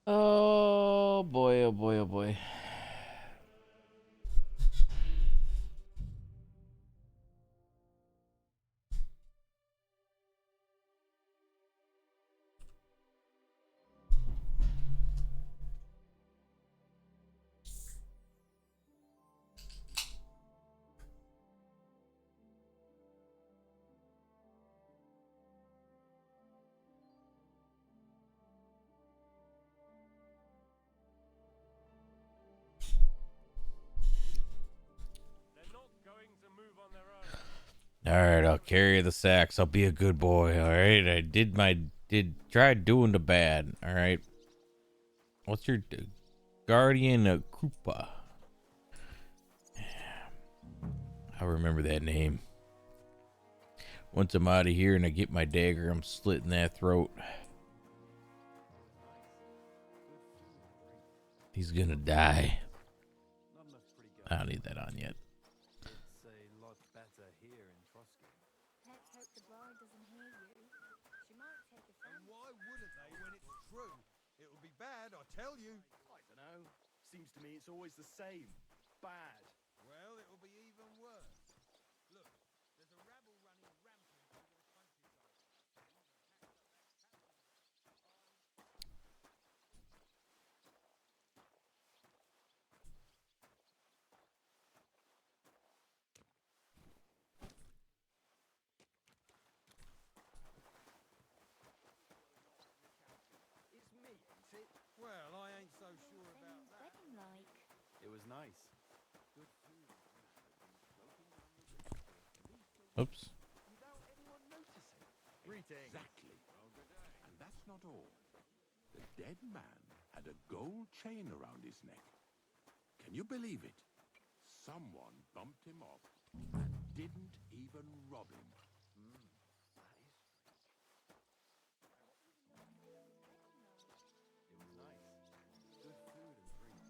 Oh boy, oh boy, oh boy. All right, I'll carry the sacks. I'll be a good boy. All right, I tried doing the bad. All right, what's your guardian Krupa? I remember that name. Once I'm out of here and I get my dagger, I'm slitting that throat. He's gonna die. I don't need that on yet. It's a lot better here in Trotsky. Let's hope the bride doesn't hear you. She might take offense. And why wouldn't they when it's true? It'll be bad, I tell you. I don't know. Seems to me it's always the same. Bad. Well, it'll be even worse. Look, there's a rabble running rampant over the countryside. It's me, ain't it? Well, I ain't so sure What's about Ben's that. wedding like? It was nice. Good food. Oops. Without anyone noticing. Greetings. Exactly. And that's not all. The dead man had a gold chain around his neck. Can you believe it? Someone bumped him off and didn't even rob him. It was nice. Good food and drink.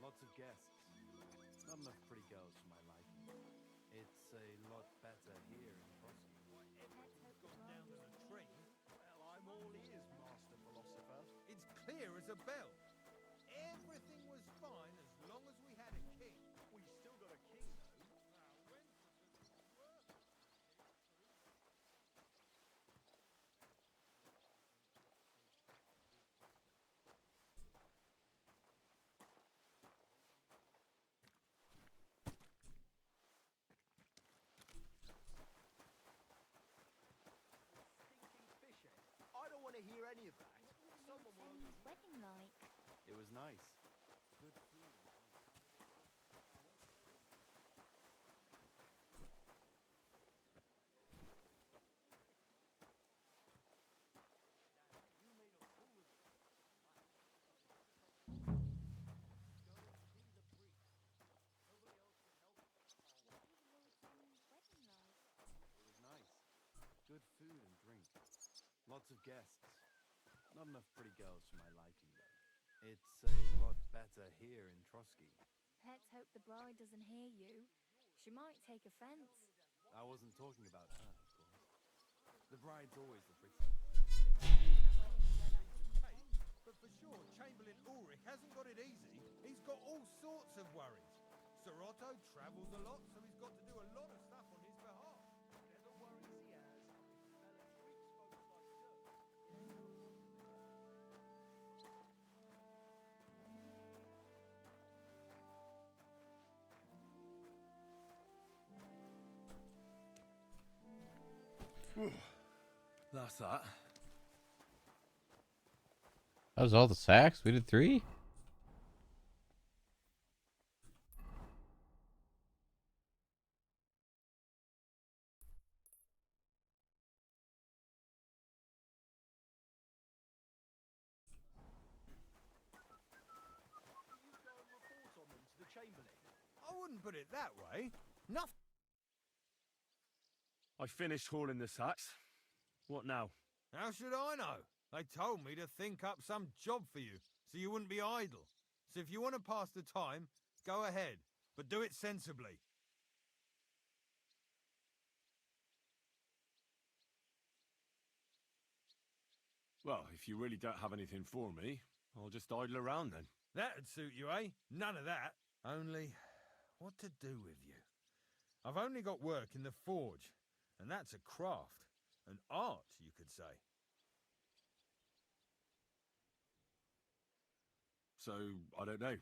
Lots of guests. Not enough pretty girls for my liking. It's a lot better here in Trotsky. Everything's gone down to the tree. Well, I'm all ears, Master Philosopher. It's clear as a bell. Everything was fine as long as we had a king. We still got a king, though. Now, when's the work? Stinking fish head. I don't want to hear any of that. Someone will... Ben's wedding like? It was nice. Good food. Wedding like? It was nice. Good food and drink. Lots of guests. Not enough pretty girls for my liking, though. It's a lot better here in Trotsky. Let's hope the bride doesn't hear you. She might take offense. I wasn't talking about her, of course. The bride's always the prettiest. Hey, but for sure, Chamberlain Ulrich hasn't got it easy. He's got all sorts of worries. Sir Otto travels a lot, so he's got to do a lot of stuff on his behalf. Whatever worries he has, fella treats folks like dirt. That's that. That was all the sacks? We did 3? I wouldn't put it that way. Nothing. I finished hauling the sacks. What now? How should I know? They told me to think up some job for you, so you wouldn't be idle. So if you want to pass the time, go ahead, but do it sensibly. Well, if you really don't have anything for me, I'll just idle around then. That'd suit you, eh? None of that. Only, what to do with you? I've only got work in the forge, and that's a craft, an art, you could say. So, I don't know.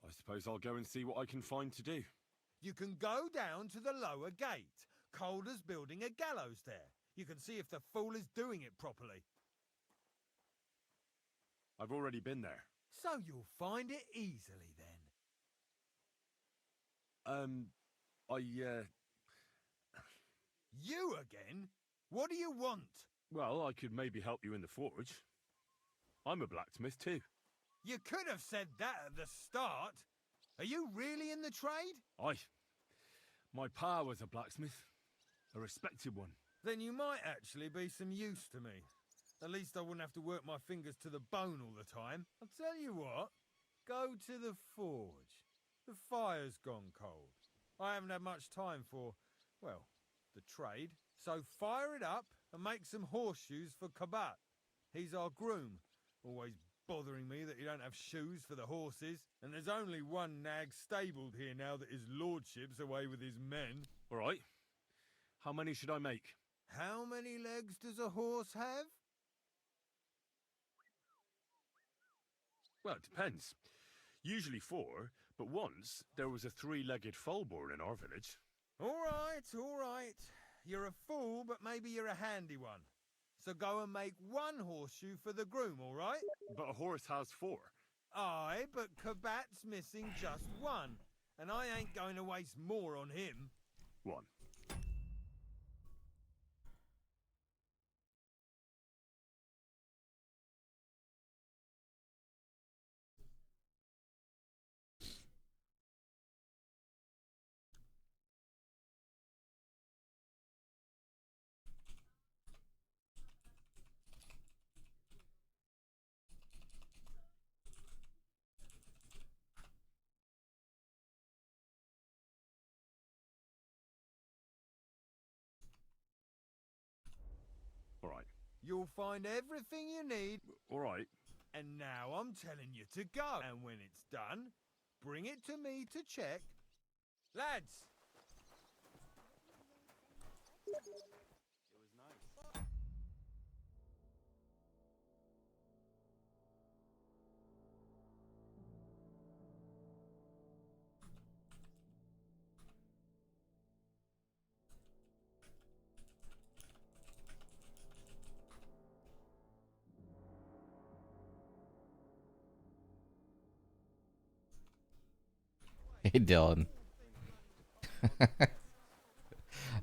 I suppose I'll go and see what I can find to do. You can go down to the lower gate. Calder's building a gallows there. You can see if the fool is doing it properly. I've already been there. So you'll find it easily then. You again? What do you want? Well, I could maybe help you in the forge. I'm a blacksmith too. You could have said that at the start. Are you really in the trade? My pa was a blacksmith. A respected one. Then you might actually be some use to me. At least I wouldn't have to work my fingers to the bone all the time. I'll tell you what. Go to the forge. The fire's gone cold. I haven't had much time for, well, the trade. So fire it up and make some horseshoes for Kabat. He's our groom. Always bothering me that you don't have shoes for the horses. And there's only one nag stabled here now that his lordship's away with his men. All right. How many should I make? How many legs does a horse have? Well, it depends. Usually 4, but once there was a 3-legged foal born in our village. All right. You're a fool, but maybe you're a handy one. So go and make 1 horseshoe for the groom, all right? But a horse has 4. Aye, but Kabat's missing just 1. And I ain't going to waste more on him. 1. All right. You'll find everything you need. All right. And now I'm telling you to go. And when it's done, bring it to me to check. Lads! Hey, Dylan.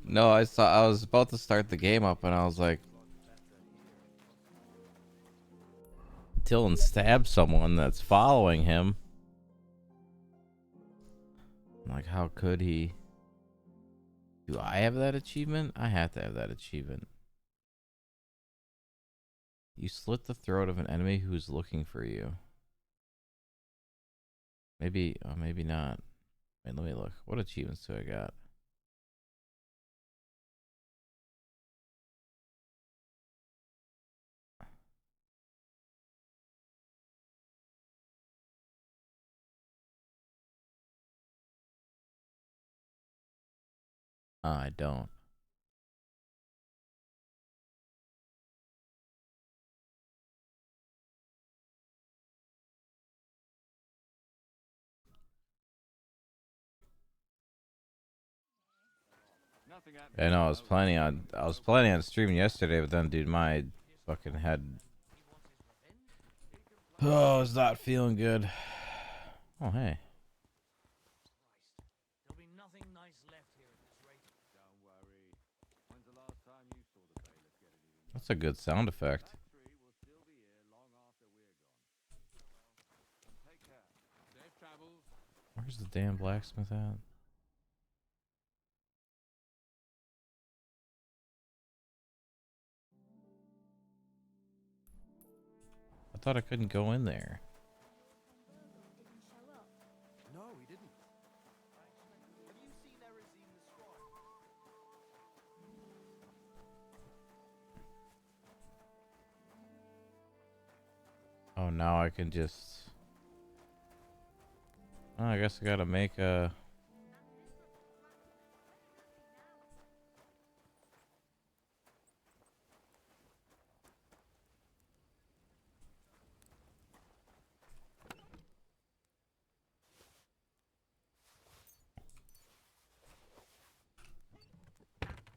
No, I was about to start the game up and I was like, Dylan stabbed someone that's following him. I'm like, how could he? Do I have that achievement? I have to have that achievement. You slit the throat of an enemy who's looking for you. Maybe, oh, maybe not. Wait, let me look. What achievements do I got? I don't. I know I was planning on streaming yesterday, but then dude, my fucking head, oh, it's not feeling good. Oh, hey. There'll be nothing nice left here at this rate. Don't worry. When's the last time you saw the bailiff get it even? That's a good sound effect. Factory will still be here long after we're gone. And take care. Safe travels. Where's the damn blacksmith at? I thought I couldn't go in there. Didn't show up. No, he didn't. Have you seen Erazine the scribe? Oh, now I can just... Oh, I guess I gotta make a...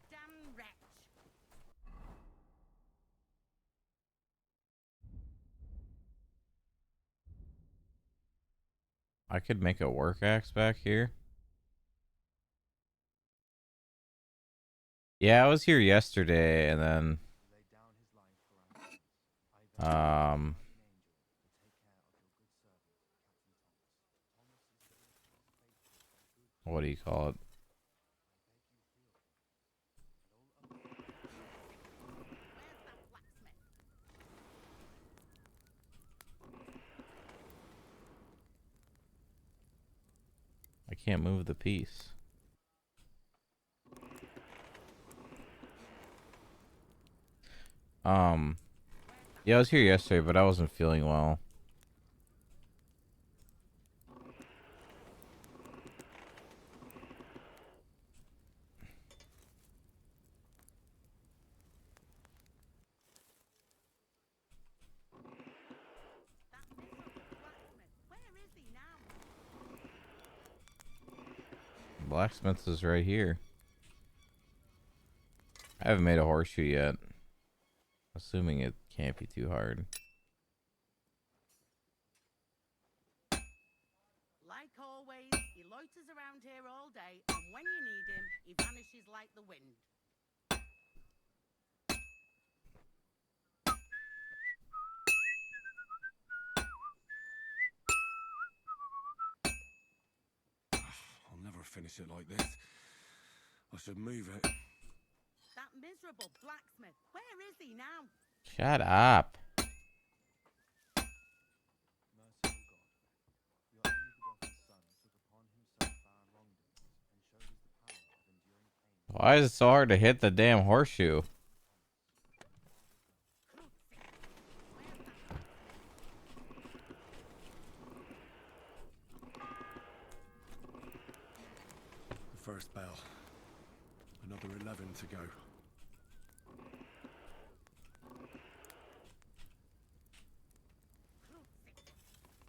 Damn wretch. I could make a work axe back here. Yeah, I was here yesterday, and then... Laid down his life for our sins. I vow Um... an angel to take care of your good servant, Captain Thomas. Thomas is faithful and good. What do you call it? Where's that blacksmith? I can't move the piece. Yeah, I was here yesterday, but I wasn't feeling well. That miserable blacksmith. Where is he now? Blacksmith is right here. I haven't made a horseshoe yet. Assuming it can't be too hard. Like always, he loiters around here all day, and when you need him, he vanishes like the wind. I'll never finish it like this. I should move it. That miserable blacksmith. Where is he now? Shut up. Merciful God, your only begotten Son took upon himself our wrongdoings and showed us the power of enduring pain. Why is it so hard to hit the damn horseshoe? The first bell. Another 11 to go.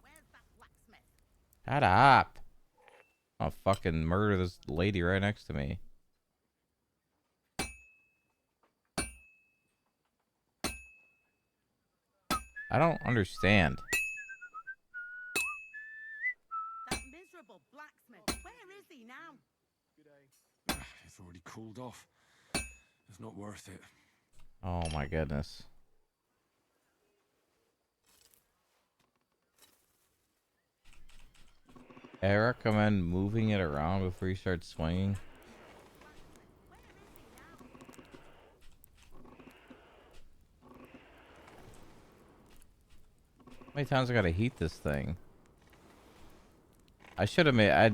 Where's that blacksmith? Shut up. I'll fucking murder this lady right next to me. I don't understand. That miserable blacksmith. Where is he now? It's already cooled off. It's not worth it. Oh my goodness. I recommend moving it around before you start swinging. How many times I gotta heat this thing? I should have made. I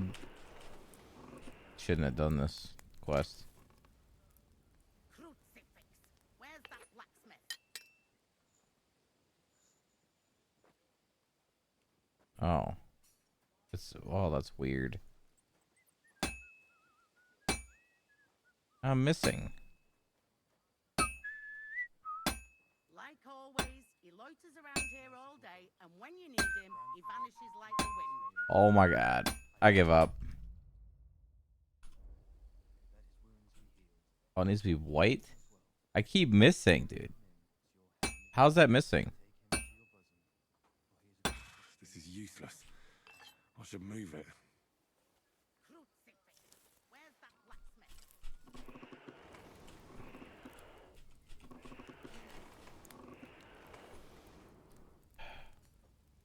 shouldn't have done this quest. Crucifix. Where's that blacksmith? Oh, it's oh, that's weird. I'm missing. Like always, he loiters around here all day, and when you need him, he vanishes like the wind. Oh my god, I give up. Oh, it needs to be white. I keep missing, dude. How's that missing? This is useless. I should move it. Crucifix. Where's that blacksmith?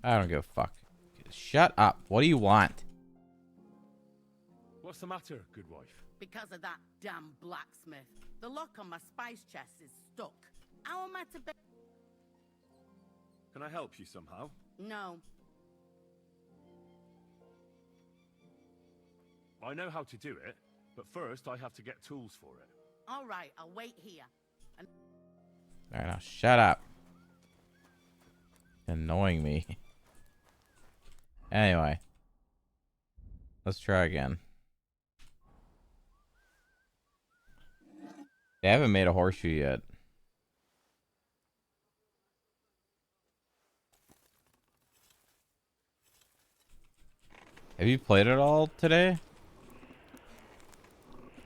I don't give a fuck. Shut up. What do you want? What's the matter, good wife? Because of that damn blacksmith. The lock on my spice chest is stuck. How am I to be? Can I help you somehow? No. I know how to do it, but first I have to get tools for it. All right, I'll wait here. And All right, now shut up. Annoying me. Anyway, let's try again. They haven't made a horseshoe yet. Have you played it all today?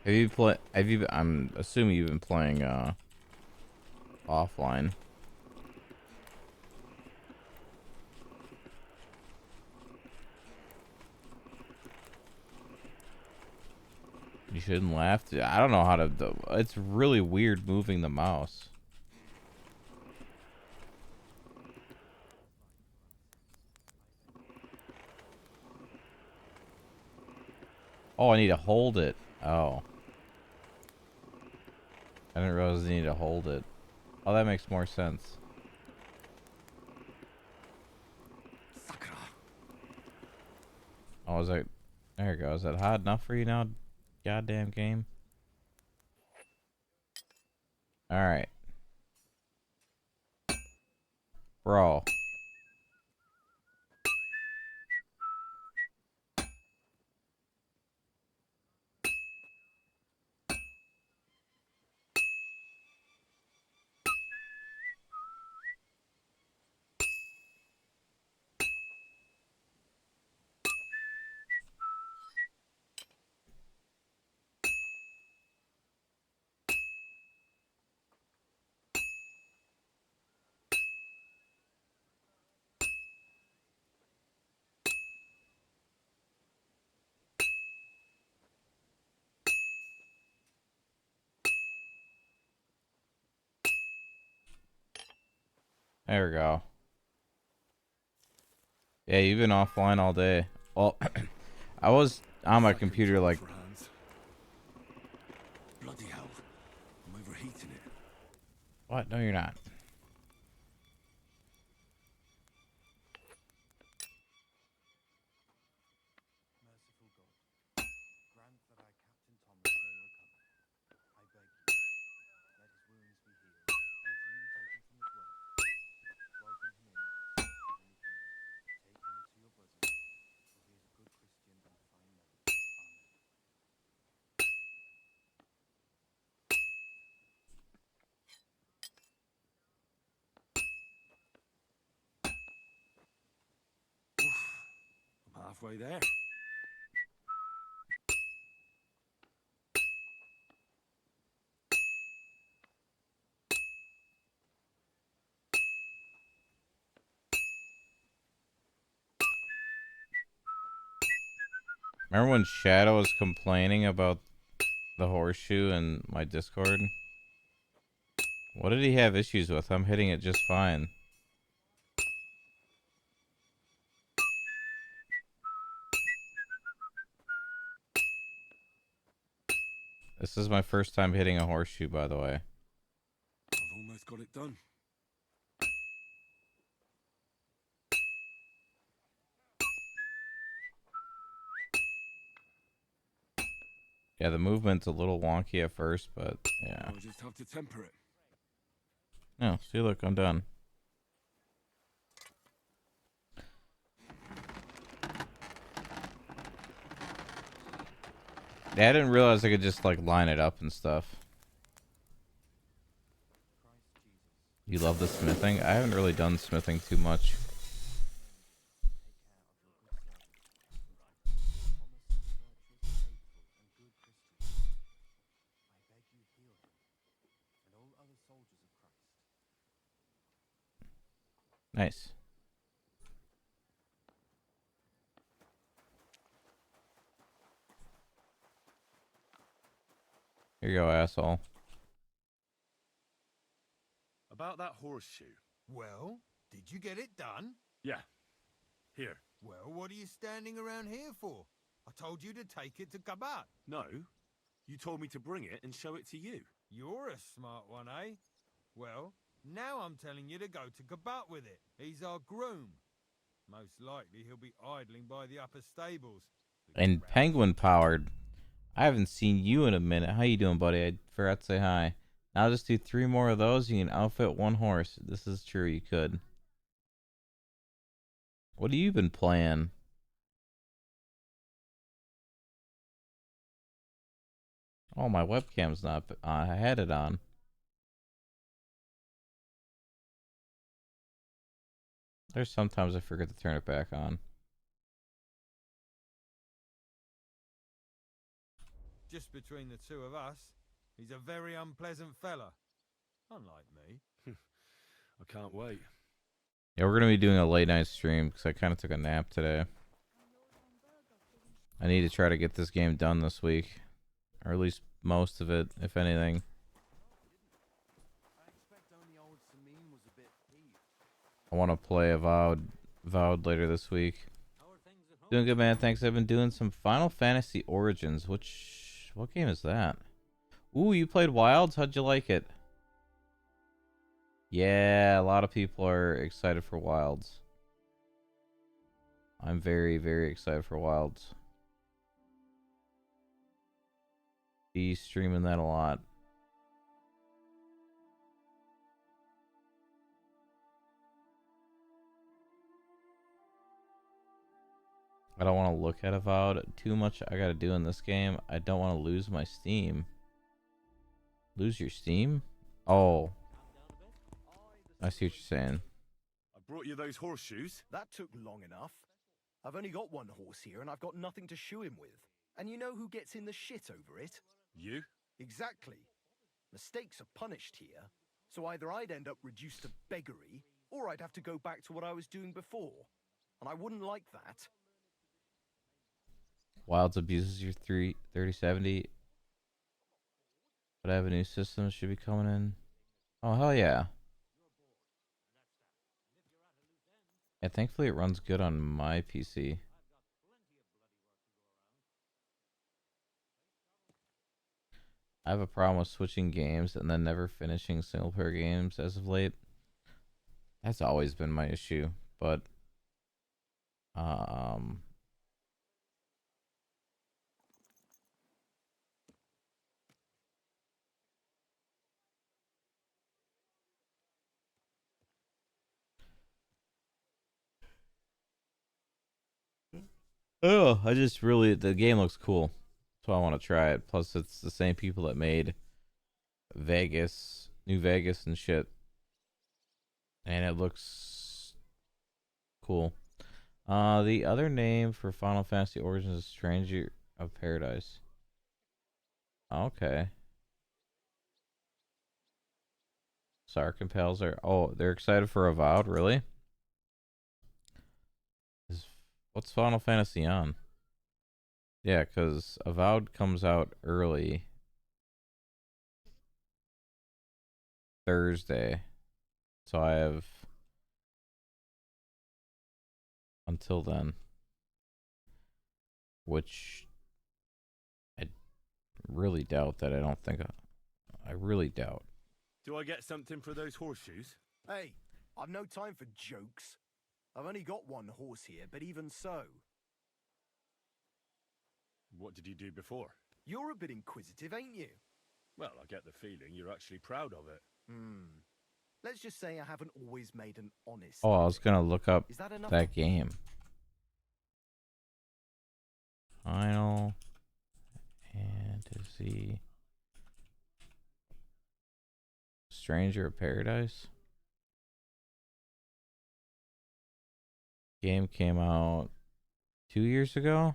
I'm assuming you've been playing offline. You shouldn't laugh. I don't know how to do. It's really weird moving the mouse. Oh, I need to hold it. Oh. I didn't realize I need to hold it. Oh, that makes more sense. Oh, is that... There you go. Is that hot enough for you now? Goddamn game. Alright. Bro. There we go. Yeah, you've been offline all day. Well, I was on my computer like... Bloody hell. I'm overheating it. What? No, you're not. Merciful God, grant that our Captain Thomas may recover. I beg you, let his wounds be healed, and if you take him from his work, welcome him in to the heavenly kingdom. Take him to your bosom, for he is a good Christian and fine man. Amen. I'm halfway there. Remember when Shadow was complaining about the horseshoe in my Discord? What did he have issues with? I'm hitting it just fine. This is my first time hitting a horseshoe, by the way. I've almost got it done. Yeah, the movement's a little wonky at first, but yeah. I'll just have to temper it. No, see, look, I'm done. Yeah, I didn't realize I could just like line it up and stuff. You love the smithing? I haven't really done smithing too much. Nice. Here you go, asshole. About that horseshoe. Well, did you get it done? Yeah. Here. Well, what are you standing around here for? I told you to take it to Kabat. No, you told me to bring it and show it to you. You're a smart one, eh? Well, now I'm telling you to go to Kabat with it. He's our groom. Most likely he'll be idling by the upper stables. And penguin powered. I haven't seen you in a minute. How you doing, buddy? I forgot to say hi. I'll just do 3 more of those. You can outfit 1 horse. This is true. You could. What have you been playing? Oh, my webcam's not on. I had it on. There's sometimes I forget to turn it back on. Just between the two of us, he's a very unpleasant fella. Unlike me. I can't wait. Yeah, we're going to be doing a late night stream because I kind of took a nap today. I need to try to get this game done this week. Or at least most of it, if anything. I want to play Avowed later this week. Doing good, man. Thanks. I've been doing some Final Fantasy Origins. What game is that? Ooh, you played Wilds? How'd you like it? Yeah, a lot of people are excited for Wilds. I'm very, very excited for Wilds. Be streaming that a lot. I don't want to look at Avowed. Too much I gotta do in this game. I don't want to lose my Steam. Lose your Steam? Oh. I see what you're saying. I brought you those horseshoes. That took long enough. I've only got 1 horse here and I've got nothing to shoe him with. And you know who gets in the shit over it? You? Exactly. Mistakes are punished here, so either I'd end up reduced to beggary, or I'd have to go back to what I was doing before. And I wouldn't like that. Wilds abuses your 3070. But I have a new system should be coming in. Oh, hell yeah. Yeah, thankfully it runs good on my PC. I have a problem with switching games and then never finishing single player games as of late. That's always been my issue, but oh, the game looks cool. So I want to try it. Plus it's the same people that made Vegas, New Vegas and shit. And it looks cool. The other name for Final Fantasy Origins is Stranger of Paradise. Okay. Sark and Pals are... Oh, they're excited for Avowed, really? What's Final Fantasy on? Yeah, because Avowed comes out early. Thursday. So I have... until then. Which... I really doubt that. I really doubt. Do I get something for those horseshoes? Hey, I've no time for jokes. I've only got 1 horse here, but even so. What did you do before? You're a bit inquisitive, ain't you? Well, I get the feeling you're actually proud of it. Let's just say I haven't always made an honest... Oh, I was gonna look up Is that enough? that game. Final Fantasy Stranger of Paradise. Game came out 2 years ago.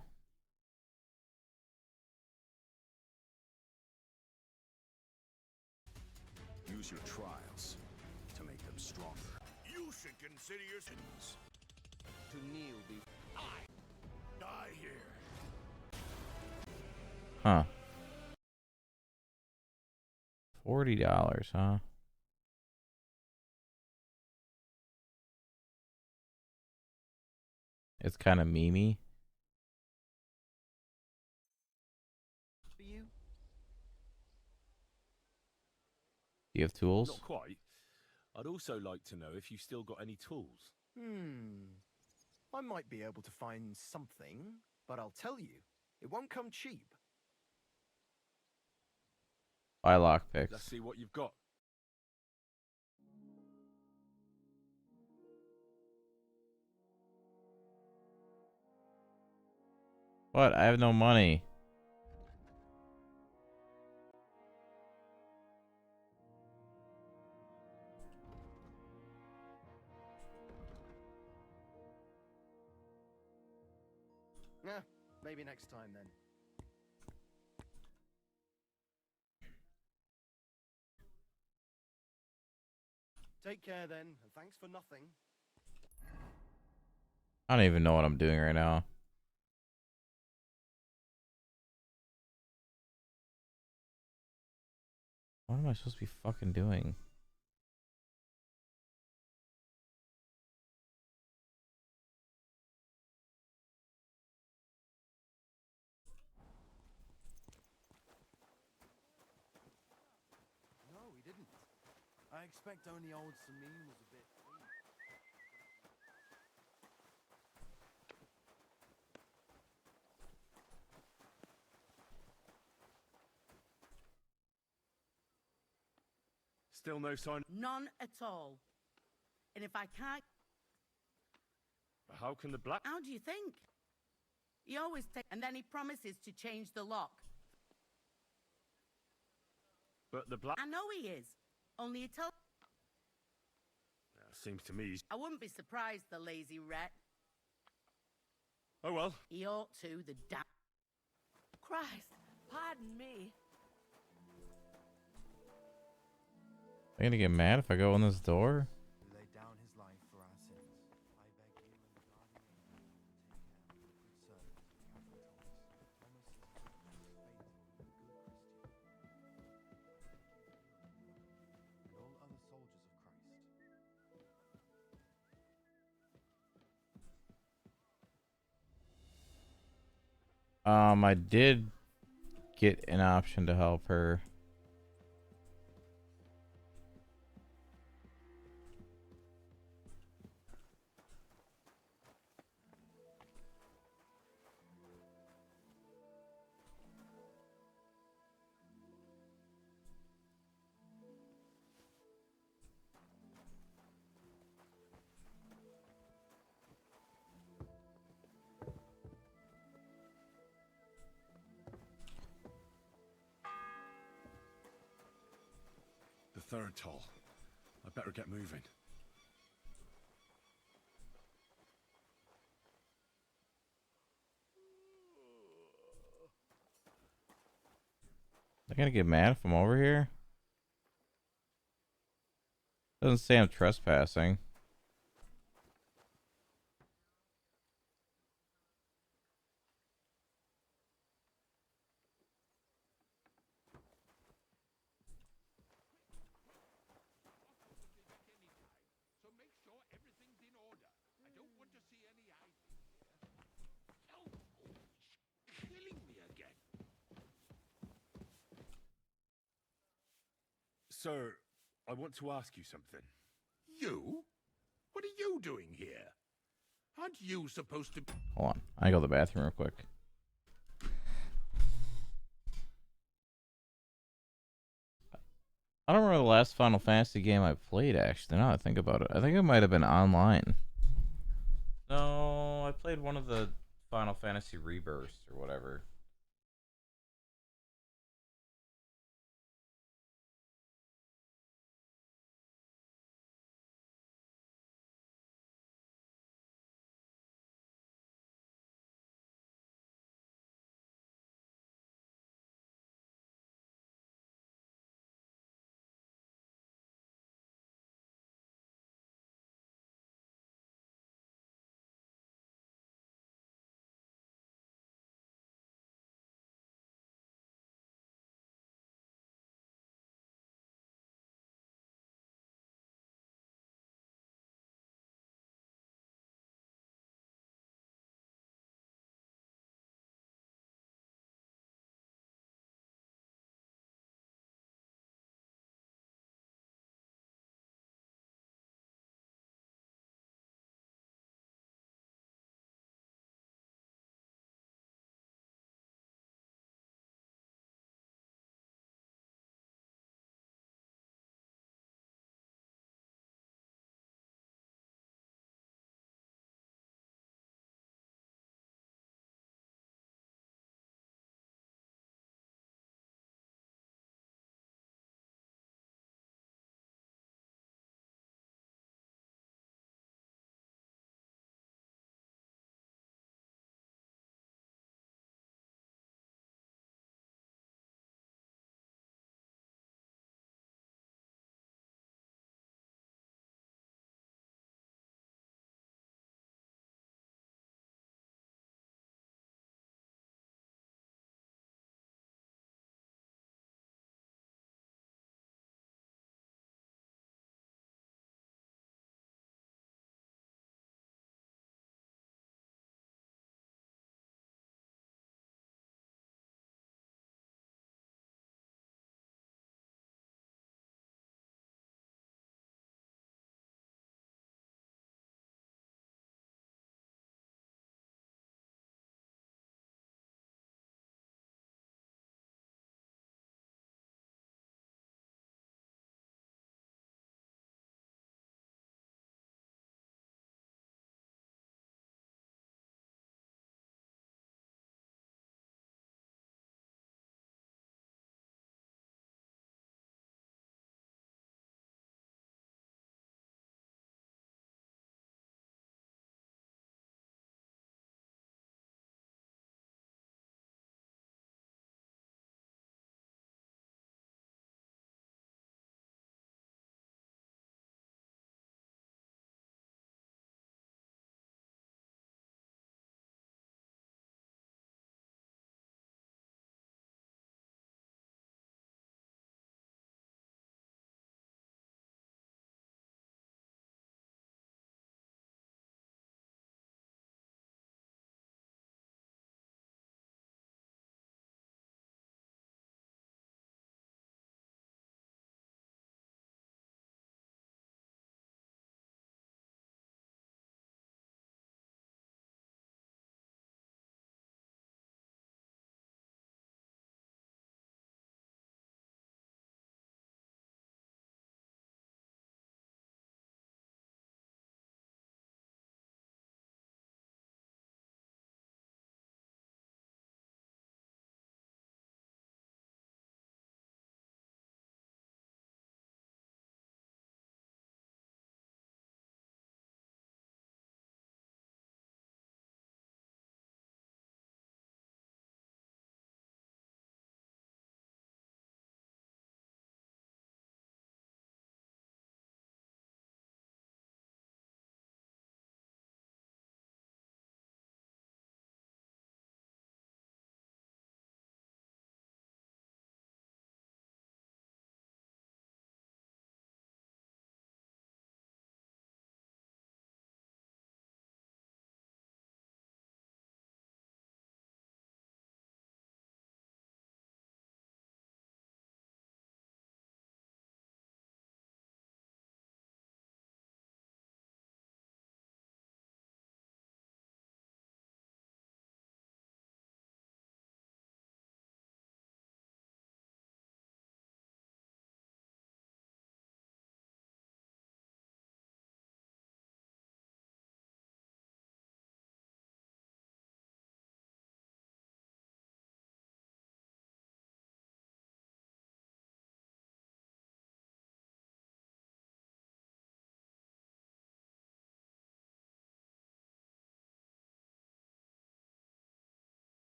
Use your trials to make them stronger. You should consider your sins. To kneel Die here. Huh. $40, huh? It's kind of memey. for you? Do you have tools? Not quite. I'd also like to know if you've still got any tools. I might be able to find something, but I'll tell you, it won't come cheap. Buy Let's lockpicks. see what you've got. What? I have no money. Yeah, maybe next time then. Take care then, and thanks for nothing. I don't even know what I'm doing right now. What am I supposed to be fucking doing? No, he didn't. I expect only old Samin was a bit... Still no sign. None at all. And if I can't, How can the black... how do you think? He always takes, and then he promises to change the lock. But the black... I know he is. Only he tells. Seems to me he's... I wouldn't be surprised, the lazy rat. Oh well. He ought to, the damn. Christ, pardon me. Am I gonna get mad if I go in this door? Who laid down his life for our sins. I beg you and the guardian angel to take care of the good servant, Captain Thomas. Thomas is a faithful and good Christian. And all other soldiers of Christ. I did get an option to help her. The third toll. I better get moving. I gotta get mad if I'm over here? Doesn't say I'm trespassing. So make sure everything's in order. I don't want to see any ivy here. Oh, it's killing me again. Sir, I want to ask you something. You? What are you doing here? Aren't you supposed to... Hold on. I go to the bathroom real quick. I don't remember the last Final Fantasy game I played, actually. Now that I think about it. I think it might have been online. No, I played one of the Final Fantasy Rebirths or whatever.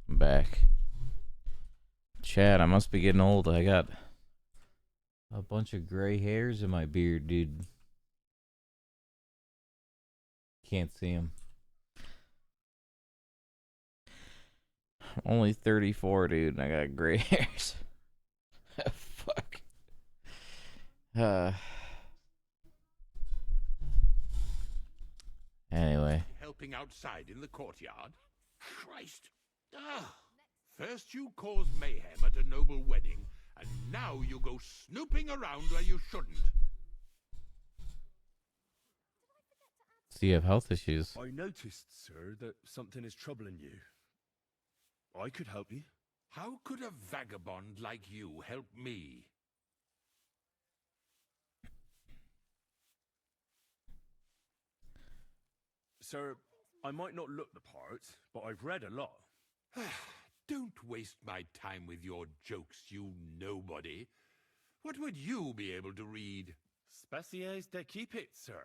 I'm back. Chad, I must be getting old. I got a bunch of gray hairs in my beard, dude. Can't see them. Only 34, dude, and I got gray hairs. Fuck. Anyway. Helping outside in the courtyard? Christ! Ah! First you cause mayhem at a noble wedding, and now you go snooping around where you shouldn't. So you have health issues. I noticed, sir, that something is troubling you. I could help you. How could a vagabond like you help me? Sir, I might not look the part, but I've read a lot. Don't waste my time with your jokes, you nobody. What would you be able to read? Species de keep it, sir.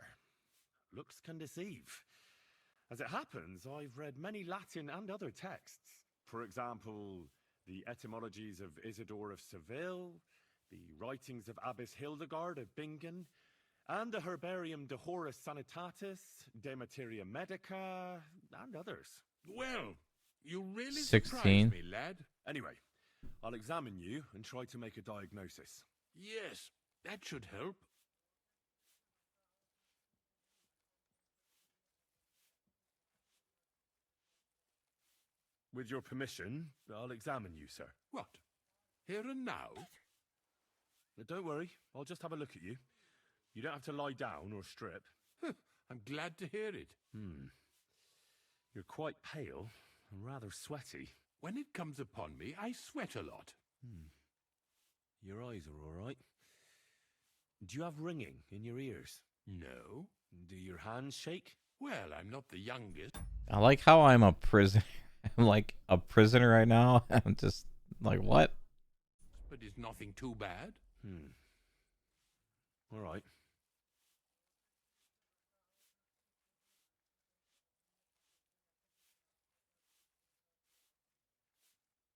Looks can deceive. As it happens, I've read many Latin and other texts. For example, the etymologies of Isidore of Seville, the writings of Abbess Hildegard of Bingen, and the Herbarium de Horis Sanitatis, De Materia Medica, and others. Well, you really 16. surprised me, lad. Anyway, I'll examine you and try to make a diagnosis. Yes, that should help. With your permission, I'll examine you, sir. What? Here and now? Don't worry, I'll just have a look at you. You don't have to lie down or strip. I'm glad to hear it. You're quite pale and rather sweaty. When it comes upon me, I sweat a lot. Your eyes are all right. Do you have ringing in your ears? No. Do your hands shake? Well, I'm not the youngest. I like how I'm a prisoner. I'm like a prisoner right now. I'm just like, what? But it's nothing too bad. All right.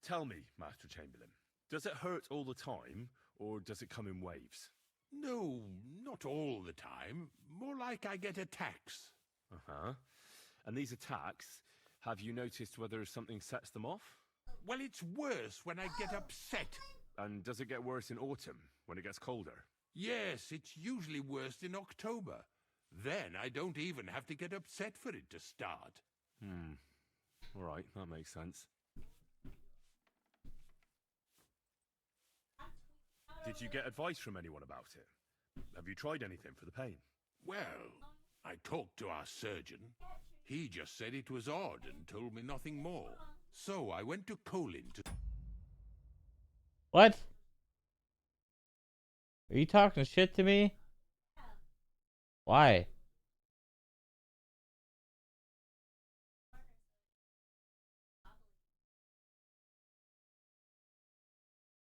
Tell me, Master Chamberlain, does it hurt all the time, or does it come in waves? No, not all the time. More like I get attacks. Uh-huh. And these attacks, have you noticed whether something sets them off? Well, it's worse when I get upset. And does it get worse in autumn, when it gets colder? Yes, it's usually worst in October. Then I don't even have to get upset for it to start. All right, that makes sense. Did you get advice from anyone about it? Have you tried anything for the pain? Well, I talked to our surgeon. He just said it was odd and told me nothing more. So I went to Colin to... What? Are you talking shit to me? Why?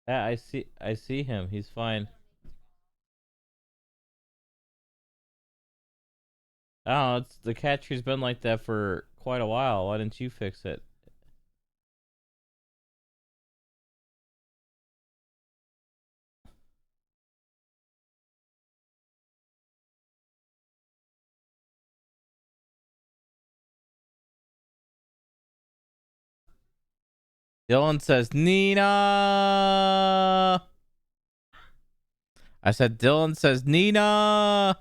Yeah, I see him. He's fine. Oh, it's the catcher's been like that for quite a while. Why didn't you fix it? Dylan says Nina. I said Dylan says Nina.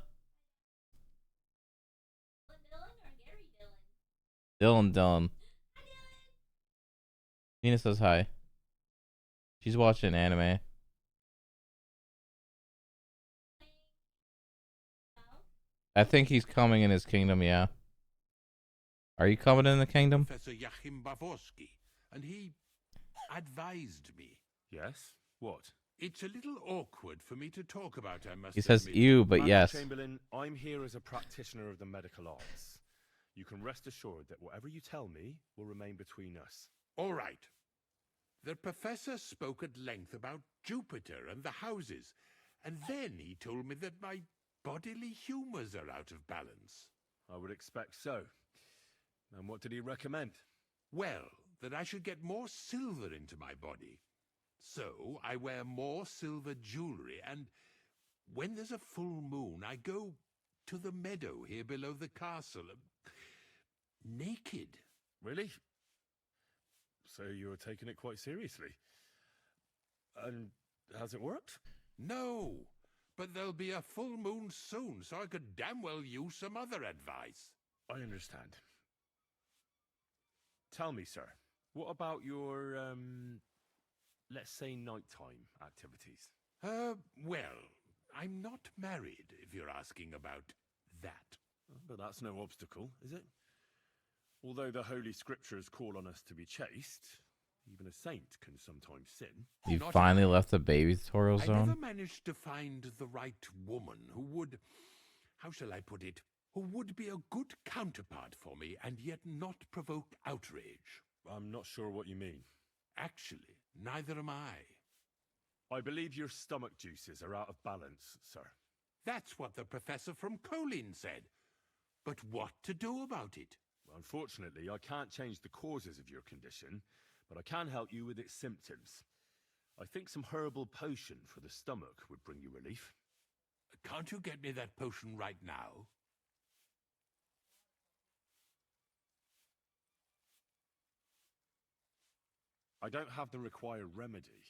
Dylan. Nina says hi. She's watching anime. I think he's coming in his kingdom, yeah. Are you coming in the kingdom? Professor Joachim Bavorsky, and he advised me. Yes? What? It's a little awkward for me to talk about, I must He says admit. you, but Master yes. Chamberlain, I'm here as a practitioner of the medical arts. You can rest assured that whatever you tell me will remain between us. All right. The professor spoke at length about Jupiter and the houses, and then he told me that my bodily humors are out of balance. I would expect so. And what did he recommend? Well, that I should get more silver into my body. So I wear more silver jewelry, and when there's a full moon, I go to the meadow here below the castle, naked. Really? So you're taking it quite seriously. And has it worked? No, but there'll be a full moon soon, so I could damn well use some other advice. I understand. Tell me, sir, what about your, let's say nighttime activities? Well, I'm not married, if you're asking about that. But that's no obstacle, is it? Although the Holy Scriptures call on us to be chaste, even a saint can sometimes sin. You Not finally I. left the baby tutorial I zone? never managed to find the right woman who would, how shall I put it, who would be a good counterpart for me and yet not provoke outrage. I'm not sure what you mean. Actually, neither am I. I believe your stomach juices are out of balance, sir. That's what the professor from Colin said. But what to do about it? Unfortunately, I can't change the causes of your condition, but I can help you with its symptoms. I think some herbal potion for the stomach would bring you relief. Can't you get me that potion right now? I don't have the required remedy,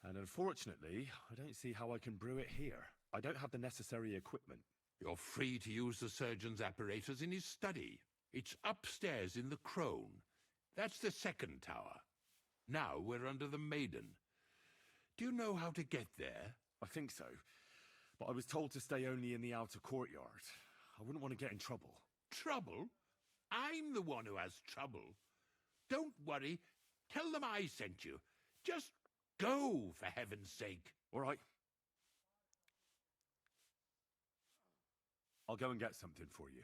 and unfortunately, I don't see how I can brew it here. I don't have the necessary equipment. You're free to use the surgeon's apparatus in his study. It's upstairs in the Crone. That's the second tower. Now we're under the Maiden. Do you know how to get there? I think so, but I was told to stay only in the outer courtyard. I wouldn't want to get in trouble. Trouble? I'm the one who has trouble. Don't worry. Tell them I sent you. Just go, for heaven's sake. All right. I'll go and get something for you.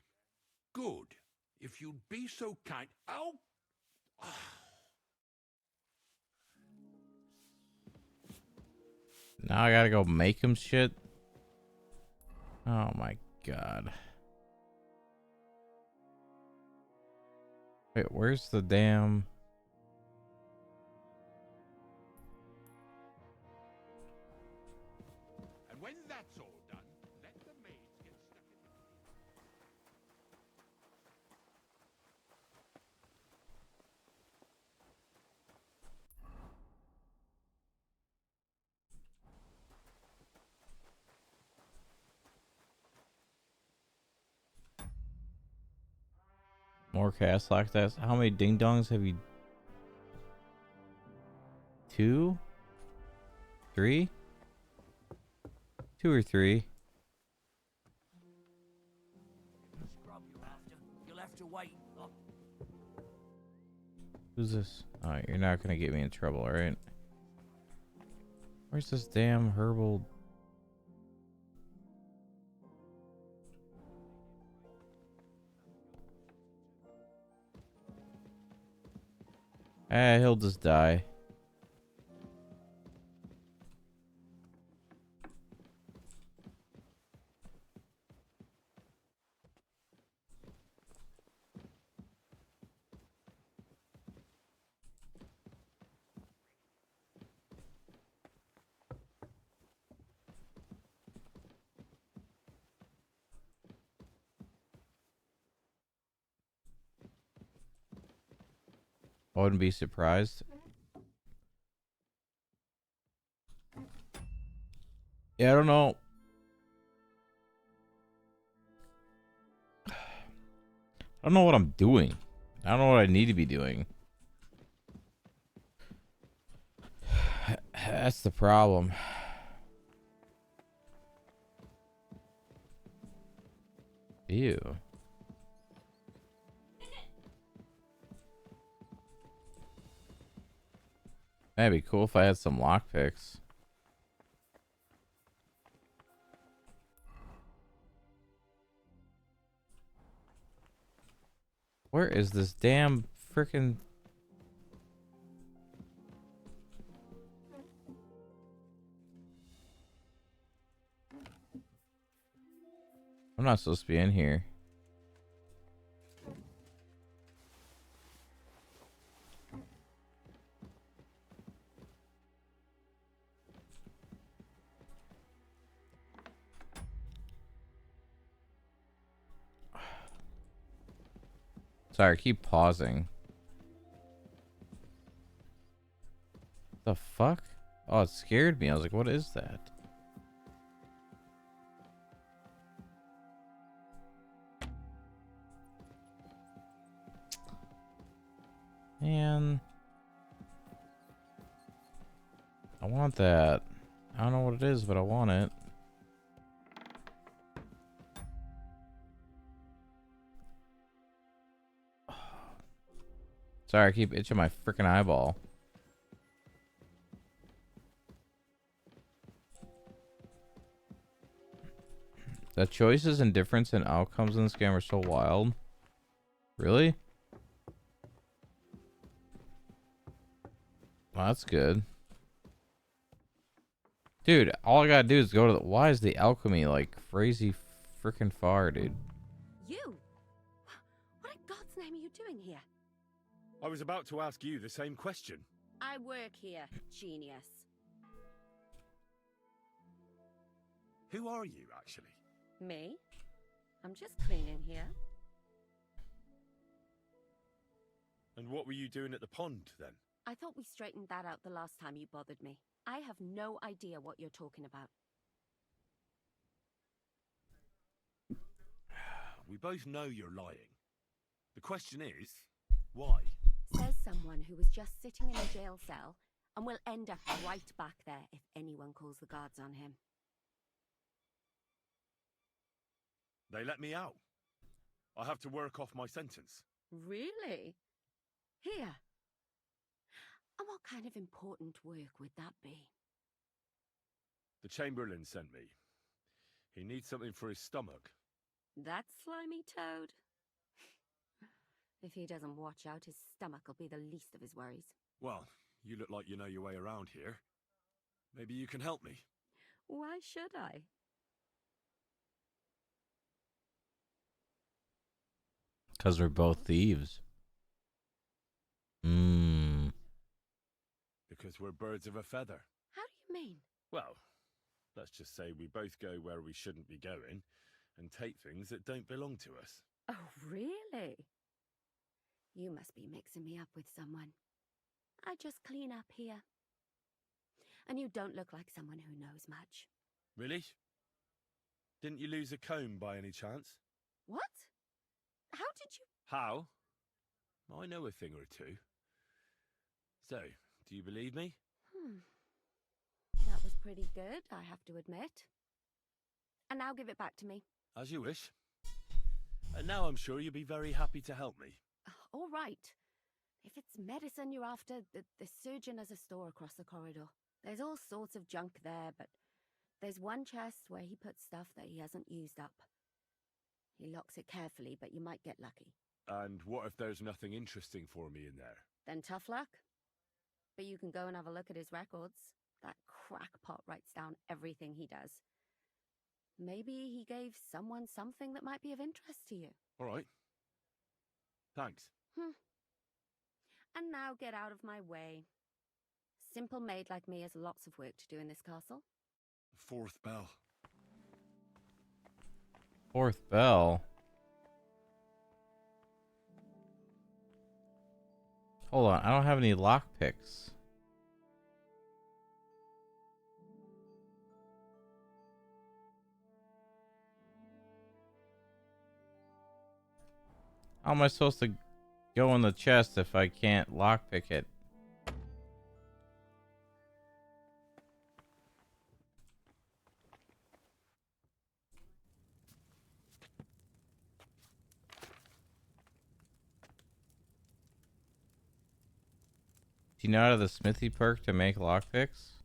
Good. If you'd be so kind. Oh! Now I gotta go make him shit. Oh my god. Wait, where's the damn... And when that's all done, let the maids get stuck in the... More casts like that. How many ding dongs have you? 2? 3? 2 or 3? The scrub you're after. You'll have to wait. Oh. Who's this? Oh, you're not gonna get me in trouble, alright? Where's this damn herbal? He'll just die. I wouldn't be surprised. Yeah, I don't know. I don't know what I'm doing. I don't know what I need to be doing. That's the problem. Ew. That'd be cool if I had some lockpicks. Where is this damn frickin'... I'm not supposed to be in here. Sorry, I keep pausing. The fuck? Oh, it scared me. I was like, what is that? Man. I want that. I don't know what it is, but I want it. Sorry, I keep itching my freaking eyeball. The choices and difference in outcomes in this game are so wild. Really? Well, that's good. Dude, all I gotta do is go to the... Why is the alchemy like crazy freaking far, dude? You? What in God's name are you doing here? I was about to ask you the same question. I work here, genius. Who are you, actually? Me? I'm just cleaning here. And what were you doing at the pond, then? I thought we straightened that out the last time you bothered me. I have no idea what you're talking about. We both know you're lying. The question is, why? Says someone who was just sitting in a jail cell and will end up right back there if anyone calls the guards on him. They let me out. I have to work off my sentence. Really? Here. And what kind of important work would that be? The Chamberlain sent me. He needs something for his stomach. That slimy toad? If he doesn't watch out, his stomach will be the least of his worries. Well, you look like you know your way around here. Maybe you can help me. Why should I? Because we're both thieves. Because we're birds of a feather. How do you mean? Well, let's just say we both go where we shouldn't be going and take things that don't belong to us. Oh, really? You must be mixing me up with someone. I just clean up here. And you don't look like someone who knows much. Really? Didn't you lose a comb by any chance? What? How did you... How? I know a thing or two. So, do you believe me? That was pretty good, I have to admit. And now give it back to me. As you wish. And now I'm sure you'll be very happy to help me. All right. If it's medicine you're after, the surgeon has a store across the corridor. There's all sorts of junk there, but there's one chest where he puts stuff that he hasn't used up. He locks it carefully, but you might get lucky. And what if there's nothing interesting for me in there? Then tough luck. But you can go and have a look at his records. That crackpot writes down everything he does. Maybe he gave someone something that might be of interest to you. All right. Thanks. And now get out of my way. Simple maid like me has lots of work to do in this castle. Fourth bell. Fourth bell. Hold on, I don't have any lockpicks. How am I supposed to go in the chest if I can't lockpick it? Do you know how to the smithy perk to make lockpicks?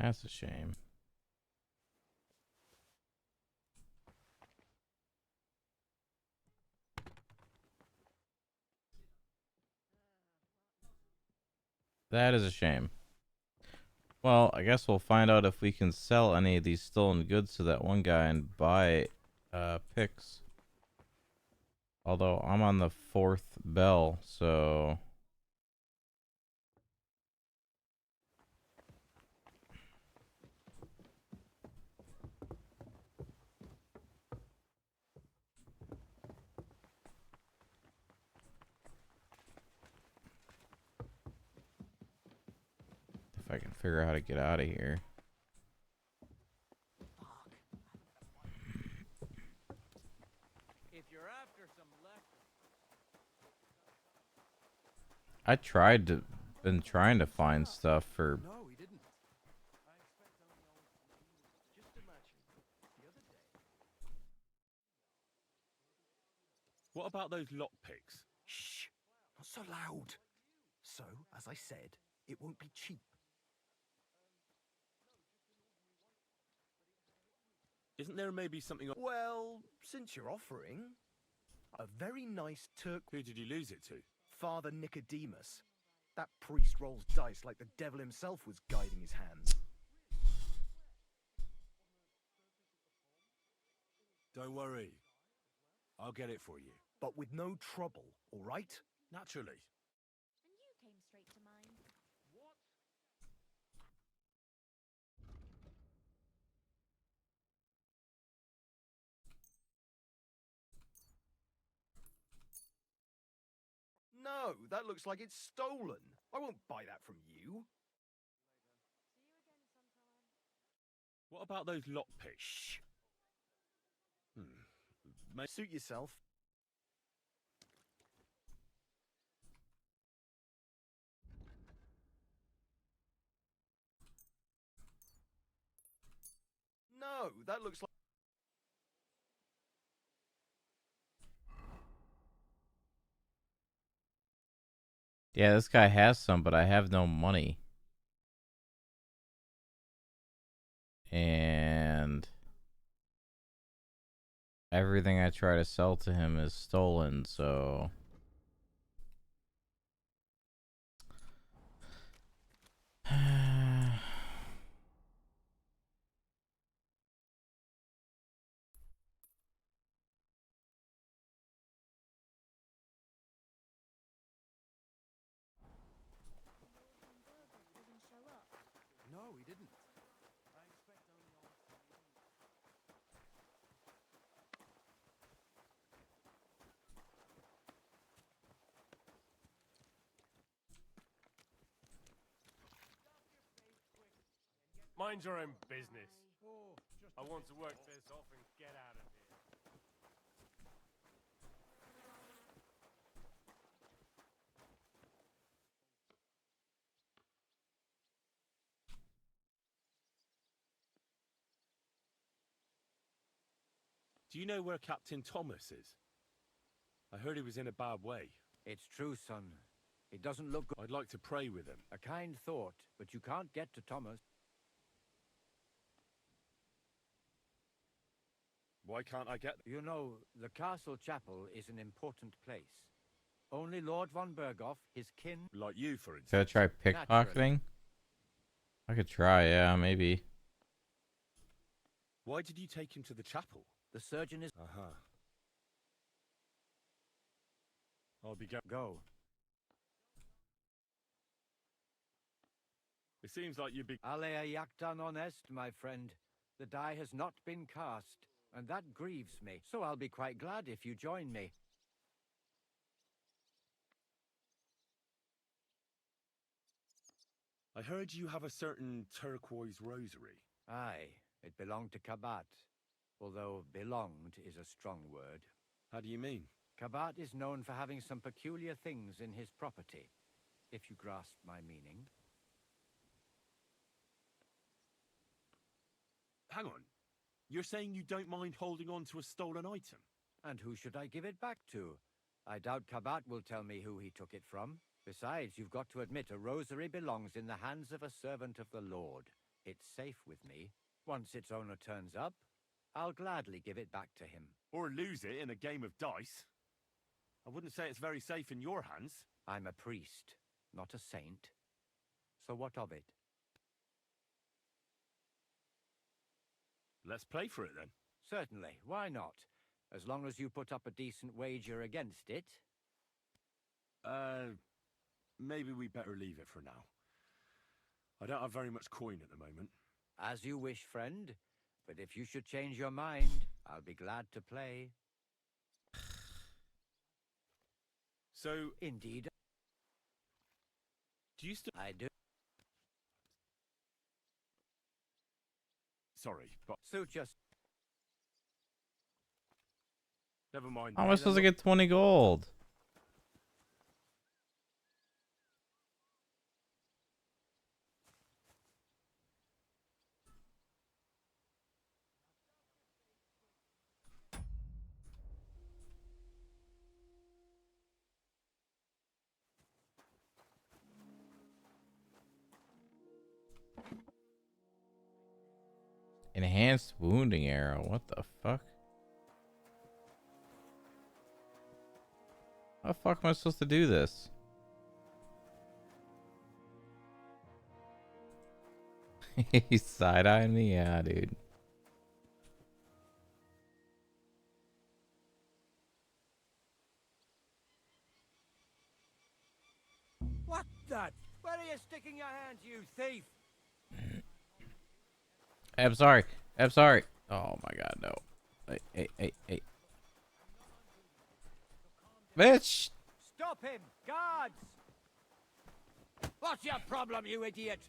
That's a shame. That is a shame. Well, I guess we'll find out if we can sell any of these stolen goods to that one guy and buy picks. Although I'm on the 4th bell, so if I can figure out how to get out of here. If you're after some I been trying to find stuff for. No, he didn't. I expect only old. Just imagine the other day. What about those lockpicks? Shh! Not so loud. So, as I said, it won't be cheap. Isn't there maybe something? Well, since you're offering, a very nice Turk. Who did you lose it to? Father Nicodemus. That priest rolls dice like the devil himself was guiding his hands. Don't worry, I'll get it for you. But with no trouble, all right? Naturally. And you came straight to mind. No, that looks like it's stolen. I won't buy that from you. What about those lockpicks? Shh. May Suit yourself. No, that looks like... Yeah, this guy has some, but I have no money. And everything I try to sell to him is stolen, so Didn't show up. No, he didn't. I expect only old... Mind your own business. I want to work this off and get out of here. Do you know where Captain Thomas is? I heard he was in a bad way. It's true, son. It doesn't look good. I'd like to pray with him. A kind thought, but you can't get to Thomas. Why can't I get there? You know, the castle chapel is an important place. Only Lord von Berghoff, his kin... Like you, for instance. should I try pickpocketing? I could try, yeah, maybe. Why did you take him to the chapel? The surgeon is... Uh-huh. I'll be Go. It seems like you'd be... Alea jacta non est, my friend. The die has not been cast, and that grieves me. So I'll be quite glad if you join me. I heard you have a certain turquoise rosary. Aye, it belonged to Kabat. Although belonged is a strong word. How do you mean? Kabat is known for having some peculiar things in his property, if you grasp my meaning. Hang on. You're saying you don't mind holding on to a stolen item? And who should I give it back to? I doubt Kabat will tell me who he took it from. Besides, you've got to admit a rosary belongs in the hands of a servant of the Lord. It's safe with me. Once its owner turns up, I'll gladly give it back to him. Or lose it in a game of dice. I wouldn't say it's very safe in your hands. I'm a priest, not a saint. So what of it? Let's play for it then. Certainly, why not? As long as you put up a decent wager against it. Maybe we better leave it for now. I don't have very much coin at the moment. As you wish, friend. But if you should change your mind, I'll be glad to play. So, Indeed, do you still... I do. Sorry, but So just... never mind. How am I supposed to get 20 gold? Enhanced wounding arrow. What the fuck? How the fuck am I supposed to do this? He's side-eyeing me? Yeah, dude. What the? Where are you sticking your hands, you thief? I'm sorry. I'm sorry. Oh my god, no. Hey. Bitch! Stop him! Guards! What's your problem, you idiot?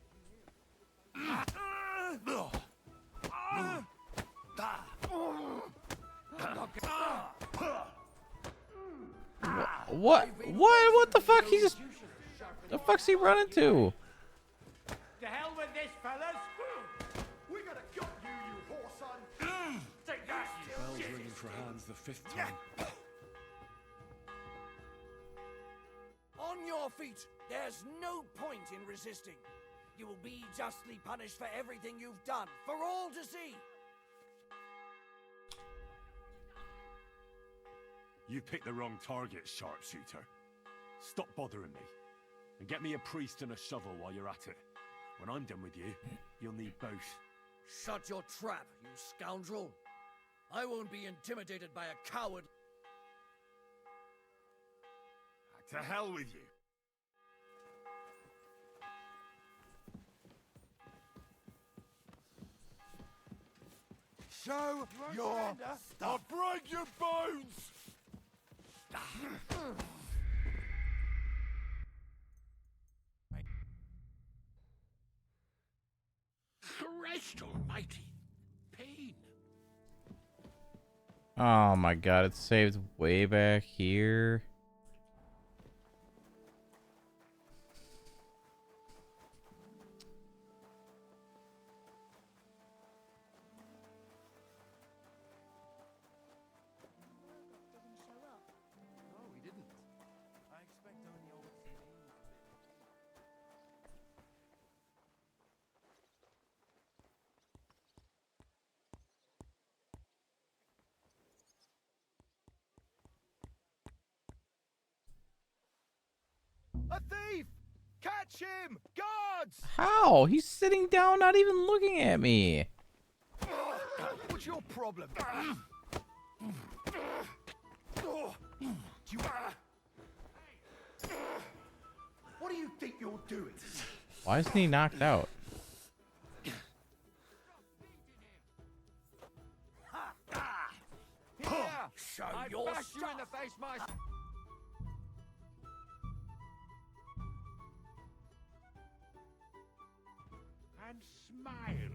What? What the fuck? He just... The fuck's he running to? To hell with this, fellas! We gotta got you, you whoreson! Take that, you Bell's ringing for hands the 5th time. On your feet. There's no point in resisting. You will be justly punished for everything you've done, for all to see. You picked the wrong target, sharpshooter. Stop bothering me. And get me a priest and a shovel while you're at it. When I'm done with you, you'll need both. Shut your trap, you scoundrel. I won't be intimidated by a coward. To hell with you. Show your stuff! I'll break your bones! Christ almighty! Pain! Oh my god, it's saved way back here. Didn't show up. No, he didn't. I expect only old Steve. A thief! Catch him! Guards! How? He's sitting down, not even looking at me. What's your problem? What do you think you're doing? Why isn't he knocked out? Here! Show I your bash you in stuff. the face, my... And smile.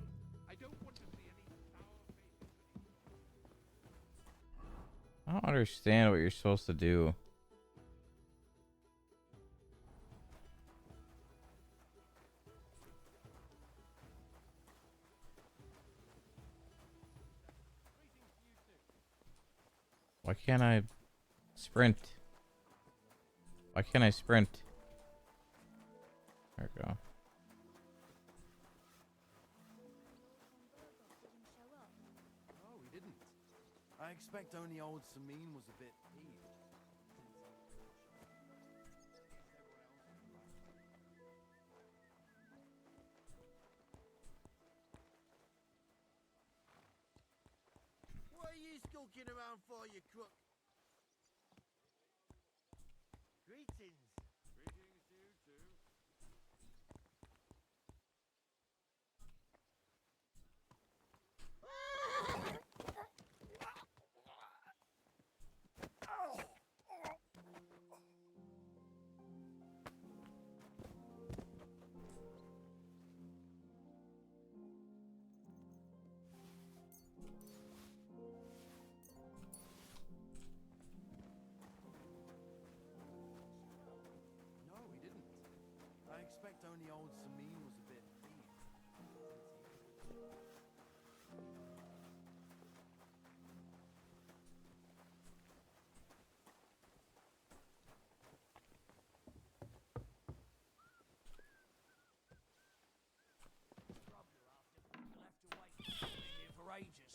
I don't want to see any sour faces. I don't understand what you're supposed to do. Why can't I sprint? Why can't I sprint? There we go. expect only old Samin was a bit peeved. What are you skulking around for, you crook? Greetings. Greetings to you too. No, he didn't. I expect only old Samin was a bit peeved. You'll have to wait. I've been here for ages.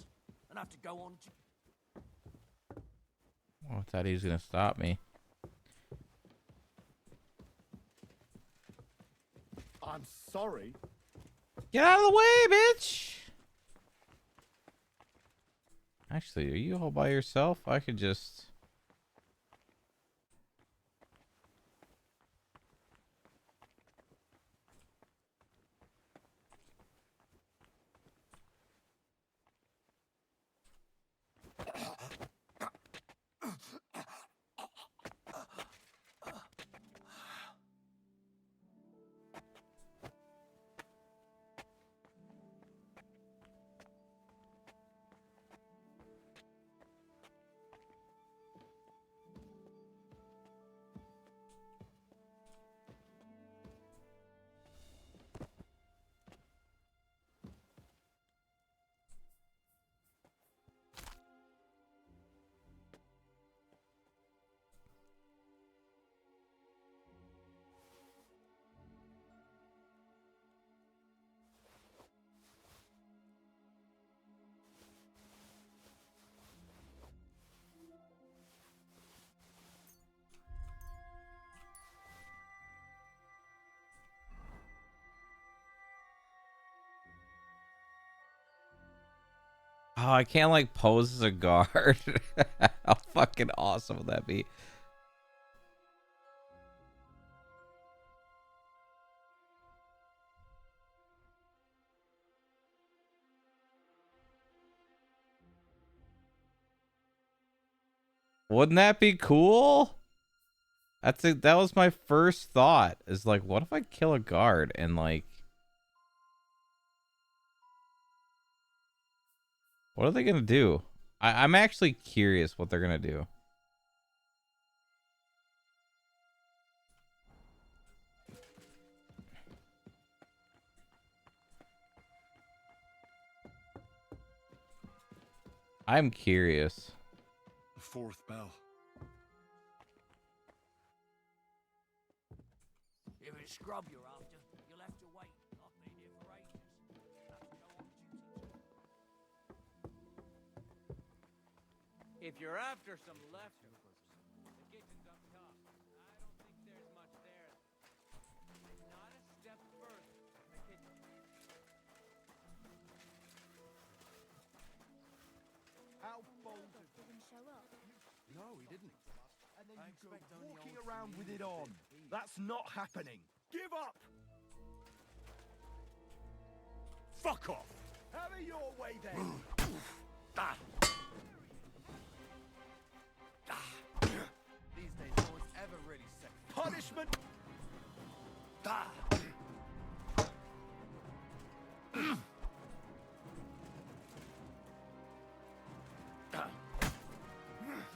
And have to go on to... Oh, I thought he was gonna stop me. I'm sorry. Get out of the way, bitch! Actually, are you all by yourself? I could just... Oh, I can't like pose as a guard. How fucking awesome would that be? Wouldn't that be cool? That was my first thought. Is like, what if I kill a guard and like, what are they gonna do? I'm actually curious what they're gonna do. I'm curious. The fourth bell. If it's scrub you're after, you'll have to wait. I've been here for ages. Have to go on duty. If you're after some leftovers, the kitchen's up top. I don't think there's much there. Not a step further. The kitchen. How bold of you. Didn't show up. No, he didn't. And then I you go expect only walking old around with Samin it was a on. bit peeved. That's not happening. Give up. Fuck off. Have it your way then. Ah. These days, no one's ever really safe. Punishment. Ah.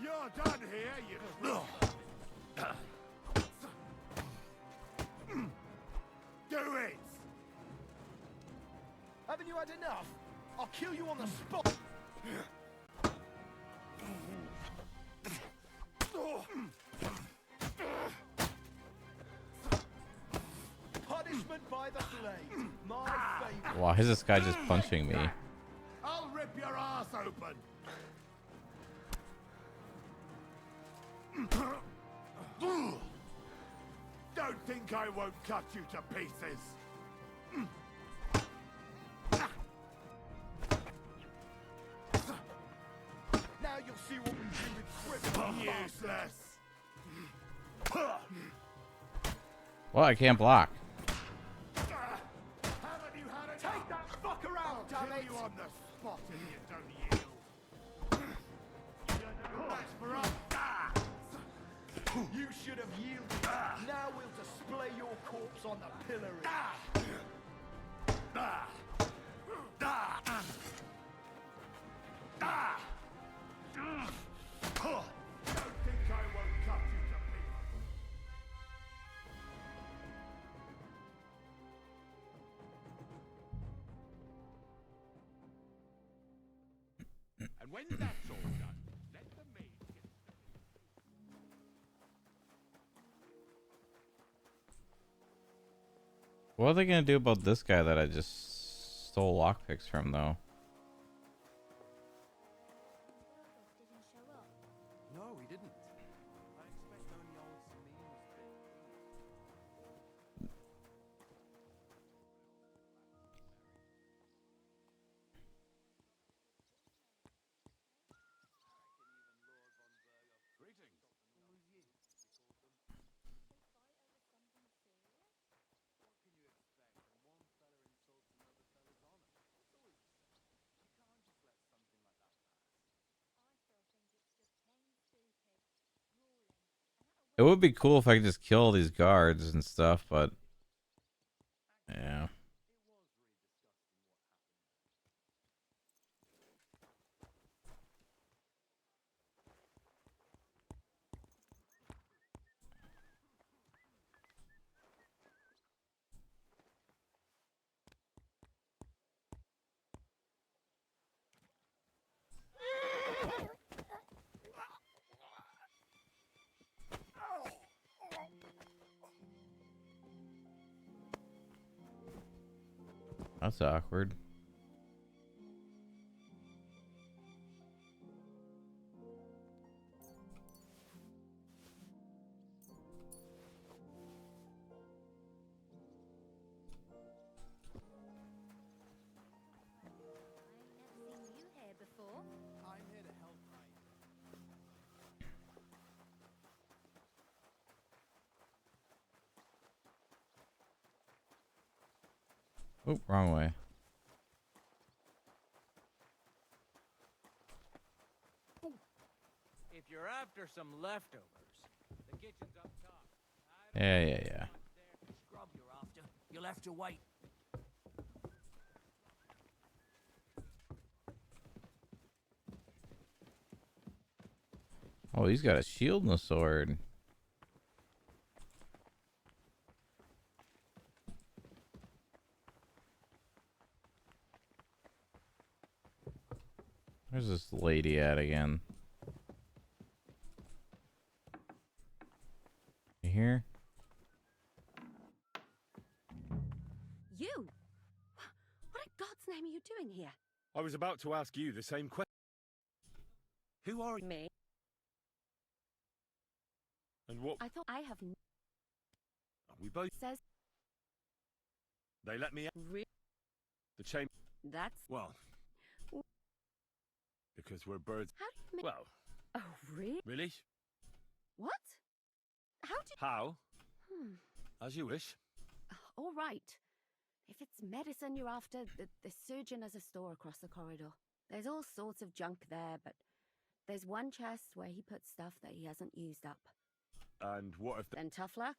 You're done here, you. Do it. Haven't you had enough? I'll kill you on the spot. Punishment by the blade. My favorite. Why is this guy just punching me? I'll rip your ass open. Don't think I won't cut you to pieces. Now you'll see what we do with criminals. Useless. Well, I can't block. Haven't you had enough? Take that fucker out, I'll damn kill it! you on the spot if you don't yield. That's for us. You should have yielded. Now we'll display your corpse on the pillory. Don't think I won't cut you to pieces. And when that's all done, let the maid get What are they gonna do about this guy that I just stole lockpicks from, though? Didn't show up. No, he didn't. I expect only old Samin was there. It would be cool if I could just kill these guards and stuff, but yeah. That's awkward. I ain't never seen you here before. I'm here to help, mate. Oh, wrong way. If you're after some leftovers, the kitchen's up top. Yeah. Scrub you're after. You'll have to wait. Oh, he's got a shield and a sword. Where's this lady at again? You here? You? What in God's name are you doing here? I was about to ask you the same question. Who are you? Me? And what? I thought I have We both. says They let me out. The chain. That's Well. Because we're birds. how do you make. Well, Oh, really? really? What? How did? How? Hmm. As you wish. All right. If it's medicine you're after, the surgeon has a store across the corridor. There's all sorts of junk there, but there's one chest where he puts stuff that he hasn't used up. And what if? Then tough luck.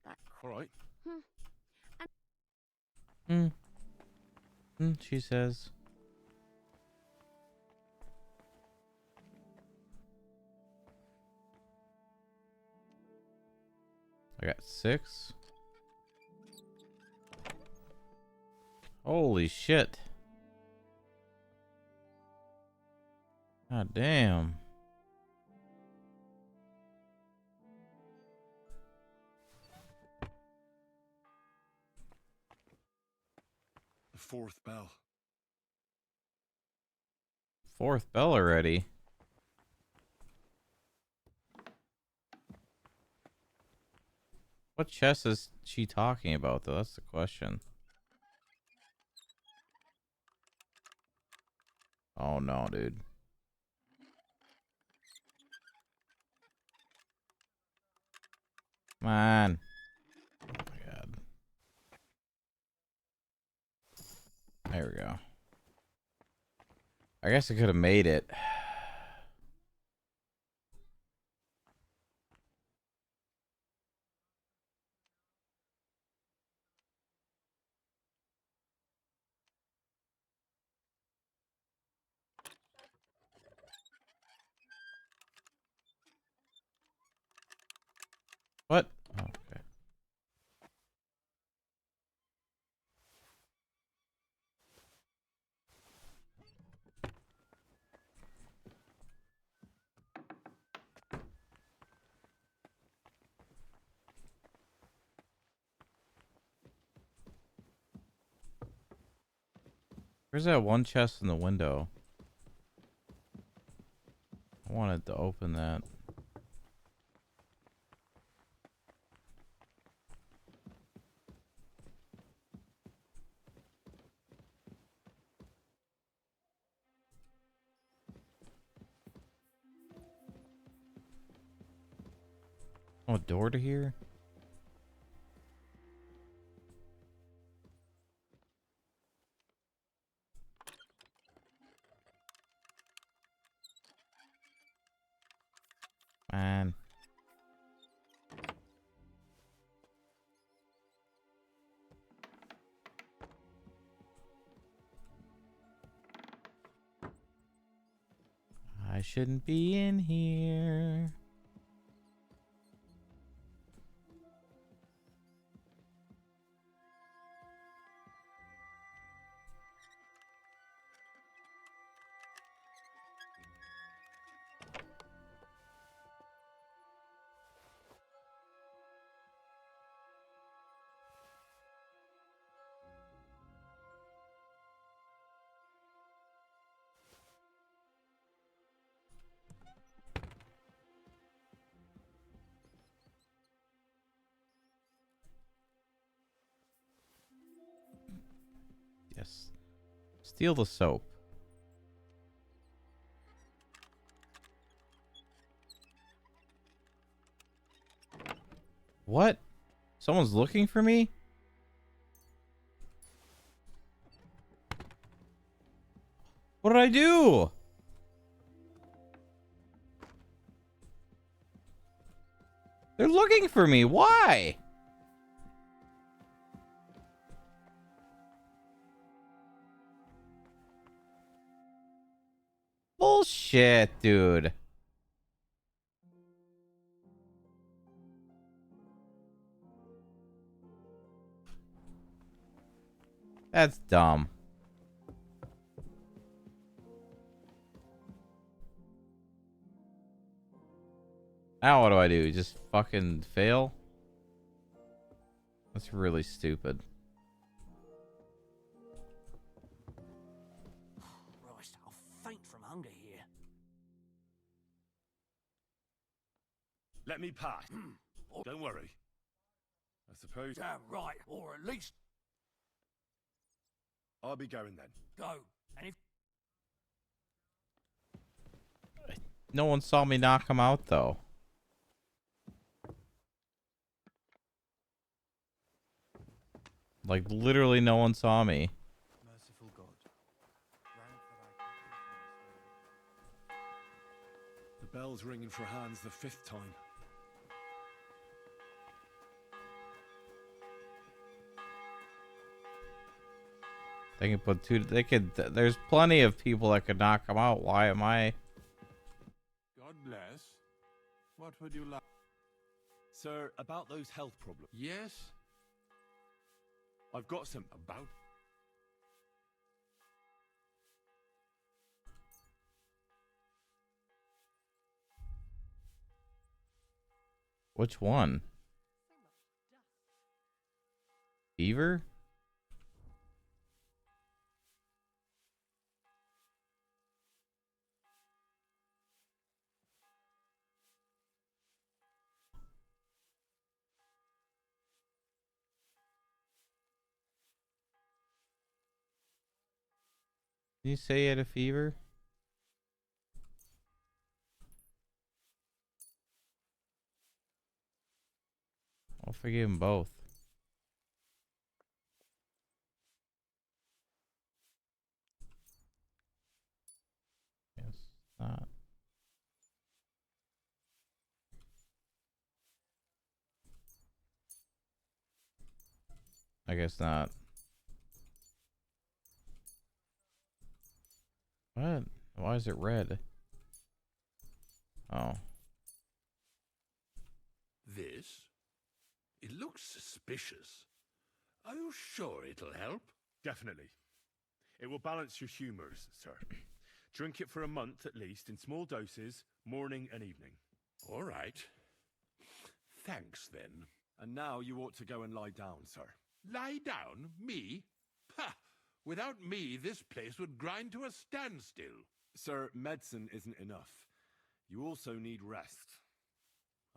That. All right. She says. I got 6. Holy shit. God damn. The 4th bell. 4th bell already. What chest is she talking about, though? That's the question. Oh no, dude. Come on. Oh my god. There we go. I guess I could have made it. What? Oh, okay. Where's that one chest in the window? I wanted to open that. Oh, a door to here? Man. I shouldn't be in here. Yes. Steal the soap. What? Someone's looking for me? What did I do? They're looking for me. Why? Bullshit, dude. That's dumb. Now what do I do? Just fucking fail? That's really stupid. Christ, I'll faint from hunger here. Let me pass. Don't worry. I suppose Damn right, or at least I'll be going then. go. And if No one saw me knock him out, though. Like, literally no one saw me. Merciful God, grant that I The bell's ringing for Hans the 5th time. They can put two. They could. There's plenty of people that could knock him out. Why am I? God bless. What would you like? Sir, about those health problems. Yes? I've got some About Which one? Fever? Did you say he had a fever? I'll forgive them both. Yes, not. I guess not. What? Why is it red? Oh. This? It looks suspicious. Are you sure it'll help? Definitely. It will balance your humors, sir. Drink it for a month at least in small doses, morning and evening. All right. Thanks, then. And now you ought to go and lie down, sir. Lie down? Me? Ha! Without me, this place would grind to a standstill. Sir, medicine isn't enough. You also need rest.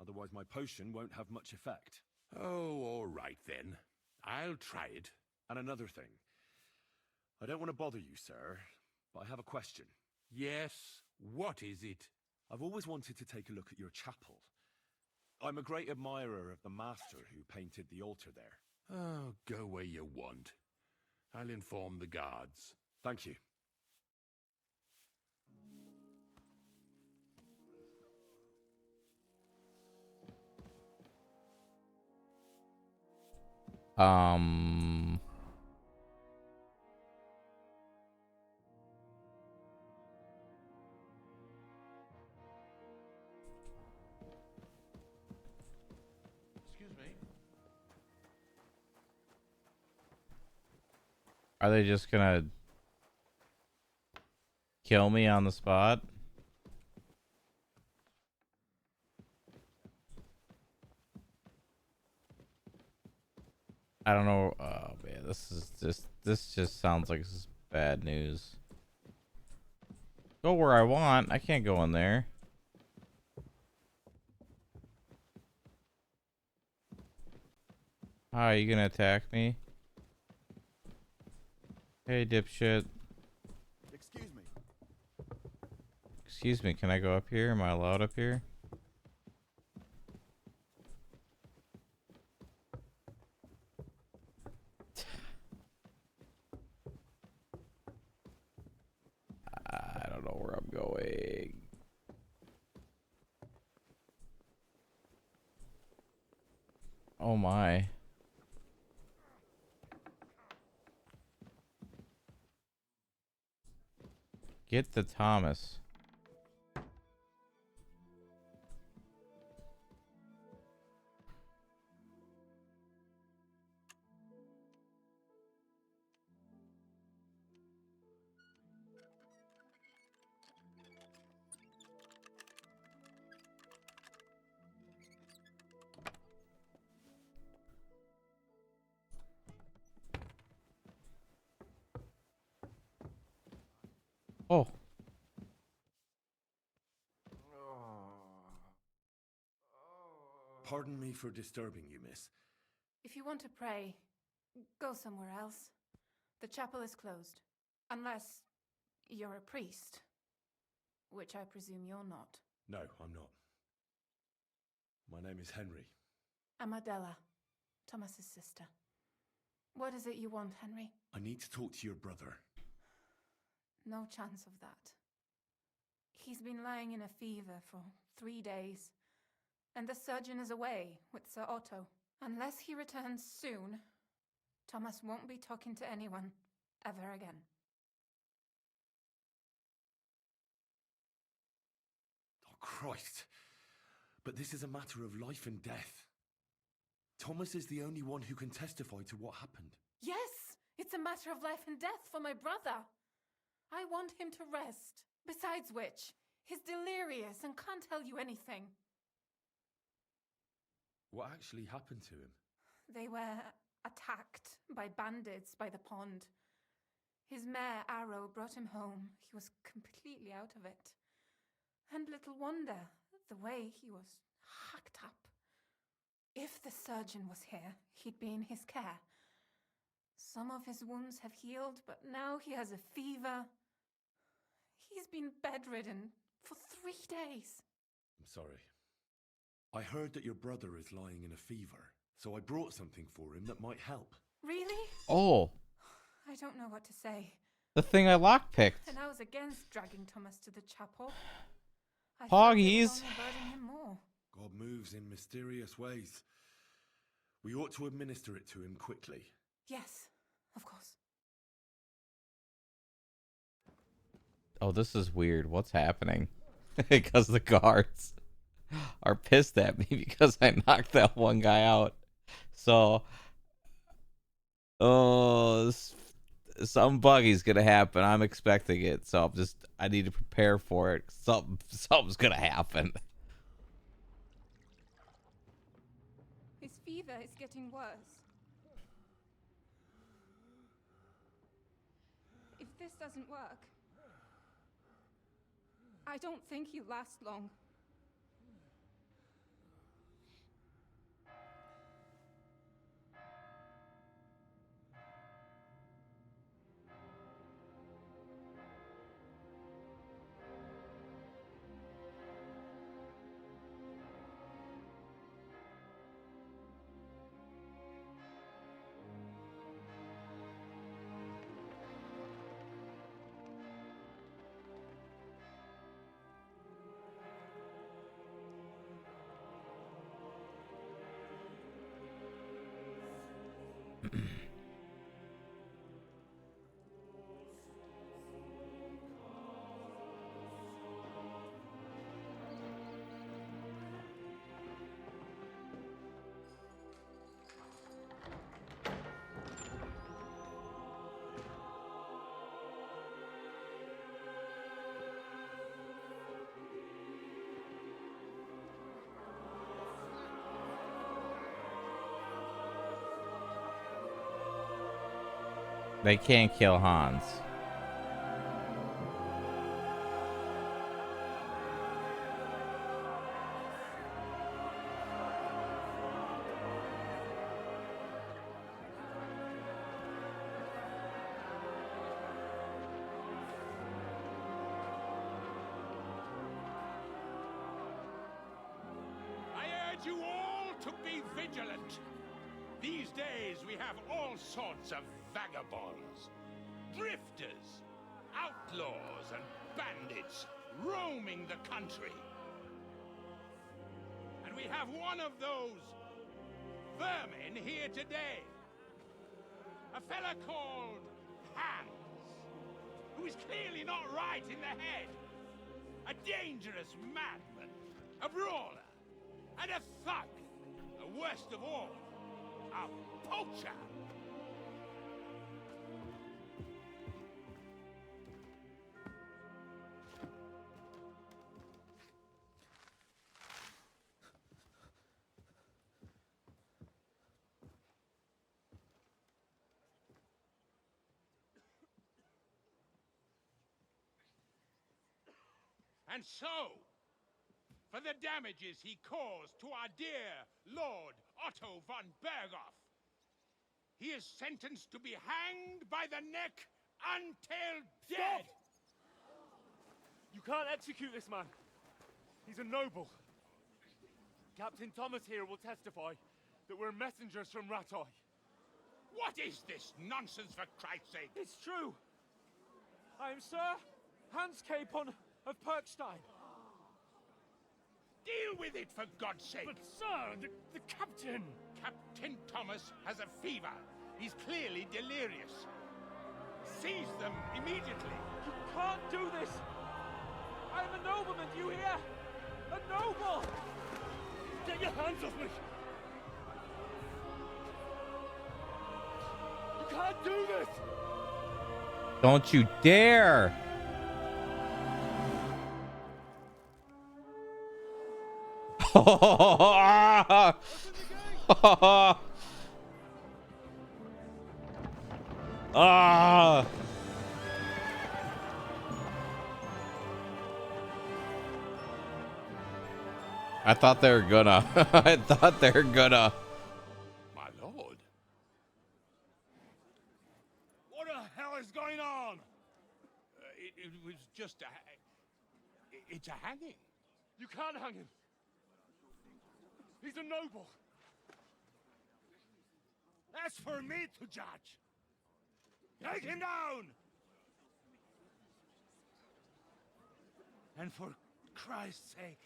Otherwise my potion won't have much effect. Oh, all right then. I'll try it. And another thing. I don't want to bother you, sir, but I have a question. Yes? What is it? I've always wanted to take a look at your chapel. I'm a great admirer of the master who painted the altar there. Oh, go where you want. I'll inform the guards. Thank you. Excuse me. Are they just gonna kill me on the spot? I don't know. Oh man, this just sounds like this is bad news. Go where I want. I can't go in there. Hi, you gonna attack me? Hey, dipshit. Excuse me. Excuse me, can I go up here? Am I allowed up here? I don't know where I'm going. Oh my. Get the Thomas. Oh. Pardon me for disturbing you, miss. If you want to pray, go somewhere else. The chapel is closed. Unless you're a priest. Which I presume you're not. No, I'm not. My name is Henry. I'm Adela, Thomas's sister. What is it you want, Henry? I need to talk to your brother. No chance of that. He's been lying in a fever for 3 days. And the surgeon is away with Sir Otto. Unless he returns soon, Thomas won't be talking to anyone ever again. Oh, Christ. But this is a matter of life and death. Thomas is the only one who can testify to what happened. Yes! It's a matter of life and death for my brother. I want him to rest. Besides which, he's delirious and can't tell you anything. What actually happened to him? They were attacked by bandits by the pond. His mare, Arrow, brought him home. He was completely out of it. And little wonder, the way he was hacked up. If the surgeon was here, he'd be in his care. Some of his wounds have healed, but now he has a fever. He's been bedridden for 3 days. I'm sorry. I heard that your brother is lying in a fever, so I brought something for him that might help. Really? Oh, I don't know what to say. the thing I lockpicked. And I was against dragging Thomas to the chapel. I thought it would Poggies. only burden him more. God moves in mysterious ways. We ought to administer it to him quickly. Yes, of course. Oh, this is weird. What's happening? Because the guards are pissed at me because I knocked that one guy out. So, some buggy's gonna happen. I'm expecting it, so I need to prepare for it. Something's gonna happen. His fever is getting worse. If this doesn't work, I don't think he'll last long. They can't kill Hans. I urge you all to be vigilant. These days we have all sorts of vagabonds, drifters, outlaws, and bandits roaming the country. And we have one of those vermin here today. A fella called Hans, who is clearly not right in the head. A dangerous madman, a brawler, and a thug. The worst of all, a poacher. And so, for the damages he caused to our dear Lord Otto von Berghoff, he is sentenced to be hanged by the neck until dead. You can't execute this man. He's a noble. Captain Thomas here will testify that we're messengers from Ratoi. What is this nonsense, for Christ's sake? It's true. I am Sir Hans Capon of Perkstein. Deal with it, for God's sake. But sir, the captain... Captain Thomas has a fever. He's clearly delirious. Seize them immediately. You can't do this. I am a nobleman, do you hear? A noble! Get your hands off me! You can't do this! Don't you dare! Ah! I thought they were gonna. I thought they were gonna. My lord. What the hell is going on? It was just a... It's a hanging. You can't hang him. He's a noble. That's for me to judge. Take him down! And for Christ's sake,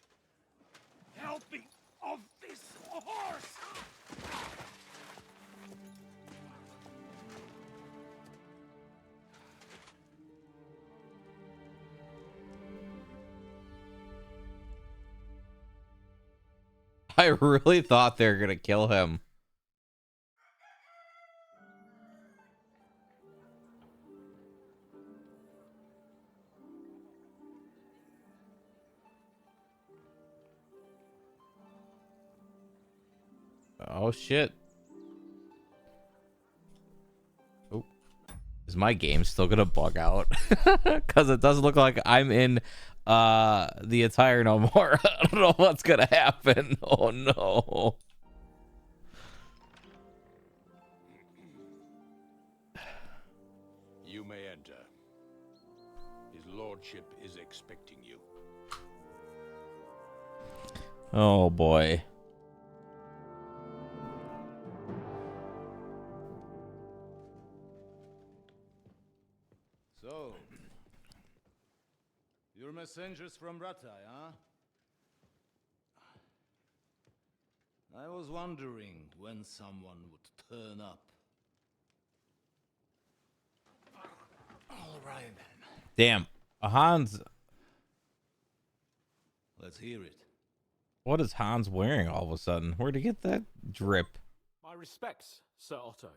help me off this horse! I really thought they were gonna kill him. Oh shit. Oh. Is my game still gonna bug out? Cause it doesn't look like I'm in the attire no more. I don't know what's gonna happen. Oh no. You may enter. His lordship is expecting you. Oh boy. So, you're messengers from Ratai, huh? I was wondering when someone would turn up. All right then. Damn. Hans. Let's hear it. What is Hans wearing all of a sudden? Where'd he get that drip? My respects, Sir Otto.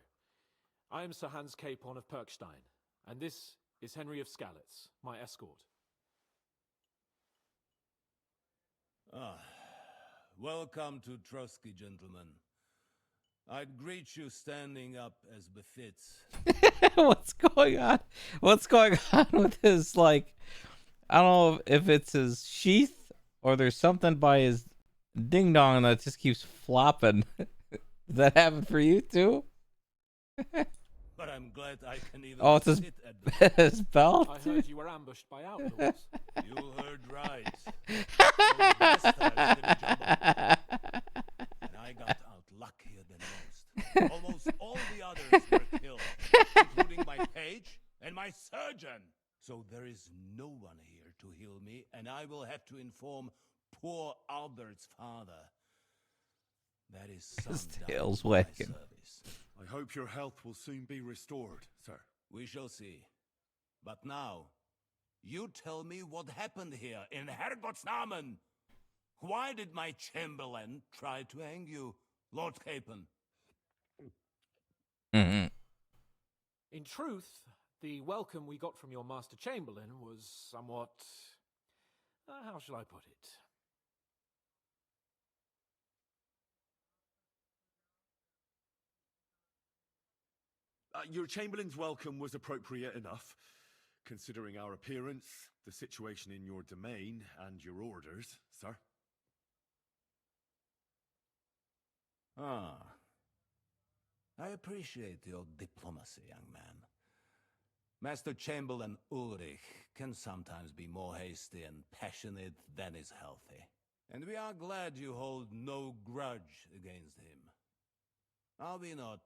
I am Sir Hans Capon of Perkstein, and this is Henry of Skalitz, my escort. Welcome to Trotsky, gentlemen. I'd greet you standing up as befits. What's going on? What's going on with his, like, I don't know if it's his sheath or there's something by his ding dong that just keeps flopping. Does that happen for you too? But I'm glad I can even Oh, it's his, sit at the his belt. I heard you were ambushed by outlaws. You heard right. Those bastards didn't jump up. And I got out luckier than most. Almost all the others were killed, including my page and my surgeon. So there is no one here to heal me, and I will have to inform poor Albert's father. That is His some tail's doubt in my wagging. service. I hope your health will soon be restored, sir. We shall see. But now, you tell me what happened here in Herrgottsnamen. Why did my chamberlain try to hang you, Lord Capon? Mm-hmm. In truth, the welcome we got from your Master Chamberlain was somewhat... how shall I put it? Your Chamberlain's welcome was appropriate enough, considering our appearance, the situation in your domain, and your orders, sir. Ah. I appreciate your diplomacy, young man. Master Chamberlain Ulrich can sometimes be more hasty and passionate than is healthy. And we are glad you hold no grudge against him. Are we not,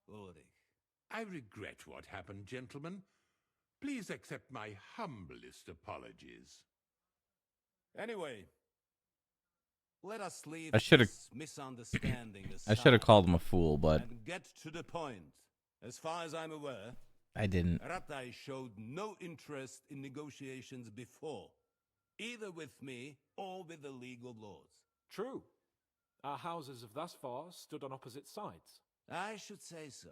Ulrich? I regret what happened, gentlemen. Please accept my humblest apologies. Anyway, let us leave I should've- this misunderstanding I should have aside called him a fool, but and get to the point. As far as I'm aware, I didn't. Ratai showed no interest in negotiations before, either with me or with the League of Lords. True. Our houses have thus far stood on opposite sides. I should say so.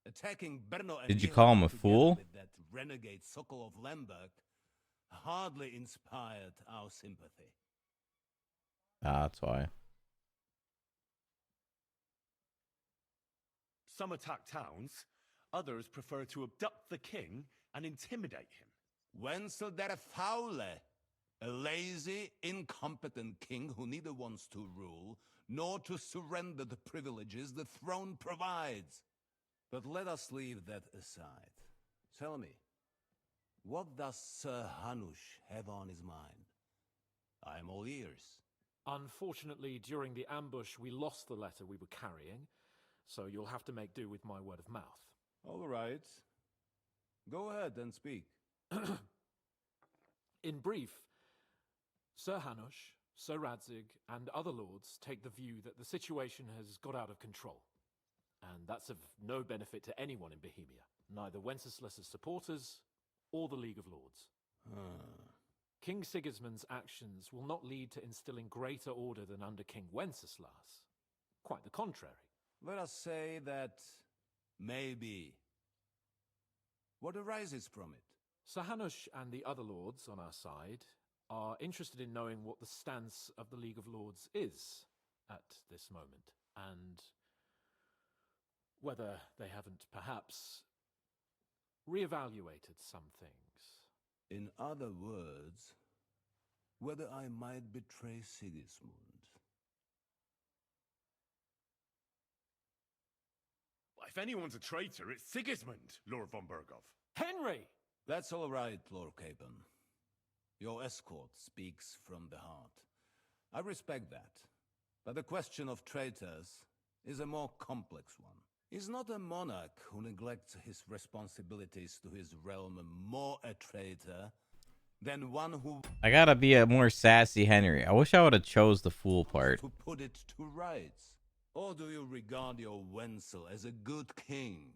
Attacking Brno and Did you Nihon call him a together fool? with that renegade Sokol of Lemberg hardly inspired our sympathy. Ah, that's why. Some attack towns, others prefer to abduct the king and intimidate him. Wenzel der Faule, a lazy, incompetent king who neither wants to rule nor to surrender the privileges the throne provides. But let us leave that aside. Tell me, What does Sir Hanush have on his mind? I am all ears. Unfortunately, during the ambush, we lost the letter we were carrying, so you'll have to make do with my word of mouth. All right. Go ahead and speak. In brief, Sir Hanush, Sir Radzig, and other lords take the view that the situation has got out of control. And that's of no benefit to anyone in Bohemia, neither Wenceslas's supporters or the League of Lords. King Sigismund's actions will not lead to instilling greater order than under King Wenceslas. Quite the contrary. Let us say that maybe. What arises from it? Sir Hanush and the other lords on our side are interested in knowing what the stance of the League of Lords is at this moment, and whether they haven't perhaps reevaluated some things. In other words, whether I might betray Sigismund. If anyone's a traitor, it's Sigismund, Lord von Berghoff. Henry! That's all right, Lord Capon. Your escort speaks from the heart. I respect that. But the question of traitors is a more complex one. Is not a monarch who neglects his responsibilities to his realm more a traitor than one who... I gotta be a more sassy Henry. I wish I would have chose the fool part. ...to put it to rights? Or do you regard your Wenzel as a good king?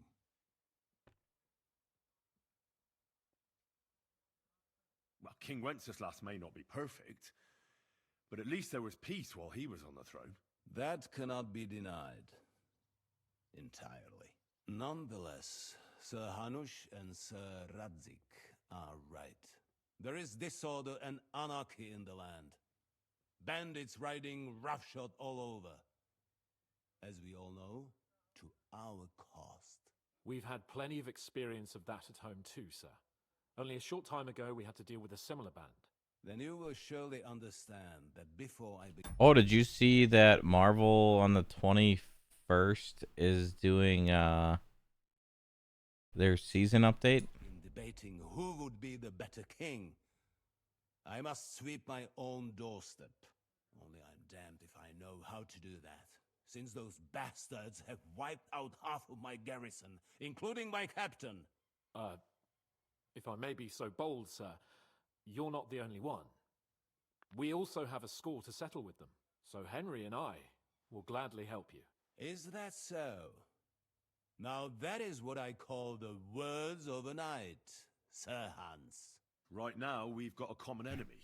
Well, King Wenceslas may not be perfect, but at least there was peace while he was on the throne. That cannot be denied. Entirely. Nonetheless, Sir Hanush and Sir Radzig are right. There is disorder and anarchy in the land. Bandits riding roughshod all over. As we all know, to our cost. We've had plenty of experience of that at home too, sir. Only a short time ago, we had to deal with a similar band. Then you will surely understand that before I begin... Oh, did you see that Marvel on the 21st is doing their season update? In debating who would be the better king, I must sweep my own doorstep. Only I'm damned if I know how to do that, since those bastards have wiped out half of my garrison, including my captain. If I may be so bold, sir, you're not the only one. We also have a score to settle with them, so Henry and I will gladly help you. Is that so? Now that is what I call the words of a knight, Sir Hans. Right now, we've got a common enemy,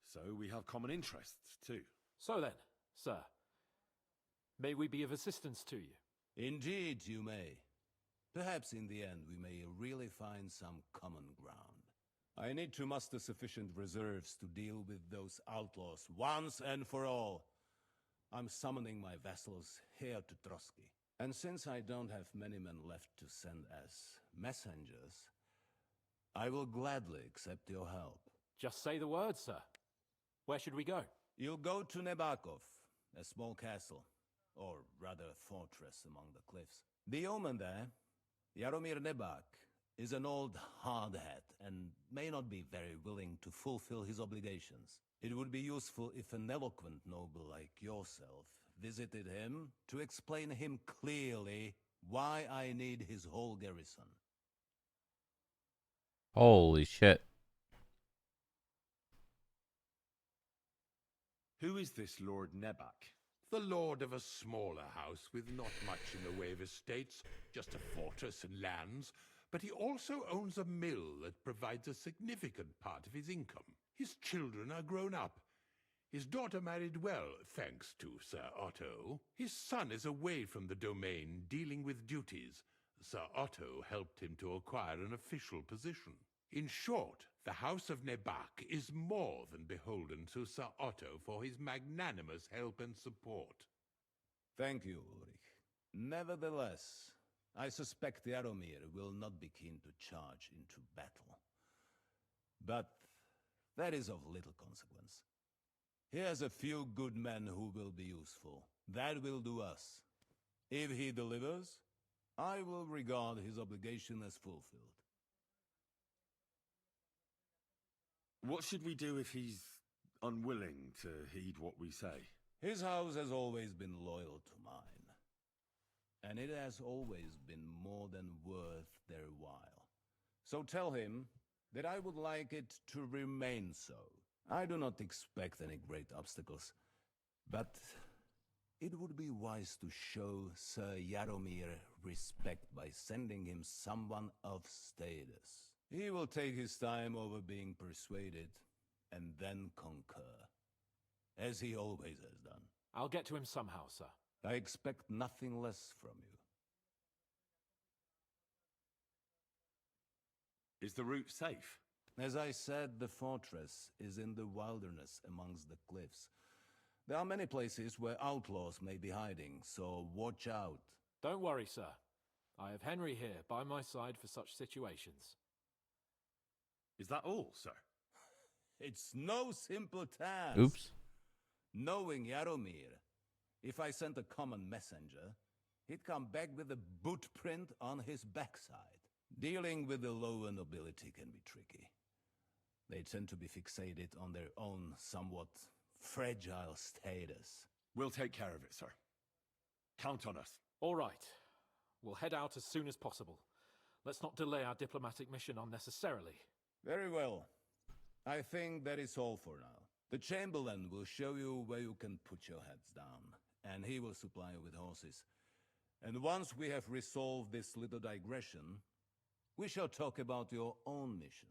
so we have common interests too. So then, sir, may we be of assistance to you? Indeed you may. Perhaps in the end we may really find some common ground. I need to muster sufficient reserves to deal with those outlaws once and for all. I'm summoning my vassals here to Trotsky. And since I don't have many men left to send as messengers, I will gladly accept your help. Just say the word, sir. Where should we go? You'll go to Nebakov, a small castle, or rather a fortress among the cliffs. The yeoman there, Jaromir Nebak, is an old hardhat and may not be very willing to fulfill his obligations. It would be useful if an eloquent noble like yourself visited him to explain him clearly why I need his whole garrison. Holy shit. Who is this Lord Nebak? The lord of a smaller house with not much in the way of estates, just a fortress and lands, but he also owns a mill that provides a significant part of his income. His children are grown up. His daughter married well, thanks to Sir Otto. His son is away from the domain, dealing with duties. Sir Otto helped him to acquire an official position. In short, the House of Nebak is more than beholden to Sir Otto for his magnanimous help and support. Thank you, Ulrich. Nevertheless, I suspect Jaromir will not be keen to charge into battle. But that is of little consequence. Here's a few good men who will be useful. That will do us. If he delivers, I will regard his obligation as fulfilled. What should we do if he's unwilling to heed what we say? His house has always been loyal to mine, and it has always been more than worth their while. So tell him that I would like it to remain so. I do not expect any great obstacles, but it would be wise to show Sir Jaromir respect by sending him someone of status. He will take his time over being persuaded, and then concur, as he always has done. I'll get to him somehow, sir. I expect nothing less from you. Is the route safe? As I said, the fortress is in the wilderness amongst the cliffs. There are many places where outlaws may be hiding, so watch out. Don't worry, sir. I have Henry here by my side for such situations. Is that all, sir? It's no simple task. Oops. Knowing Jaromir, if I sent a common messenger, he'd come back with a boot print on his backside. Dealing with the lower nobility can be tricky. They tend to be fixated on their own somewhat fragile status. We'll take care of it, sir. Count on us. All right. We'll head out as soon as possible. Let's not delay our diplomatic mission unnecessarily. Very well. I think that is all for now. The Chamberlain will show you where you can put your heads down, and he will supply you with horses. And once we have resolved this little digression, we shall talk about your own mission.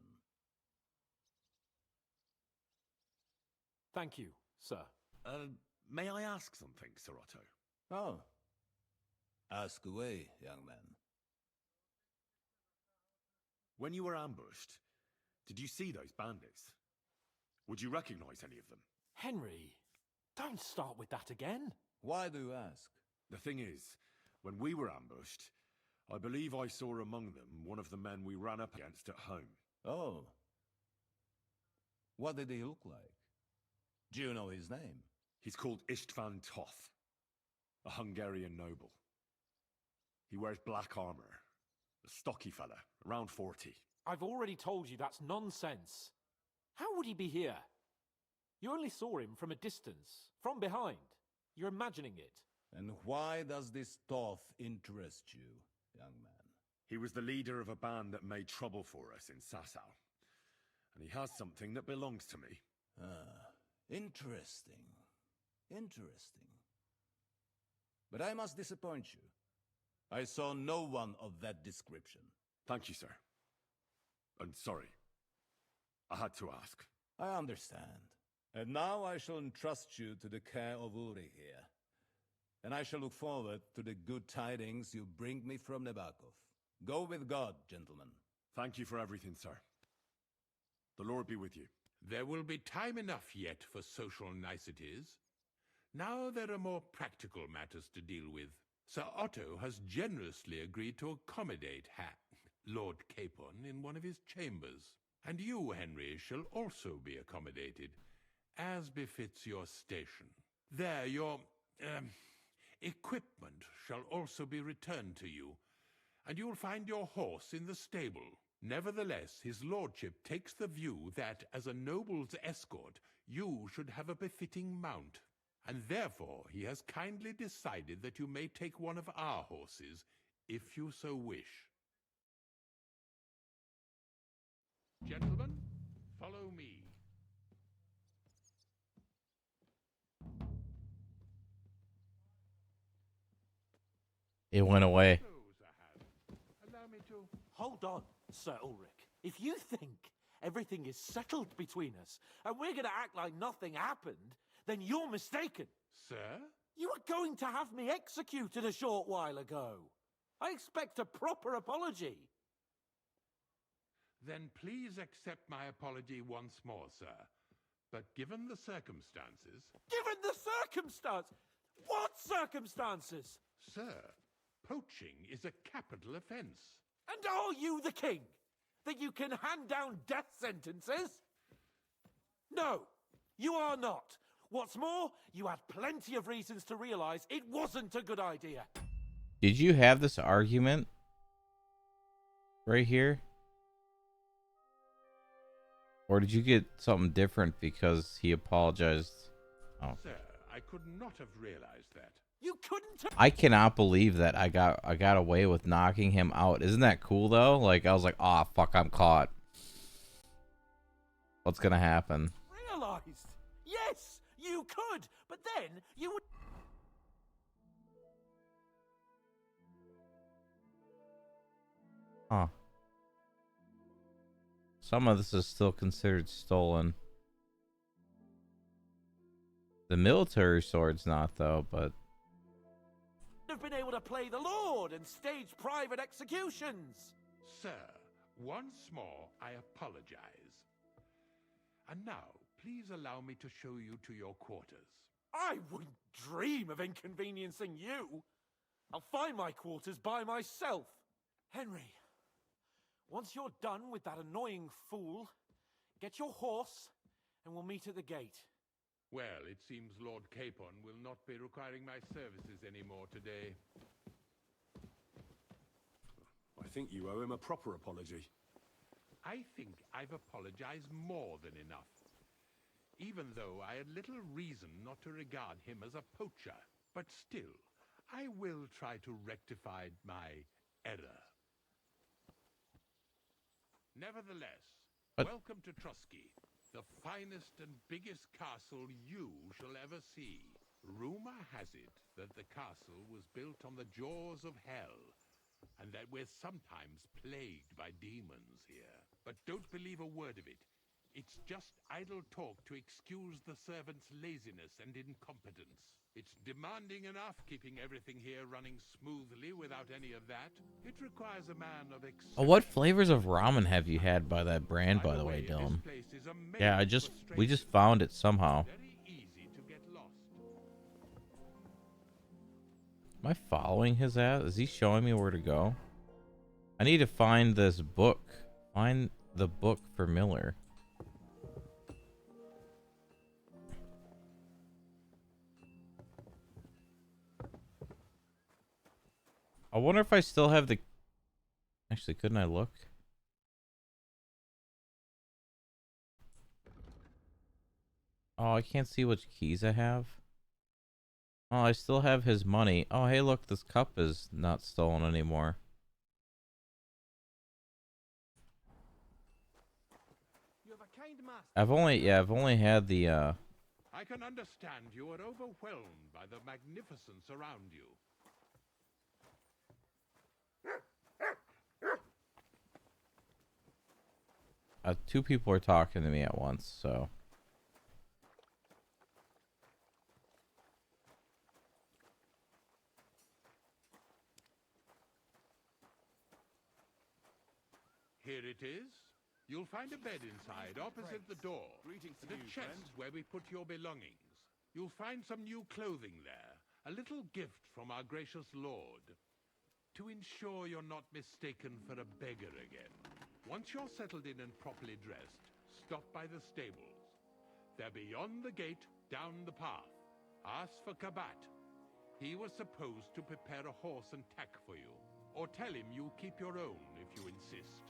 Thank you, sir. May I ask something, Sir Otto? Oh. Ask away, young man. When you were ambushed, did you see those bandits? Would you recognize any of them? Henry, don't start with that again. Why do you ask? The thing is, when we were ambushed, I believe I saw among them one of the men we ran up against at home. Oh. What did he look like? Do you know his name? He's called István Toth, a Hungarian noble. He wears black armor, a stocky fella, around 40. I've already told you that's nonsense. How would he be here? You only saw him from a distance, from behind. You're imagining it. And why does this Toth interest you, young man? He was the leader of a band that made trouble for us in Sasau. And he has something that belongs to me. Ah, interesting. Interesting. But I must disappoint you. I saw no one of that description. Thank you, sir. And sorry. I had to ask. I understand. And now I shall entrust you to the care of Uri here. And I shall look forward to the good tidings you bring me from Nebakov. Go with God, gentlemen. Thank you for everything, sir. The Lord be with you. There will be time enough yet for social niceties. Now there are more practical matters to deal with. Sir Otto has generously agreed to accommodate Lord Capon in one of his chambers. And you, Henry, shall also be accommodated, as befits your station. There, your equipment shall also be returned to you, and you'll find your horse in the stable. Nevertheless, his lordship takes the view that, as a noble's escort, you should have a befitting mount, and therefore he has kindly decided that you may take one of our horses, if you so wish. Gentlemen, follow me. It went away. Allow me to... Hold on, Sir Ulrich. If you think everything is settled between us, and we're going to act like nothing happened, then you're mistaken. Sir? You were going to have me executed a short while ago. I expect a proper apology. Then please accept my apology once more, sir. But given the circumstances... Given the circumstance? What circumstances? Sir, poaching is a capital offence. And are you the king? That you can hand down death sentences? No, you are not. What's more, you had plenty of reasons to realize it wasn't a good idea. Did you have this argument right here? Or did you get something different because he apologized? Oh. Sir, I could not have realized that. You couldn't. I cannot believe that I got away with knocking him out. Isn't that cool though? Like I was like, "Ah, fuck, I'm caught. What's gonna happen?" Realized. Yes, you could, but then you would. Huh. Some of this is still considered stolen. The military sword's not though, but Have been able to play the Lord and stage private executions. Sir, once more I apologize. And now, please allow me to show you to your quarters. I wouldn't dream of inconveniencing you. I'll find my quarters by myself. Henry, once you're done with that annoying fool, get your horse and we'll meet at the gate. Well, it seems Lord Capon will not be requiring my services anymore today. I think you owe him a proper apology. I think I've apologized more than enough. Even though I had little reason not to regard him as a poacher. But still, I will try to rectify my error. Nevertheless, welcome to Trusky, the finest and biggest castle you shall ever see. Rumor has it that the castle was built on the jaws of hell, and that we're sometimes plagued by demons here. But don't believe a word of it. It's just idle talk to excuse the servants' laziness and incompetence. It's demanding enough keeping everything here running smoothly without any of that. It requires a man of oh, what flavors of ramen have you had by that brand, by the way, Dylan? Yeah, we just found it somehow. Am I following his ass? Is he showing me where to go? I need to find this book. Find the book for Miller. I wonder if I still have the... Actually, couldn't I look? Oh, I can't see which keys I have. Oh, I still have his money. Oh, hey, look, this cup is not stolen anymore. You have a kind master. I've only had the, I can understand you are overwhelmed by the magnificence around you. two people are talking to me at once, so... Here it is. You'll find a bed inside, opposite the door. And a chest where we put your belongings. You'll find some new clothing there. A little gift from our gracious lord. To ensure you're not mistaken for a beggar again. Once you're settled in and properly dressed, stop by the stables. They're beyond the gate, down the path. Ask for Kabat. He was supposed to prepare a horse and tack for you. Or tell him you'll keep your own if you insist.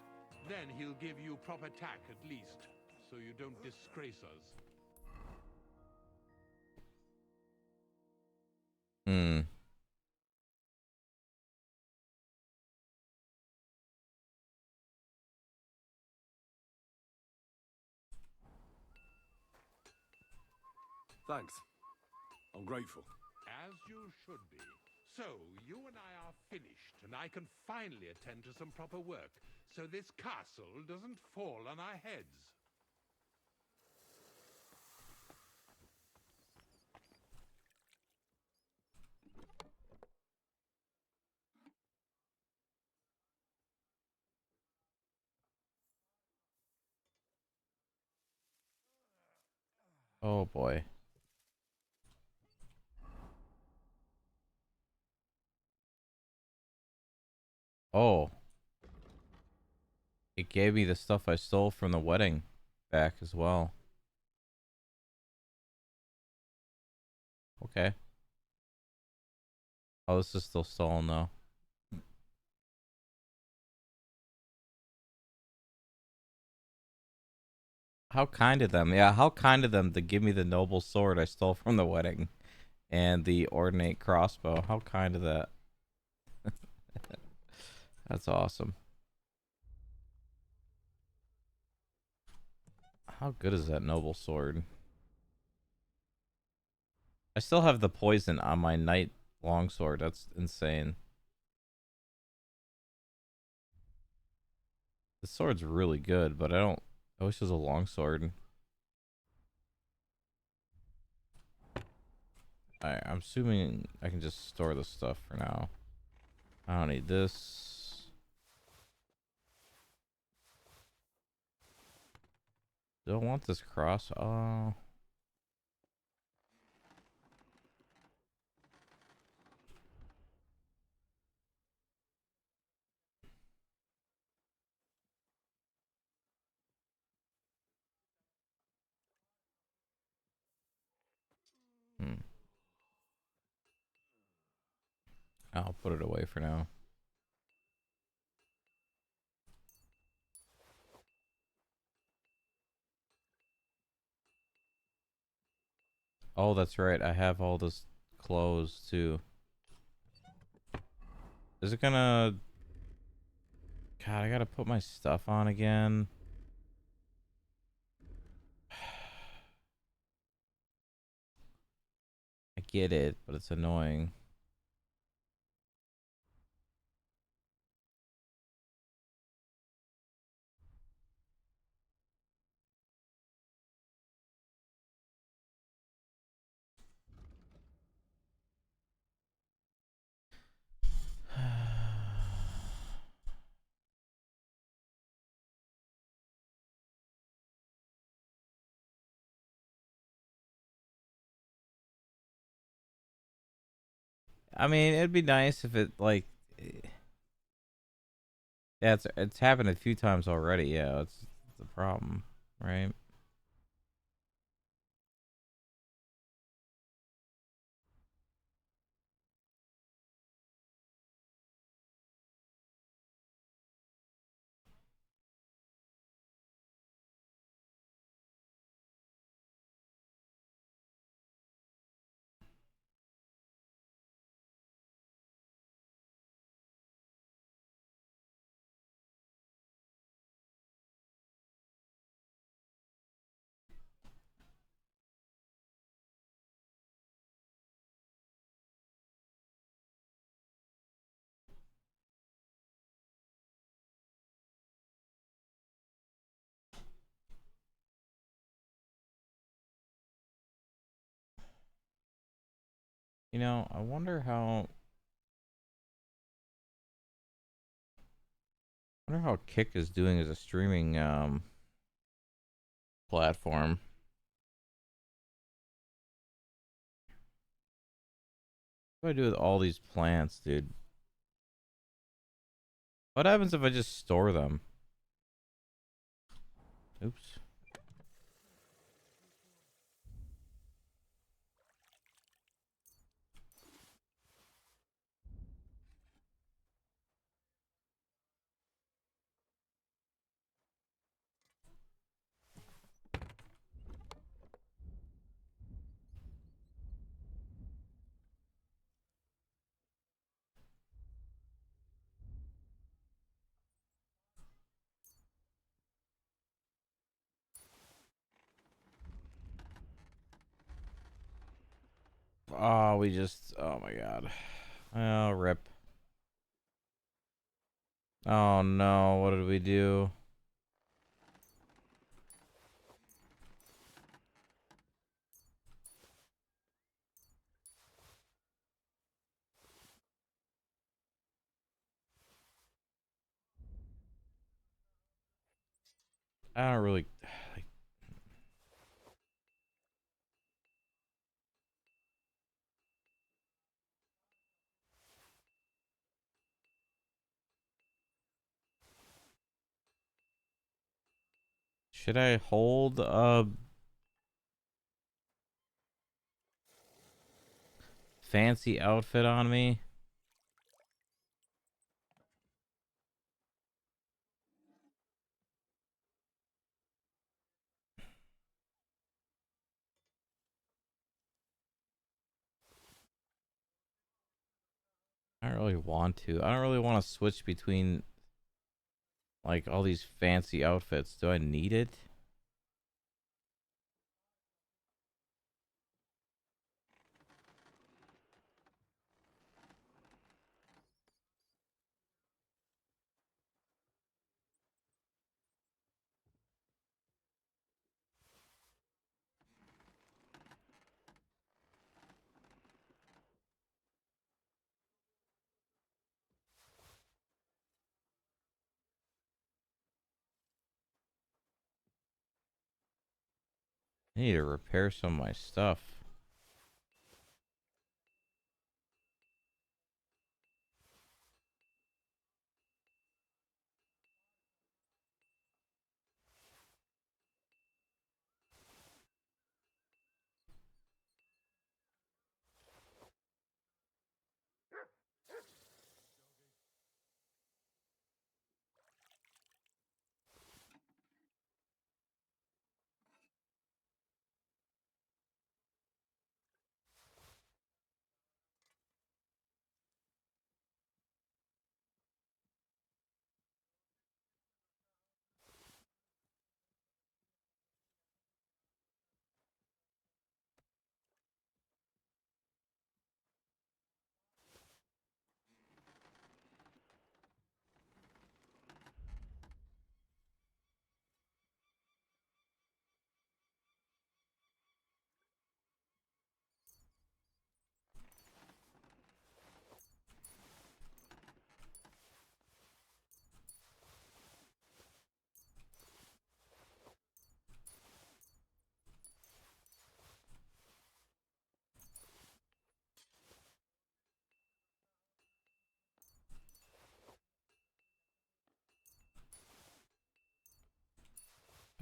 Then he'll give you proper tack at least, so you don't disgrace us. Thanks. I'm grateful. As you should be. So, you and I are finished, and I can finally attend to some proper work, so this castle doesn't fall on our heads. Oh, boy. Oh. It gave me the stuff I stole from the wedding back as well. Okay. Oh, this is still stolen though. How kind of them. Yeah, how kind of them to give me the noble sword I stole from the wedding and the ornate crossbow. How kind of that. That's awesome. How good is that noble sword? I still have the poison on my knight longsword. That's insane. The sword's really good, but I wish it was a longsword. I'm assuming I can just store this stuff for now. I don't need this. Don't want this cross. Oh. I'll put it away for now. Oh, that's right. I have all this clothes too. Is it gonna... God, I gotta put my stuff on again. I get it, but it's annoying. I mean, it'd be nice if it, like... Yeah, it's happened a few times already. Yeah, it's a problem, right? You know, I wonder how... I wonder how Kick is doing as a streaming platform. What do I do with all these plants, dude? What happens if I just store them? Oops. Oh, we just... Oh my god. Oh, rip. Oh no, what did we do? I don't really... Should I hold a fancy outfit on me? really want to. I don't really want to switch between like all these fancy outfits. Do I need it? I need to repair some of my stuff.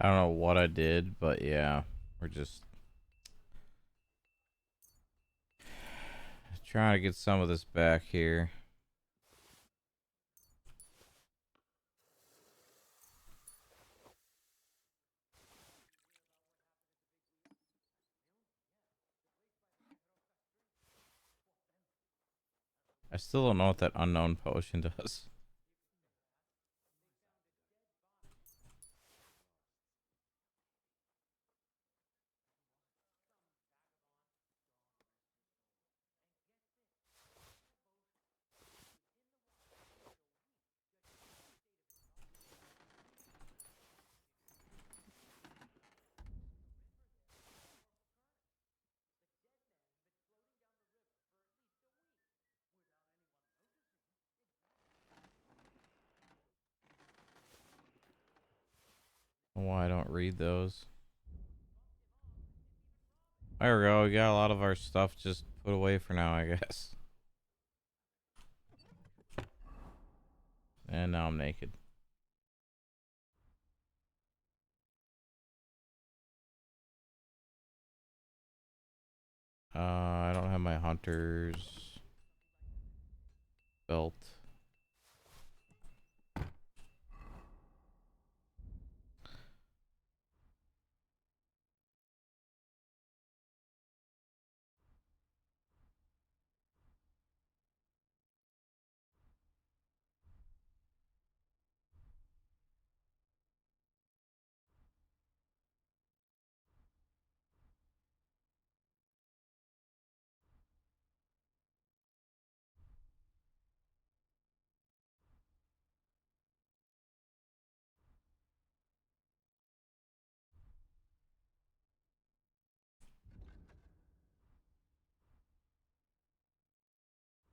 I don't know what I did, but yeah, we're just trying to get some of this back here. I still don't know what that unknown potion does. Why I don't read those. There we go. We got a lot of our stuff just put away for now, I guess. And now I'm naked. I don't have my hunter's belt.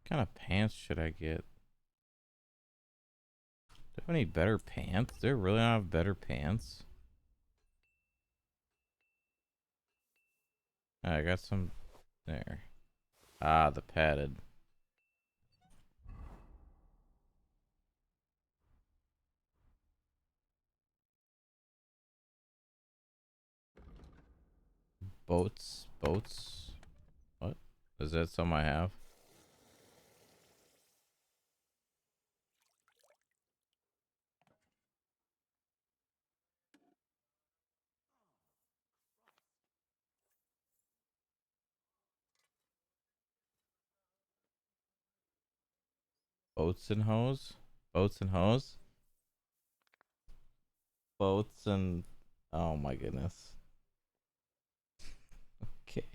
What kind of pants should I get? Do I have any better pants? Do I really not have better pants? I got some there. Ah, the padded. Boats. What? Is that something I have? Boats and hose? Boats and hose? Boats and... Oh my goodness. Okay.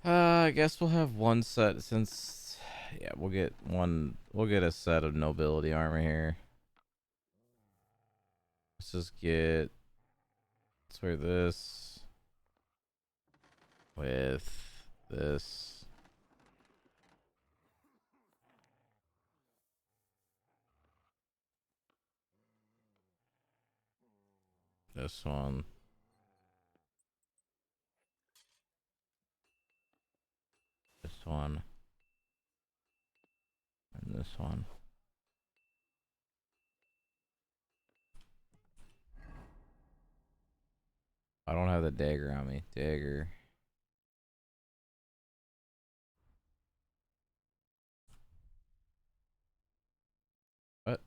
I guess we'll have one set since... Yeah, we'll get one... We'll get a set of nobility armor here. Let's just get... Let's wear this. With this. This one. This one. And this one. I don't have the dagger on me. Dagger. What?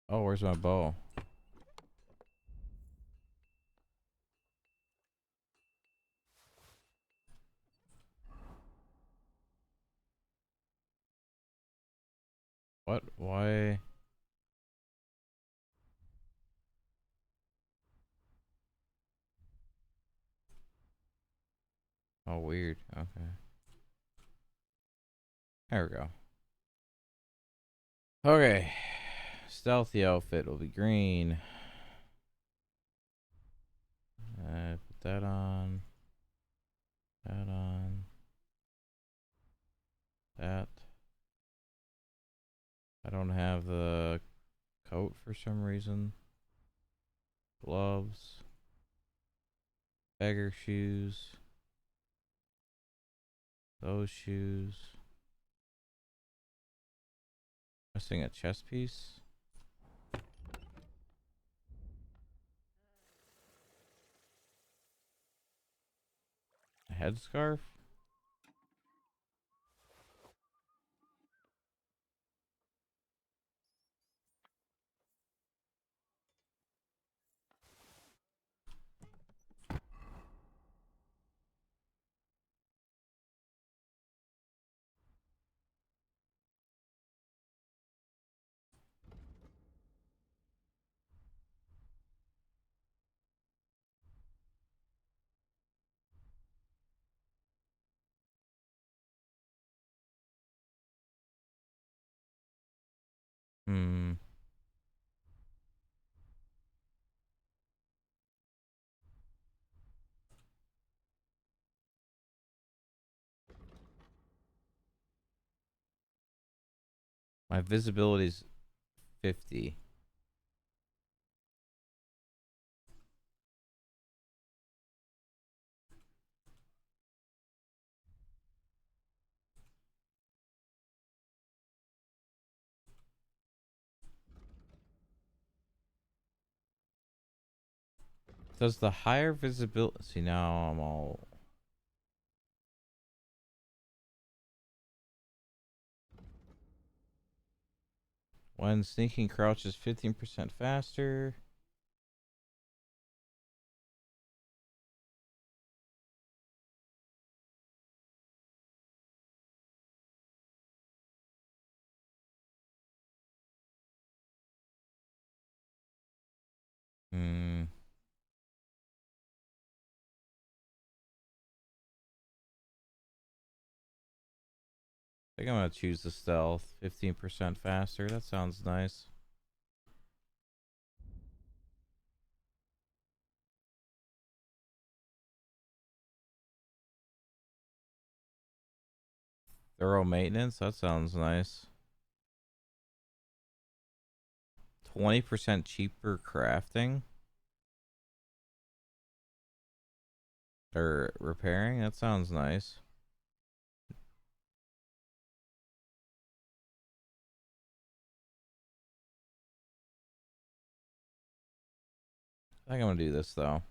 Oh, where's my bow? What? Why? Oh, weird. Okay. There we go. Okay. Stealthy outfit will be green. Put that on. That on. That. I don't have the coat for some reason. Gloves. Beggar shoes. Those shoes. Missing a chest piece. A headscarf. Hmm. My visibility's 50. Does the higher visibility... See, now I'm all... When sneaking crouches 15% faster. Hmm. I think I'm gonna choose the stealth. 15% faster. That sounds nice. Thorough maintenance. That sounds nice. 20% cheaper crafting. Or repairing. That sounds nice. I think I'm gonna do this though.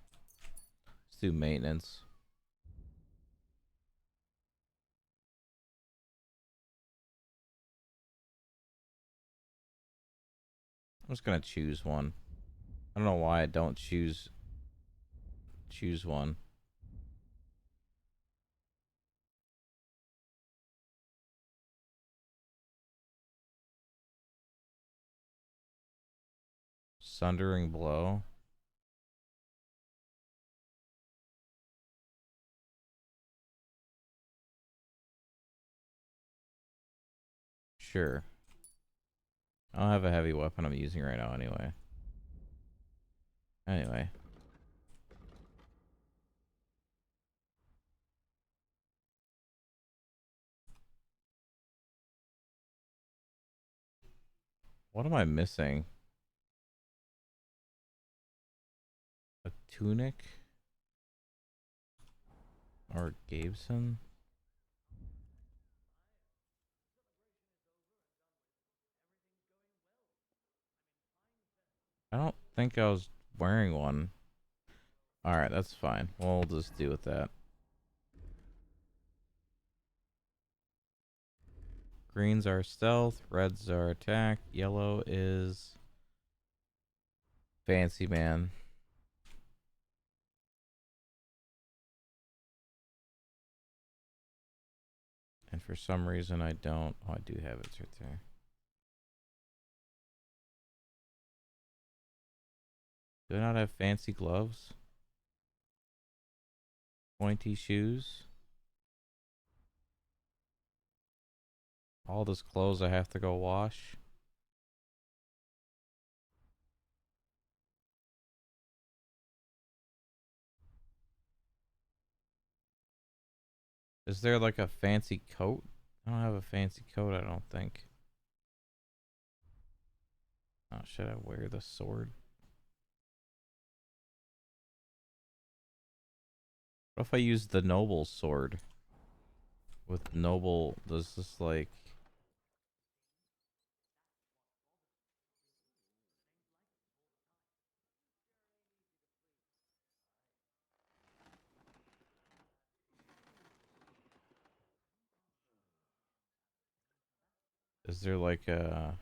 Let's do maintenance. I'm just gonna choose one. I don't know why I don't choose one. Sundering blow. Sure. I don't have a heavy weapon I'm using right now anyway. Anyway. What am I missing? A tunic? Or Gabeson? I don't think I was wearing one. Alright, that's fine. We'll just do with that. Greens are stealth, reds are attack, yellow is fancy man. And for some reason I don't. Oh, I do have it right there. Do I not have fancy gloves? Pointy shoes? All this clothes I have to go wash? Is there like a fancy coat? I don't have a fancy coat, I don't think. Oh, should I wear the sword? What if I use the noble sword? With noble, does this like... Is there like a...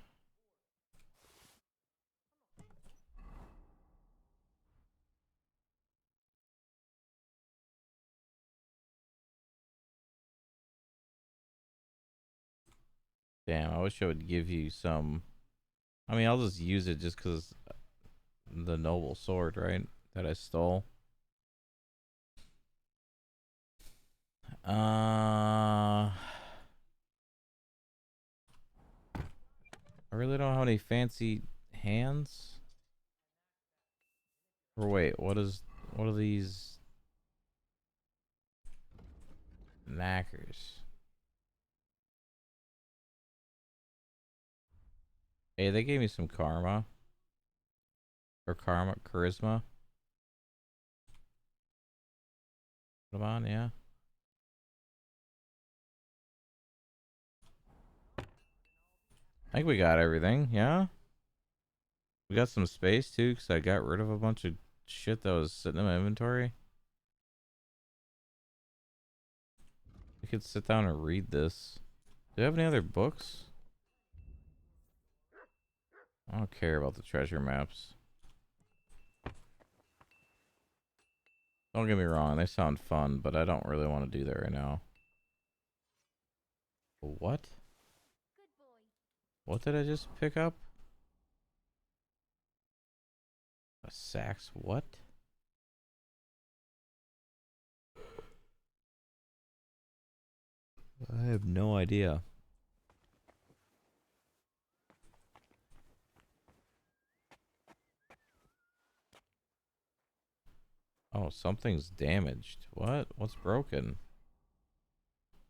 Damn, I wish I would give you some... I mean, I'll just use it just because the noble sword, right? That I stole. I really don't have any fancy hands. Or wait, what are these knackers? Hey, they gave me some karma. Or charisma. Come on, yeah. I think we got everything, yeah? We got some space too, because I got rid of a bunch of shit that was sitting in my inventory. We could sit down and read this. Do you have any other books? I don't care about the treasure maps. Don't get me wrong, they sound fun, but I don't really want to do that right now. What? What did I just pick up? A sax what? I have no idea. Oh, something's damaged. What? What's broken?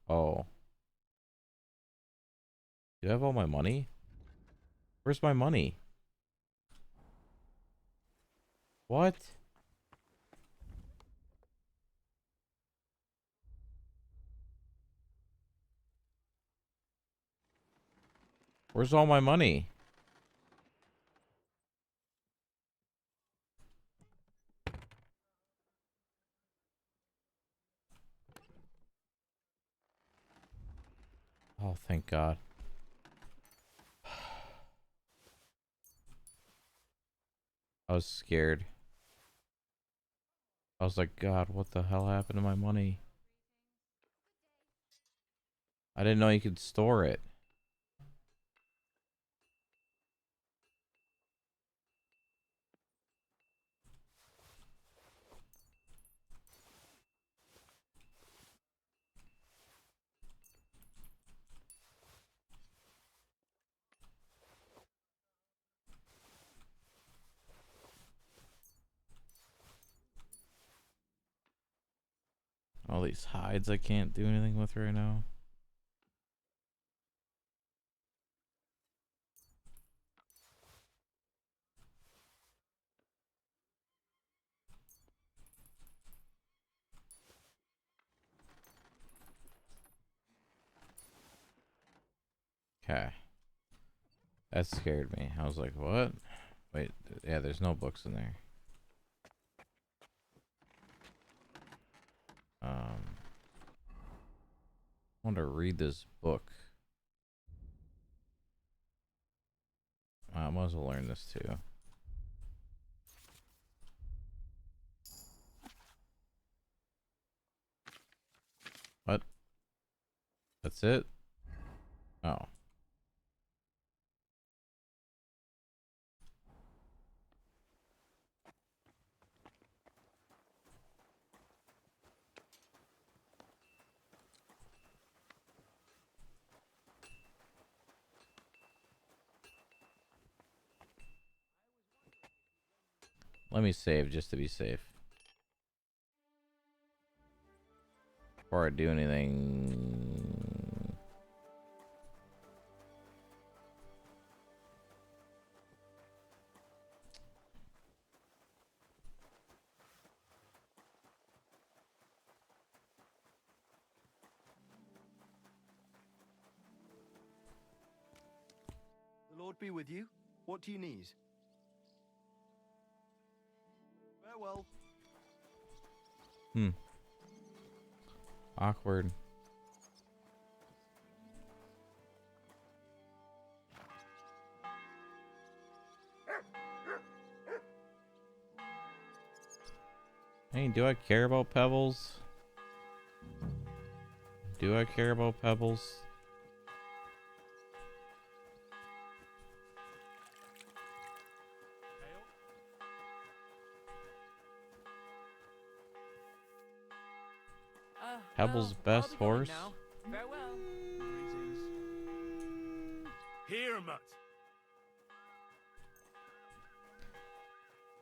Oh. Do you have all my money? Where's my money? What? Where's all my money? Oh, thank God. I was scared. I was like, God, what the hell happened to my money? I didn't know you could store it. All these hides I can't do anything with right now. Okay. That scared me. I was like, what? Wait, yeah, there's no books in there. I want to read this book. I might as well learn this too. What? That's it? Oh. Let me save just to be safe. Before I do anything. The Lord be with you. What do you need? Farewell. Awkward. Hey, do I care about pebbles? Do I care about pebbles? Pebbles' best horse? Farewell. Here, Mutt.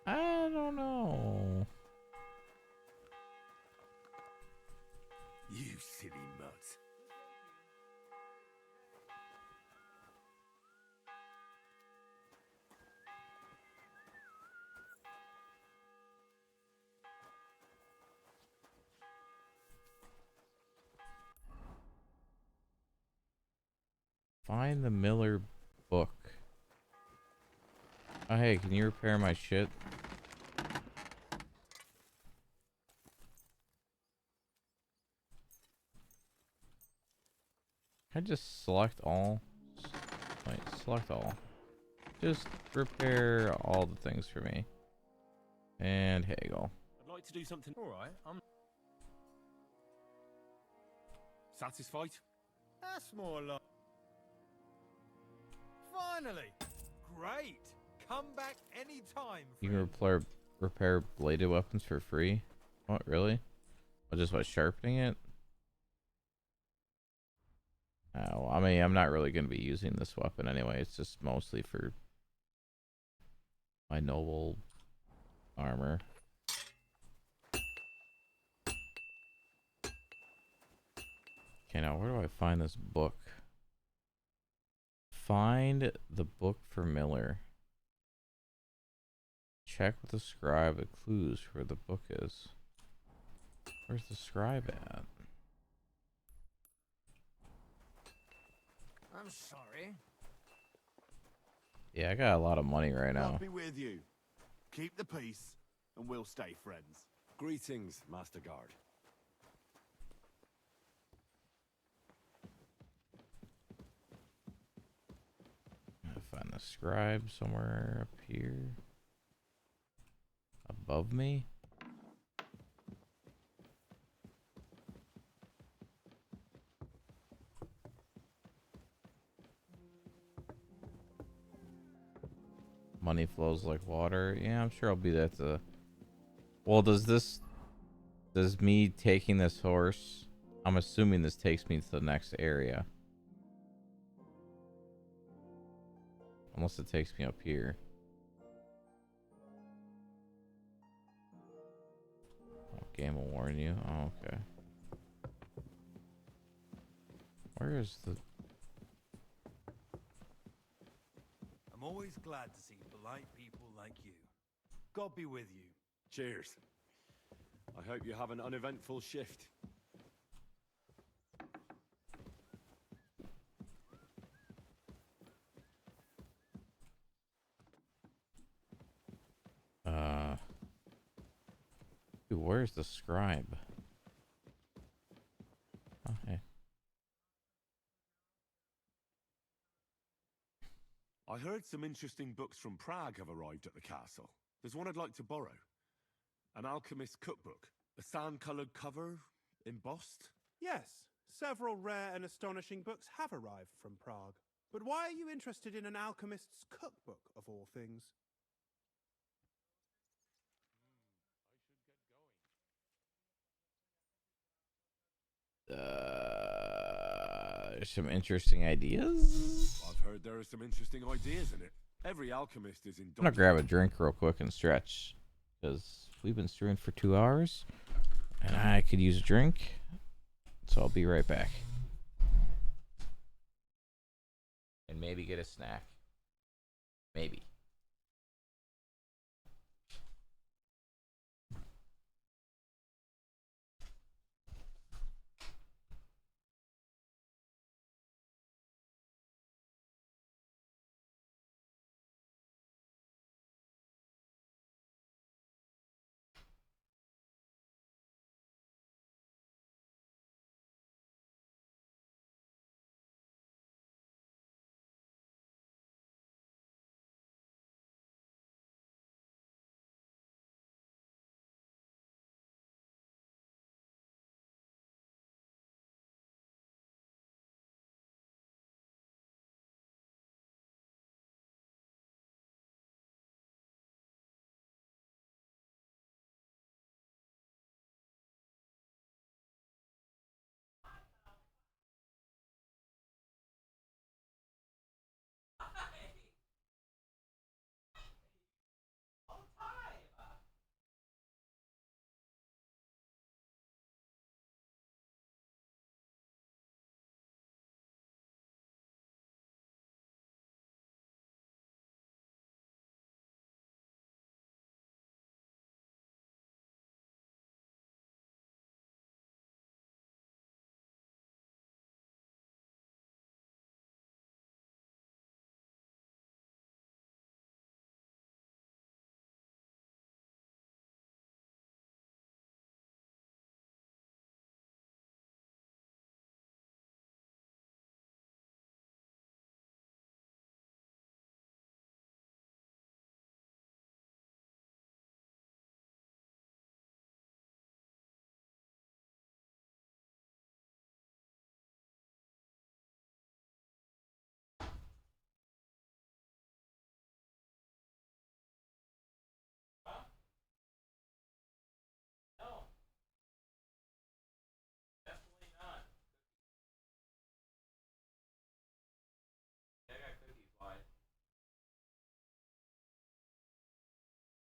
I don't know. You silly Mutt. Find the Miller book. Oh, hey, can you repair my shit? Can I just select all? Wait, select all. Just repair all the things for me. And here you go. I'd like to do something. All right, I'm Satisfied? That's more like. Finally! Great! Come back anytime. You can repair bladed weapons for free? What, really? Oh, just by sharpening it? Oh, I mean, I'm not really going to be using this weapon anyway. It's just mostly for my noble armor. Okay, now where do I find this book? Find the book for Miller. Check with the scribe the clues where the book is. Where's the scribe at? I'm sorry. Yeah, I got a lot of money right now. I'll be with you. Keep the peace, and we'll stay friends. Greetings, Master Guard. Find the scribe somewhere up here. Above me? Money flows like water. Yeah, I'm sure I'll be there to... Well, does me taking this horse... I'm assuming this takes me to the next area. Unless it takes me up here. Oh, game will warn you. Oh, okay. Where is the... I'm always glad to see polite people like you. God be with you. Cheers. I hope you have an uneventful shift. Dude, where's the scribe? Okay. I heard some interesting books from Prague have arrived at the castle. There's one I'd like to borrow. An alchemist's cookbook. A sand-colored cover, embossed. Yes, several rare and astonishing books have arrived from Prague. But why are you interested in an alchemist's cookbook, of all things? Some interesting ideas. I've heard there are some interesting ideas in it. Every alchemist is in. I'm gonna grab a drink real quick and stretch, because we've been streaming for 2 hours, and I could use a drink. So I'll be right back. And maybe get a snack. Maybe.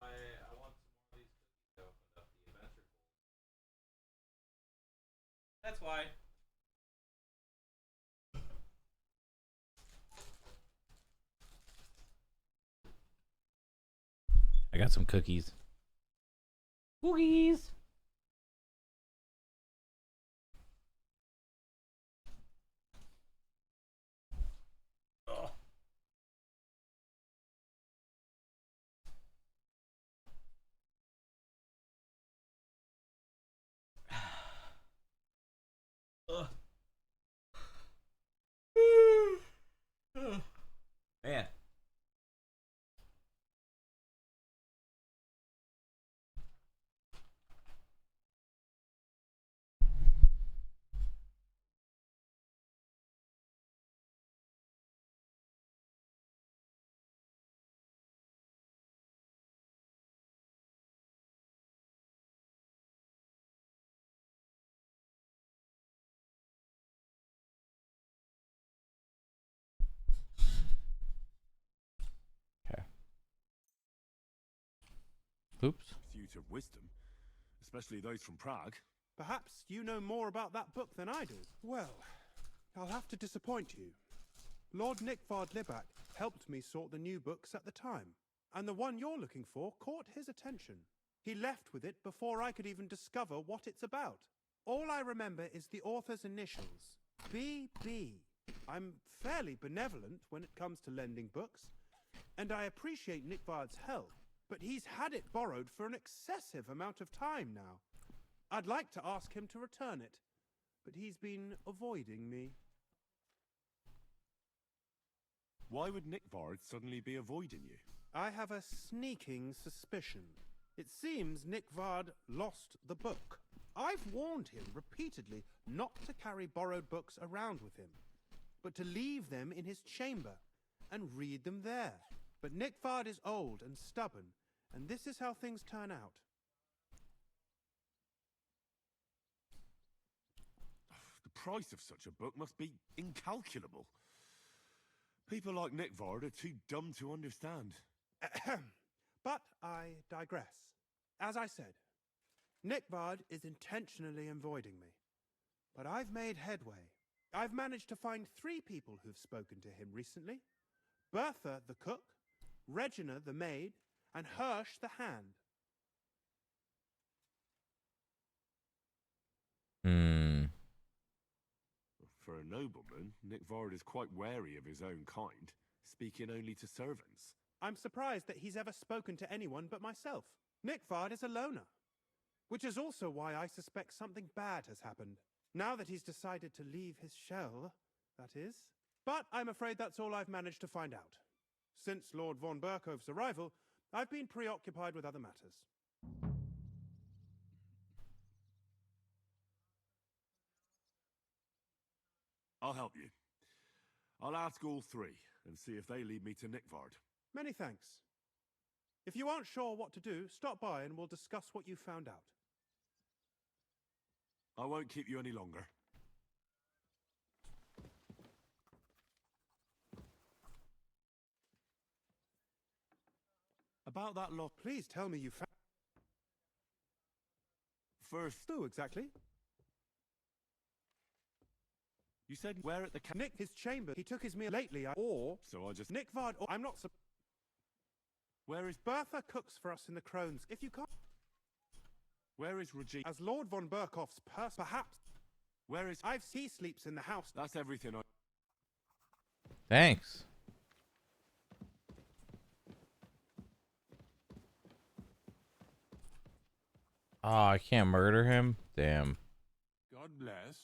I want some more of these cookies to open up the adventure pool. That's why. I got some cookies. Cookies. Oh. Man. Okay. Oops. Pursuit of wisdom, especially those from Prague. Perhaps you know more about that book than I do. Well, I'll have to disappoint you. Lord Nickvard Libak helped me sort the new books at the time, and the one you're looking for caught his attention. He left with it before I could even discover what it's about. All I remember is the author's initials, BB. I'm fairly benevolent when it comes to lending books, and I appreciate Nickvard's help, but he's had it borrowed for an excessive amount of time now. I'd like to ask him to return it, but he's been avoiding me. Why would Nickvard suddenly be avoiding you? I have a sneaking suspicion. It seems Nickvard lost the book. I've warned him repeatedly not to carry borrowed books around with him, but to leave them in his chamber and read them there. But Nickvard is old and stubborn, and this is how things turn out. The price of such a book must be incalculable. People like Nickvard are too dumb to understand. But I digress. As I said, Nickvard is intentionally avoiding me. But I've made headway. I've managed to find 3 people who've spoken to him recently. Bertha the cook, Regina the maid, and Hirsch the hand. For a nobleman, Nickvard is quite wary of his own kind, speaking only to servants. I'm surprised that he's ever spoken to anyone but myself. Nickvard is a loner, which is also why I suspect something bad has happened. Now that he's decided to leave his shell, that is. But I'm afraid that's all I've managed to find out. Since Lord von Berkove's arrival, I've been preoccupied with other matters. I'll help you. I'll ask all 3 and see if they lead me to Nickvard. Many thanks. If you aren't sure what to do, stop by and we'll discuss what you found out. I won't keep you any longer. About that lot. Please tell me you found... First... Who exactly? You said where at the Nick, his chamber. He took his meal lately, So I just... Nickvard, or... I'm not... Where is... Bertha cooks for us in the Crones. If you can't... Where is Regina? As Lord von Berkoff's perhaps... Where is... He sleeps in the house. That's everything I... Thanks. Oh, I can't murder him? Damn. God bless.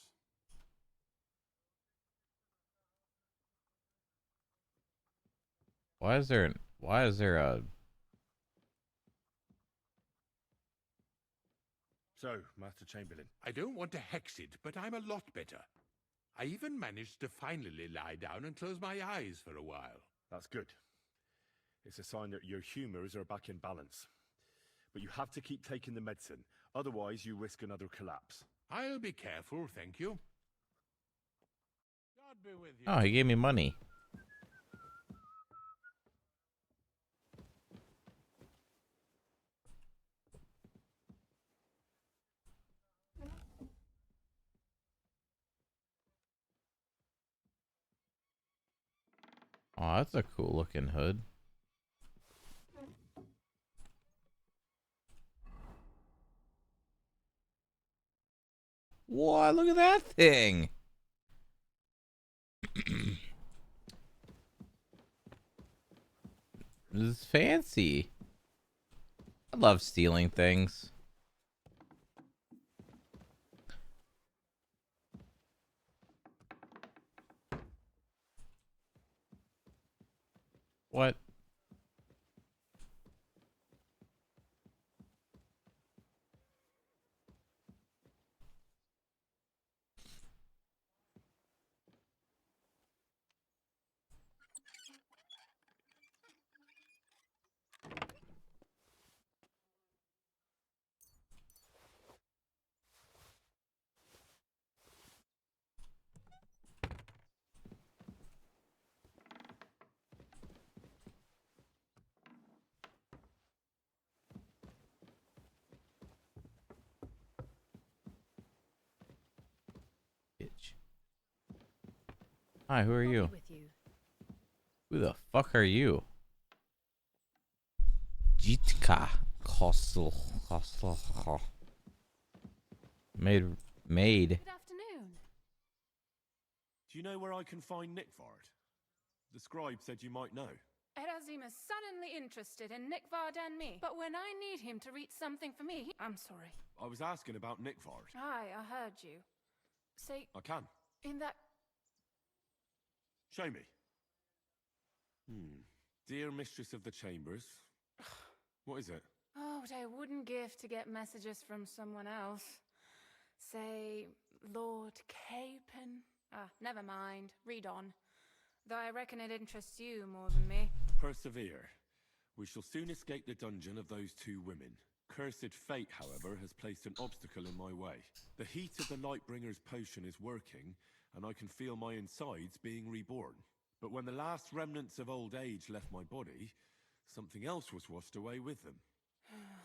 Why is there a... So, Master Chamberlain, I don't want to hex it, but I'm a lot better. I even managed to finally lie down and close my eyes for a while. That's good. It's a sign that your humors are back in balance. But you have to keep taking the medicine, otherwise you risk another collapse. I'll be careful, thank you. God be with you. Oh, he gave me money. Oh, that's a cool looking hood. Whoa, look at that thing. This is fancy. I love stealing things. What? Hi, who are I'll be you? with you. Who the fuck are you? Jitka Kostel. Maid. Good afternoon. Do you know where I can find Nickford? The scribe said you might know. Erazim is suddenly interested in Nickvard and me, but when I need him to read something for me, I'm sorry. I was asking about Nickford. Aye, I heard you. Say, I can. in that... Show me. Dear Mistress of the Chambers. What is it? Oh, what I wouldn't give to get messages from someone else. Say, Lord Capon. Never mind. Read on. Though I reckon it interests you more than me. Persevere. We shall soon escape the dungeon of those two women. Cursed fate, however, has placed an obstacle in my way. The heat of the Lightbringer's potion is working, and I can feel my insides being reborn. But when the last remnants of old age left my body, something else was washed away with them.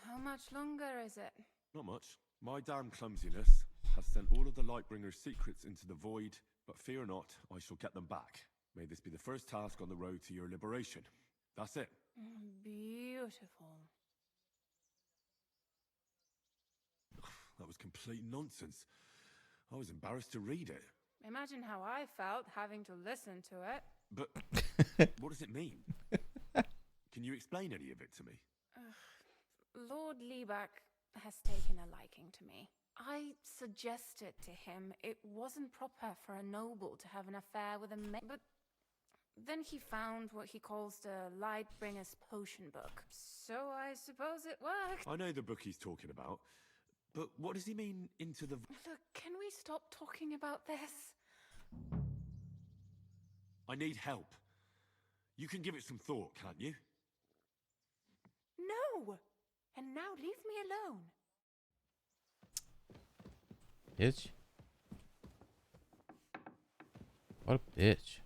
How much longer is it? Not much. My damn clumsiness has sent all of the Lightbringer's secrets into the void, but fear not, I shall get them back. May this be the first task on the road to your liberation. That's it. Beautiful. That was complete nonsense. I was embarrassed to read it. Imagine how I felt having to listen to it. But what does it mean? Can you explain any of it to me? Lord Liebeck has taken a liking to me. I suggested to him it wasn't proper for a noble to have an affair with a maid, but then he found what he calls the Lightbringer's potion book. So I suppose it worked. I know the book he's talking about, but what does he mean into the... Look, can we stop talking about this? I need help. You can give it some thought, can't you? No! And now leave me alone. Bitch. What a bitch.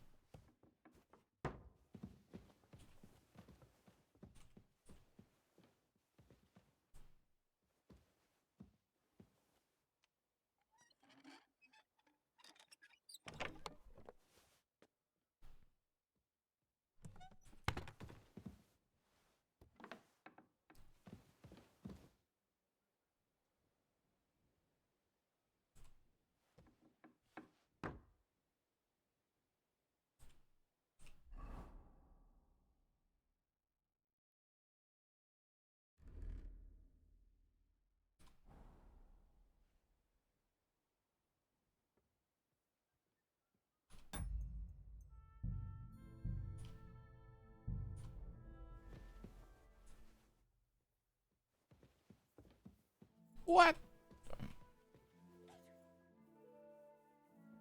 What?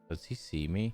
Does he see me?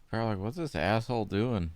Probably like, what's this asshole doing?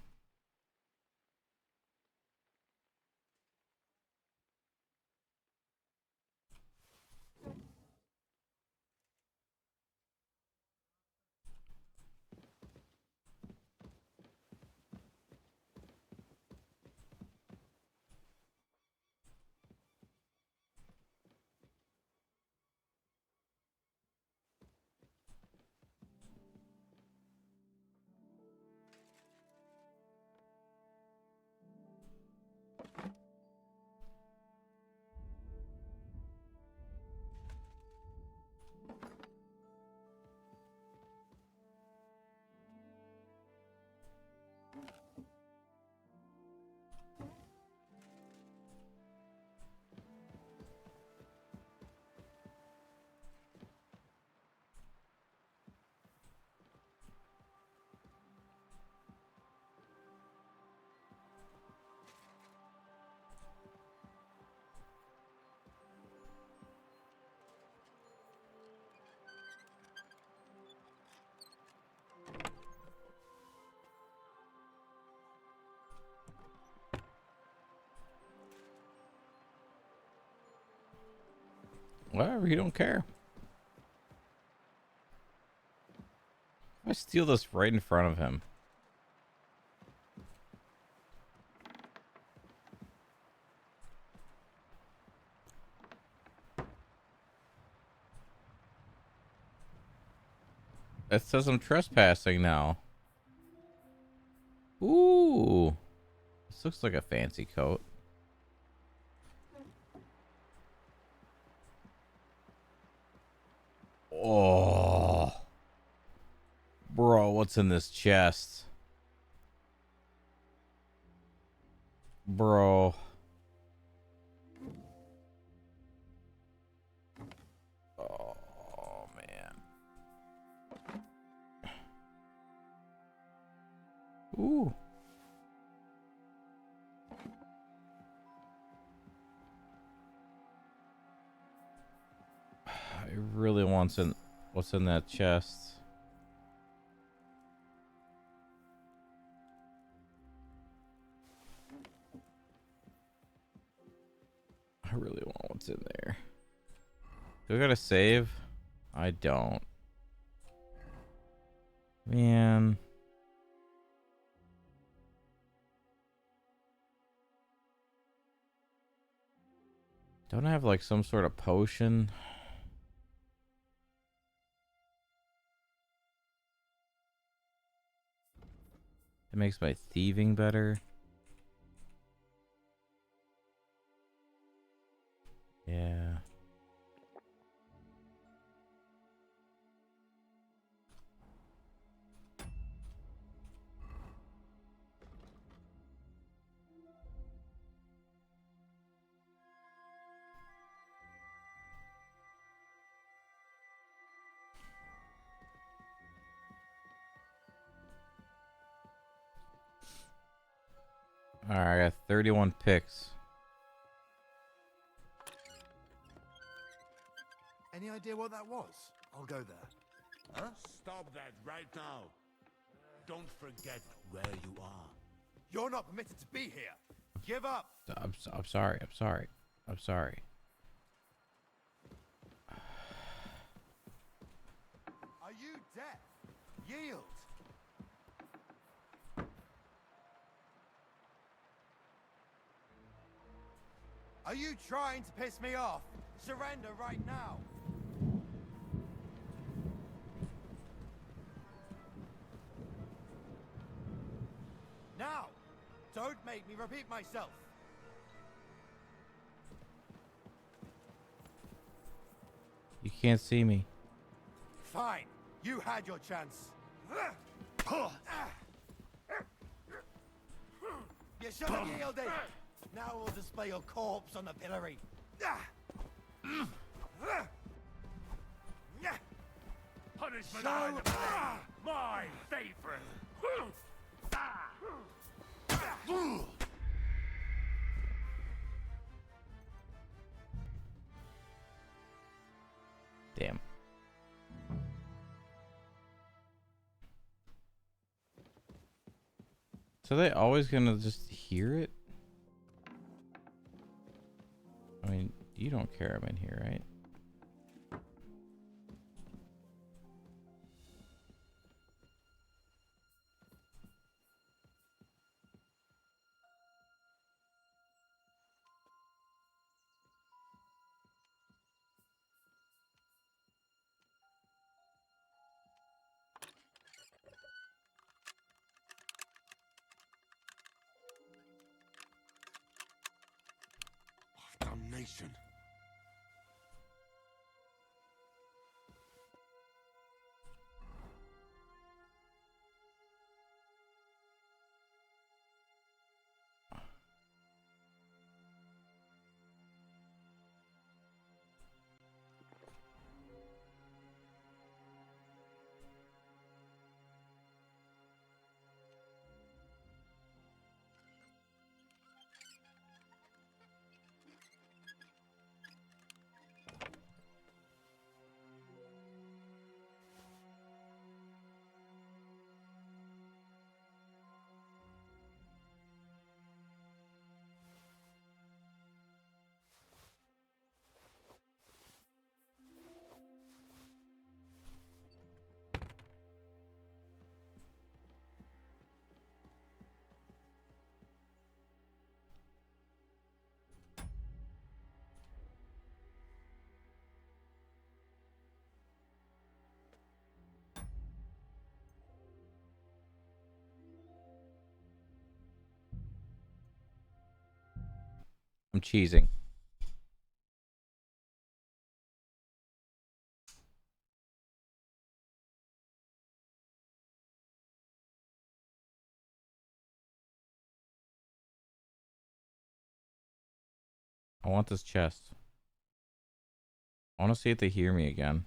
Whatever, he don't care. If I steal this right in front of him. It says I'm trespassing now. Ooh. This looks like a fancy coat. Oh. Bro, what's in this chest? Bro. Oh, man. Ooh. I really want what's in that chest. I really want what's in there. Do I gotta save? I don't. Man. Don't I have like some sort of potion? It makes my thieving better. Yeah. Alright, I got 31 picks. Any idea what that was? I'll go there. Huh? Stop that right now. Don't forget where you are. You're not permitted to be here. Give up. I'm sorry. I'm sorry. I'm sorry. Are you deaf? Yield. Are you trying to piss me off? Surrender right now. Now! Don't make me repeat myself. You can't see me. Fine. You had your chance. You should have yielded. Now we'll display your corpse on the pillory. Punishment I demand. My favorite. Damn. So they always gonna just hear it? I mean, you don't care I'm in here, right? Damnation. I'm cheesing. I want this chest. I want to see if they hear me again.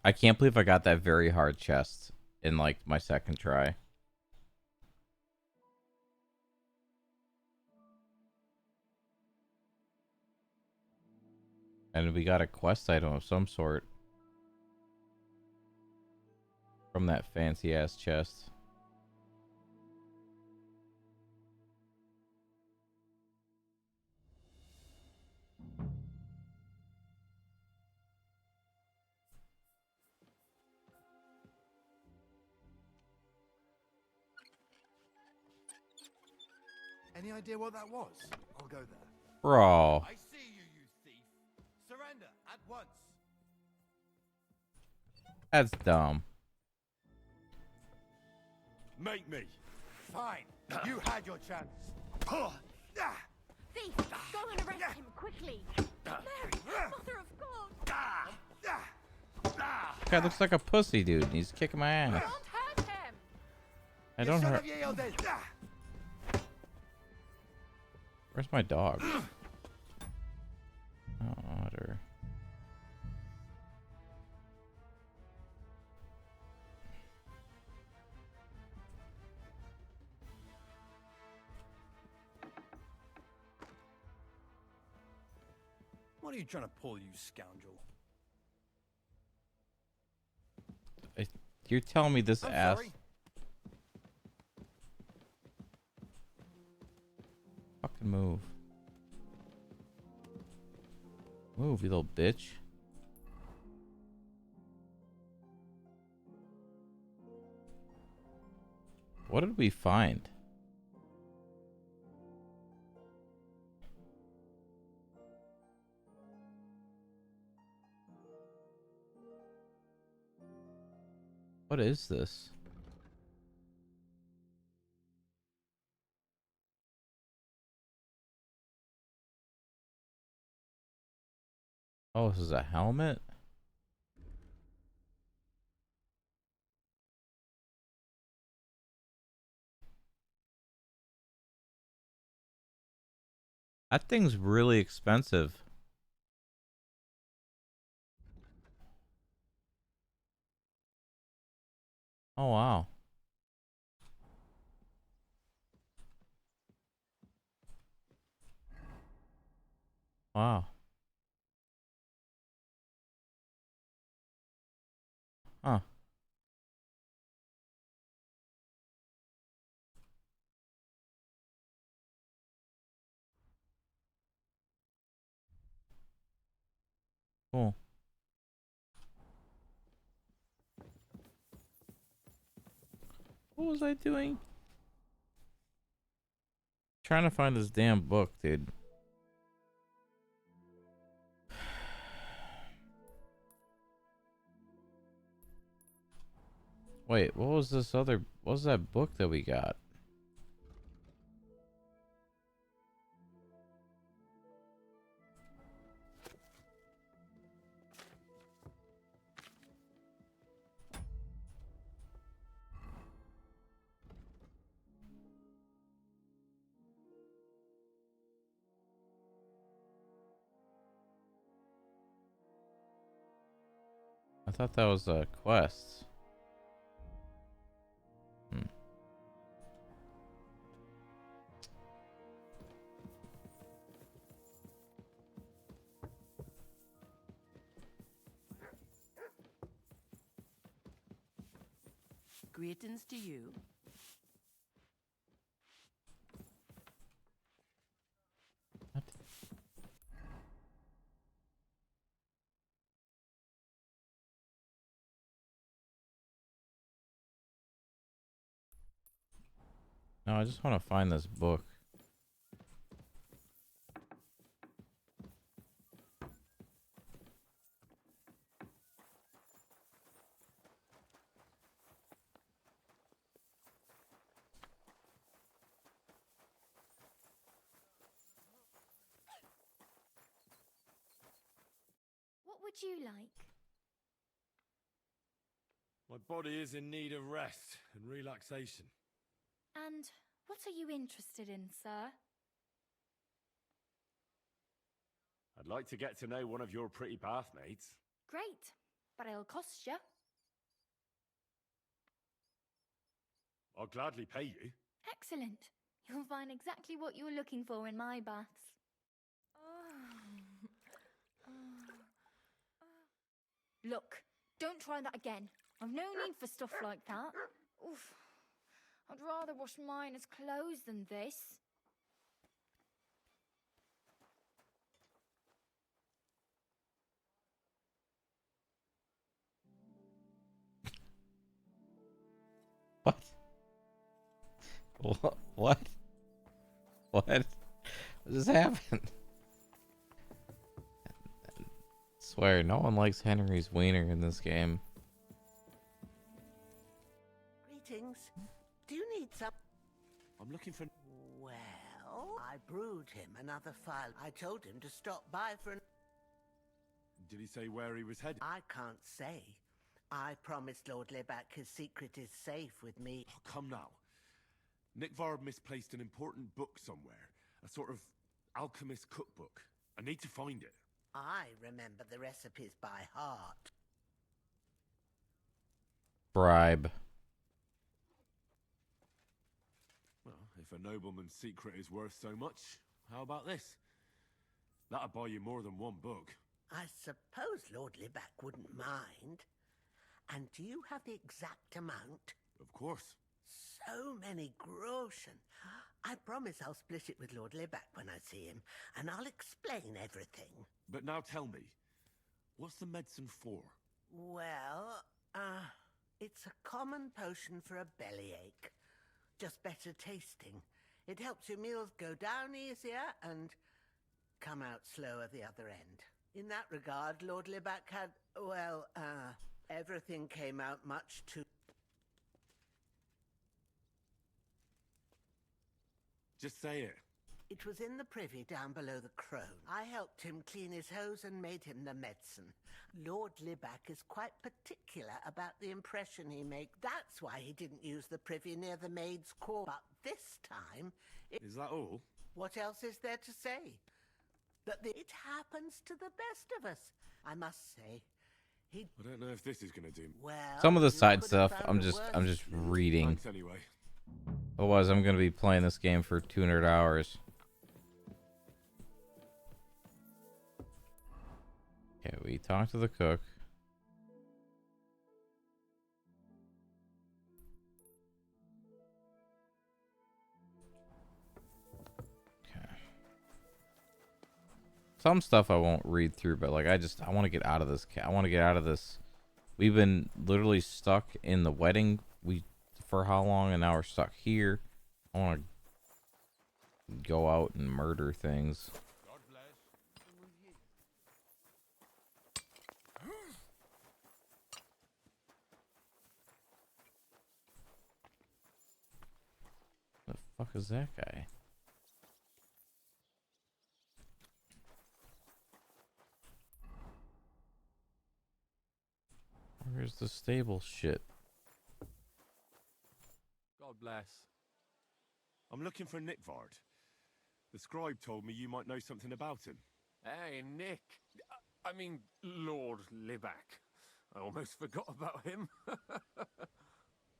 I can't believe I got that very hard chest in like my second try. And we got a quest item of some sort from that fancy ass chest. Any idea what that was? I'll go there. Bro. I see you, you thief. Surrender at once. That's dumb. Make me. Fine. You had your chance. Thief, go and arrest him quickly. Mary, Mother of God. This guy looks like a pussy, dude. And he's kicking my ass. Don't hurt him. I don't hurt. Where's my dog? Otter. What are you trying to pull, you scoundrel? You're telling me this I'm ass... sorry. Fucking move. Move, you little bitch. What did we find? What is this? Oh, this is a helmet? That thing's really expensive. Oh, wow. Wow. Huh. Cool. What was I doing? Trying to find this damn book, dude. Wait, what was this other... What was that book that we got? I thought that was a quest. Greetings to you. What? No, I just want to find this book. would you like? My body is in need of rest and relaxation. And what are you interested in, sir? I'd like to get to know one of your pretty bathmaids. Great, but it'll cost you. I'll gladly pay you. Excellent. You'll find exactly what you were looking for in my baths. Look, don't try that again. I've no need for stuff like that. Oof. I'd rather wash mine as clothes than this. What? What? What? What just happened? I swear, no one likes Henry's wiener in this game. Greetings. Do you need some? I'm looking for... Well, I brewed him another file. I told him to stop by for an... Did he say where he was headed? I can't say. I promised Lord Libac his secret is safe with me. Oh, come now. Nickvard misplaced an important book somewhere. A sort of alchemist cookbook. I need to find it. I remember the recipes by heart. Bribe. Well, if a nobleman's secret is worth so much, how about this? That'll buy you more than one book. I suppose Lord Libac wouldn't mind. And do you have the exact amount? Of course. So many groschen. I promise I'll split it with Lord Libac when I see him, and I'll explain everything. But now tell me, what's the medicine for? Well, it's a common potion for a bellyache. Just better tasting. It helps your meals go down easier and come out slower the other end. In that regard, Lord Libac had, well, everything came out much too... Just say it. It was in the privy down below the crone. I helped him clean his hose and made him the medicine. Lord Libac is quite particular about the impression he makes. That's why he didn't use the privy near the maid's quarter. But this time... Is that all? What else is there to say? It happens to the best of us, I must say. I don't know if this is going to do. Well, Some of the side stuff, I'm just reading. Thanks anyway. Otherwise, I'm gonna be playing this game for 200 hours. Okay, we talked to the cook. Okay. Some stuff I won't read through, but like I want to get out of this. I want to get out of this. We've been literally stuck in the wedding. For how long, and now we're stuck here. I want to go out and murder things. God bless. The fuck is that guy? Where's the stable shit? God bless. I'm looking for Nickvard. The scribe told me you might know something about him. Hey, Nick. I mean, Lord Libac. I almost forgot about him.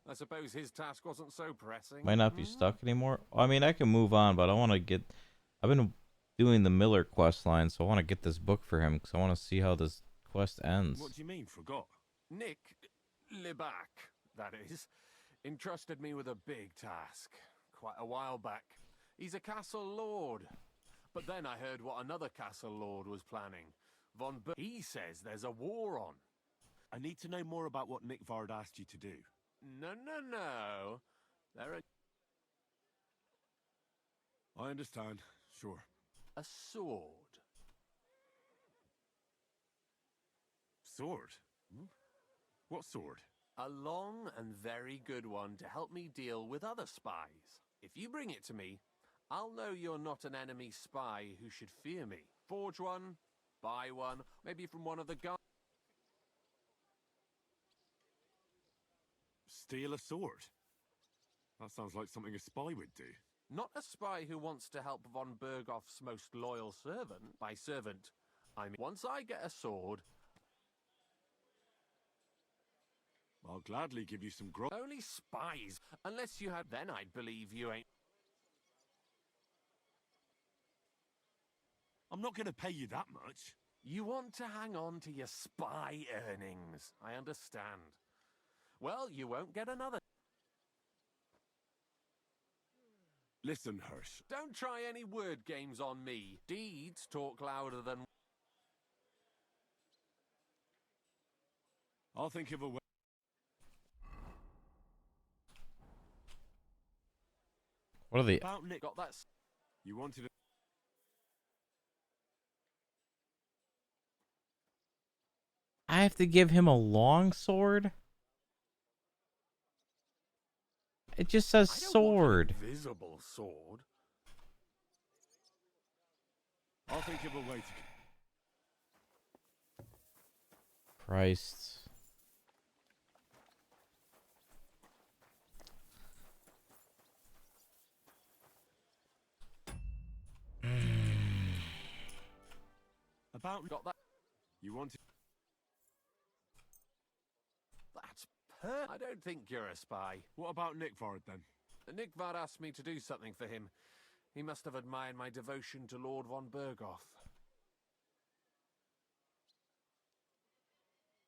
I suppose his task wasn't so pressing. Might not be stuck anymore. I mean, I can move on, but I want to get... I've been doing the Miller quest line, so I want to get this book for him, because I want to see how this quest ends. What do you mean, forgot? Nick Libac, that is, entrusted me with a big task quite a while back. He's a castle lord. But then I heard what another castle lord was planning. He says there's a war on. I need to know more about what Nickvard asked you to do. No. There are... I understand, sure. A sword. Sword? What sword? A long and very good one to help me deal with other spies. If you bring it to me, I'll know you're not an enemy spy who should fear me. Forge one, buy one, maybe from one of the guards. Steal a sword? That sounds like something a spy would do. Not a spy who wants to help von Berghoff's most loyal servant. By servant, I mean once I get a sword, I'll gladly give you some grog. only spies. Unless you had, then I'd believe you ain't. I'm not going to pay you that much. You want to hang on to your spy earnings. I understand. Well, you won't get another. Listen, Hirsch. Don't try any word games on me. Deeds talk louder than... I'll think of a way. What are they? About Nick. Got that? You wanted to... I have to give him a long sword? It just says sword. Visible sword. I'll think of a way to... Christ. About... Got that? You wanted... That's I don't think you're a spy. What about Nickvard then? Nickvard asked me to do something for him. He must have admired my devotion to Lord von Berghoff.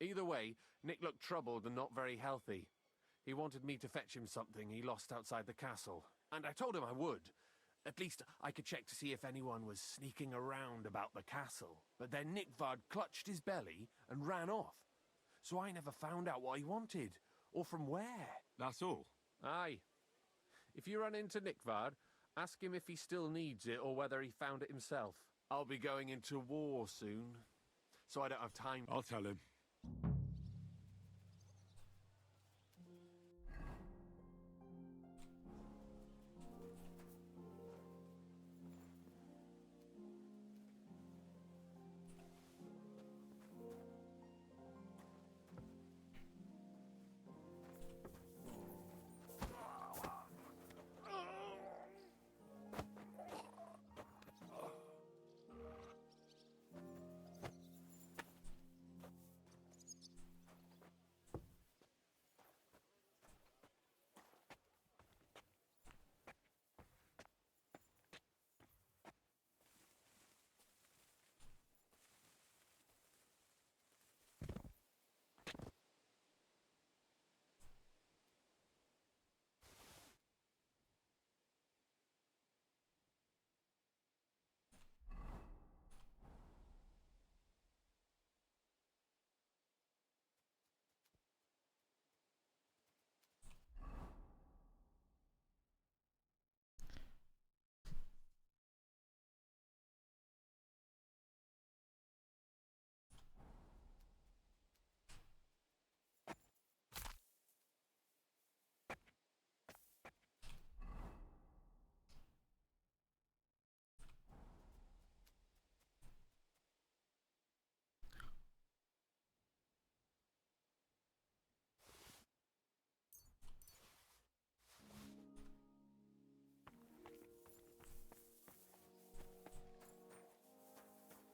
Either way, Nick looked troubled and not very healthy. He wanted me to fetch him something he lost outside the castle, and I told him I would. At least I could check to see if anyone was sneaking around about the castle. But then Nickvard clutched his belly and ran off. So I never found out what he wanted, or from where. That's all? Aye. If you run into Nickvard, ask him if he still needs it or whether he found it himself. I'll be going into war soon, so I don't have time. I'll tell him.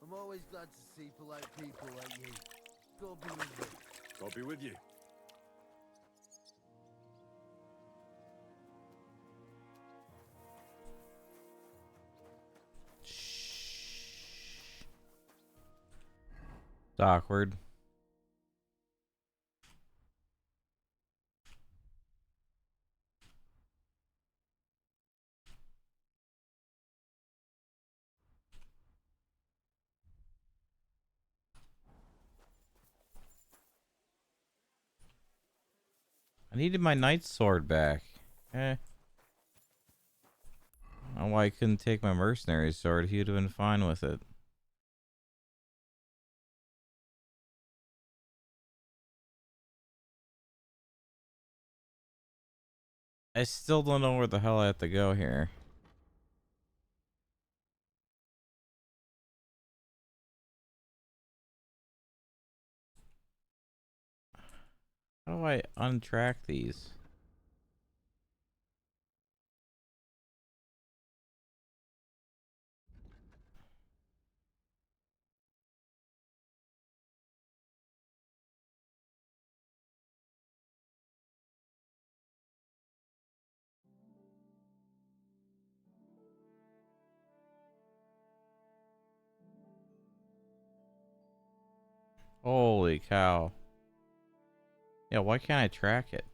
I'm always glad to see polite people like you. God be with you. God be with you. It's awkward. I needed my knight's sword back. I don't know why I couldn't take my mercenary's sword. He would have been fine with it. I still don't know where the hell I have to go here. How do I untrack these? Holy cow. Yeah, why can't I track it?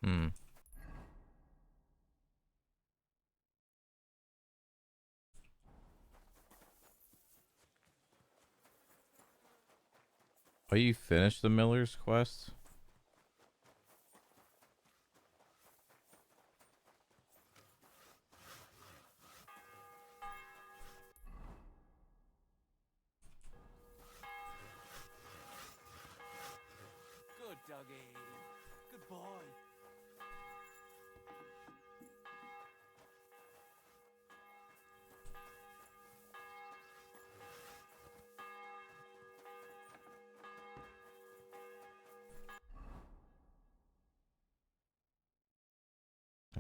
Hmm. Oh, you finished the Miller's quest? Good doggy. Good boy.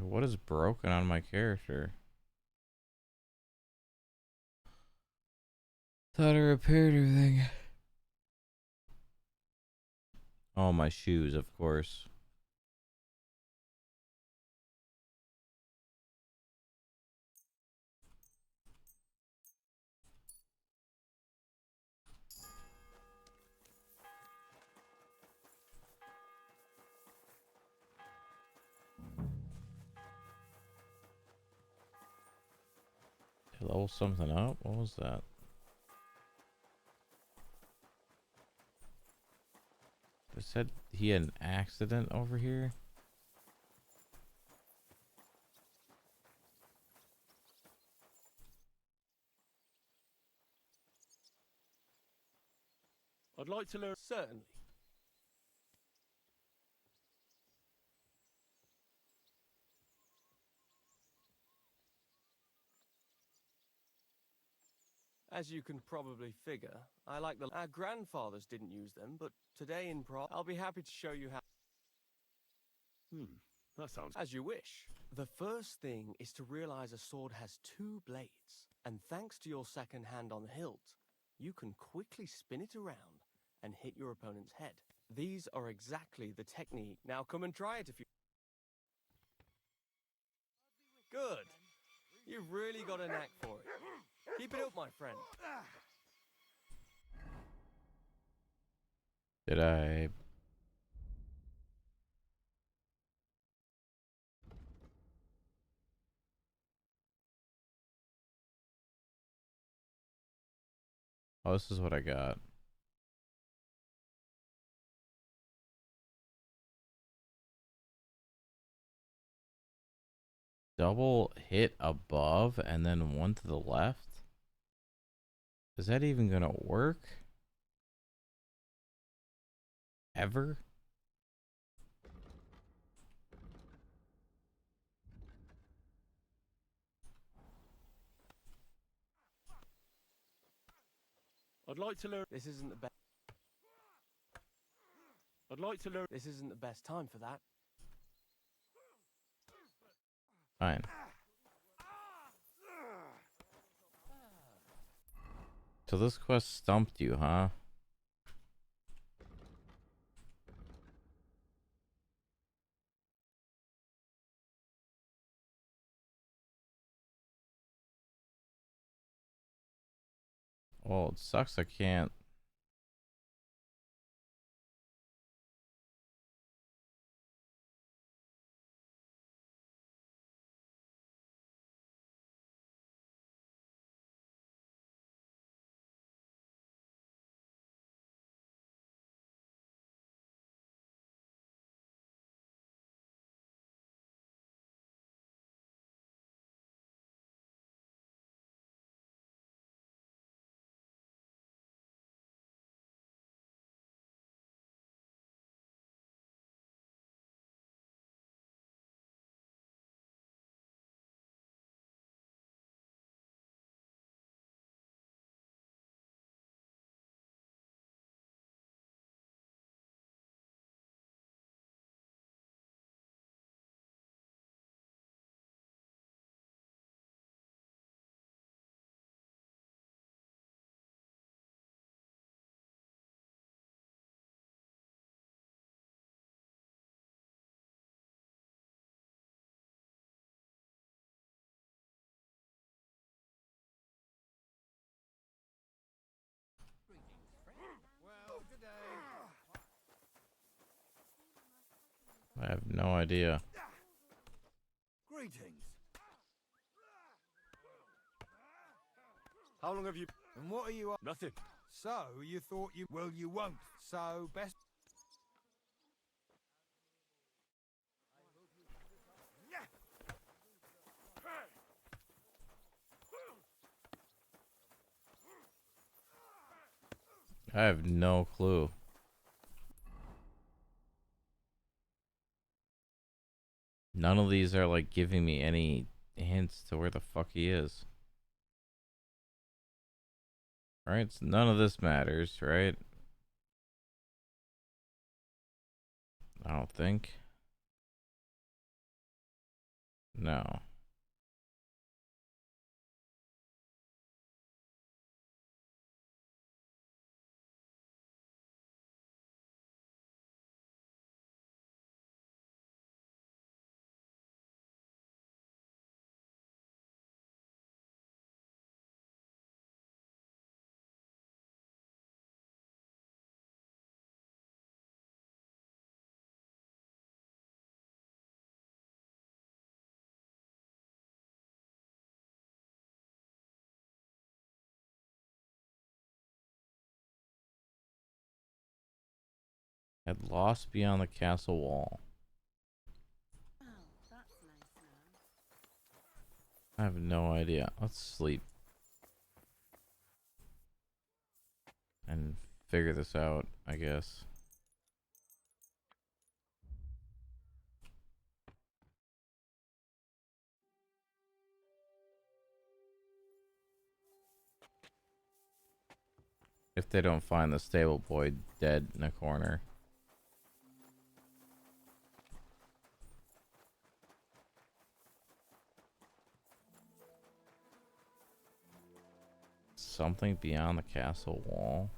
What is broken on my character? Thought I repaired everything. Oh, my shoes, of course. Level something up? What was that? It said he had an accident over here. I'd like to learn. Certainly. As you can probably figure, I like the... Our grandfathers didn't use them, but today in I'll be happy to show you how... That sounds... As you wish. The first thing is to realize a sword has two blades, and thanks to your second hand on the hilt, you can quickly spin it around and hit your opponent's head. These are exactly the technique. Now come and try it if you... Good. You've really got a knack for it. Keep it up, my friend. Did I? Oh, this is what I got. Double hit above and then one to the left? Is that even gonna work? Ever? I'd like to learn. This isn't the best. I'd like to learn. This isn't the best time for that. Fine. So this quest stumped you, huh? Well, it sucks I can't. Well, good day. I have no idea. Greetings. How long have you... And what are you up? Nothing. So, you thought you... Well, you won't. So, best... I have no clue. None of these are like giving me any hints to where the fuck he is. Right? So none of this matters, right? I don't think. No. Had lost beyond the castle wall. I have no idea. Let's sleep. And figure this out, I guess. If they don't find the stable boy dead in a corner. Something beyond the castle wall.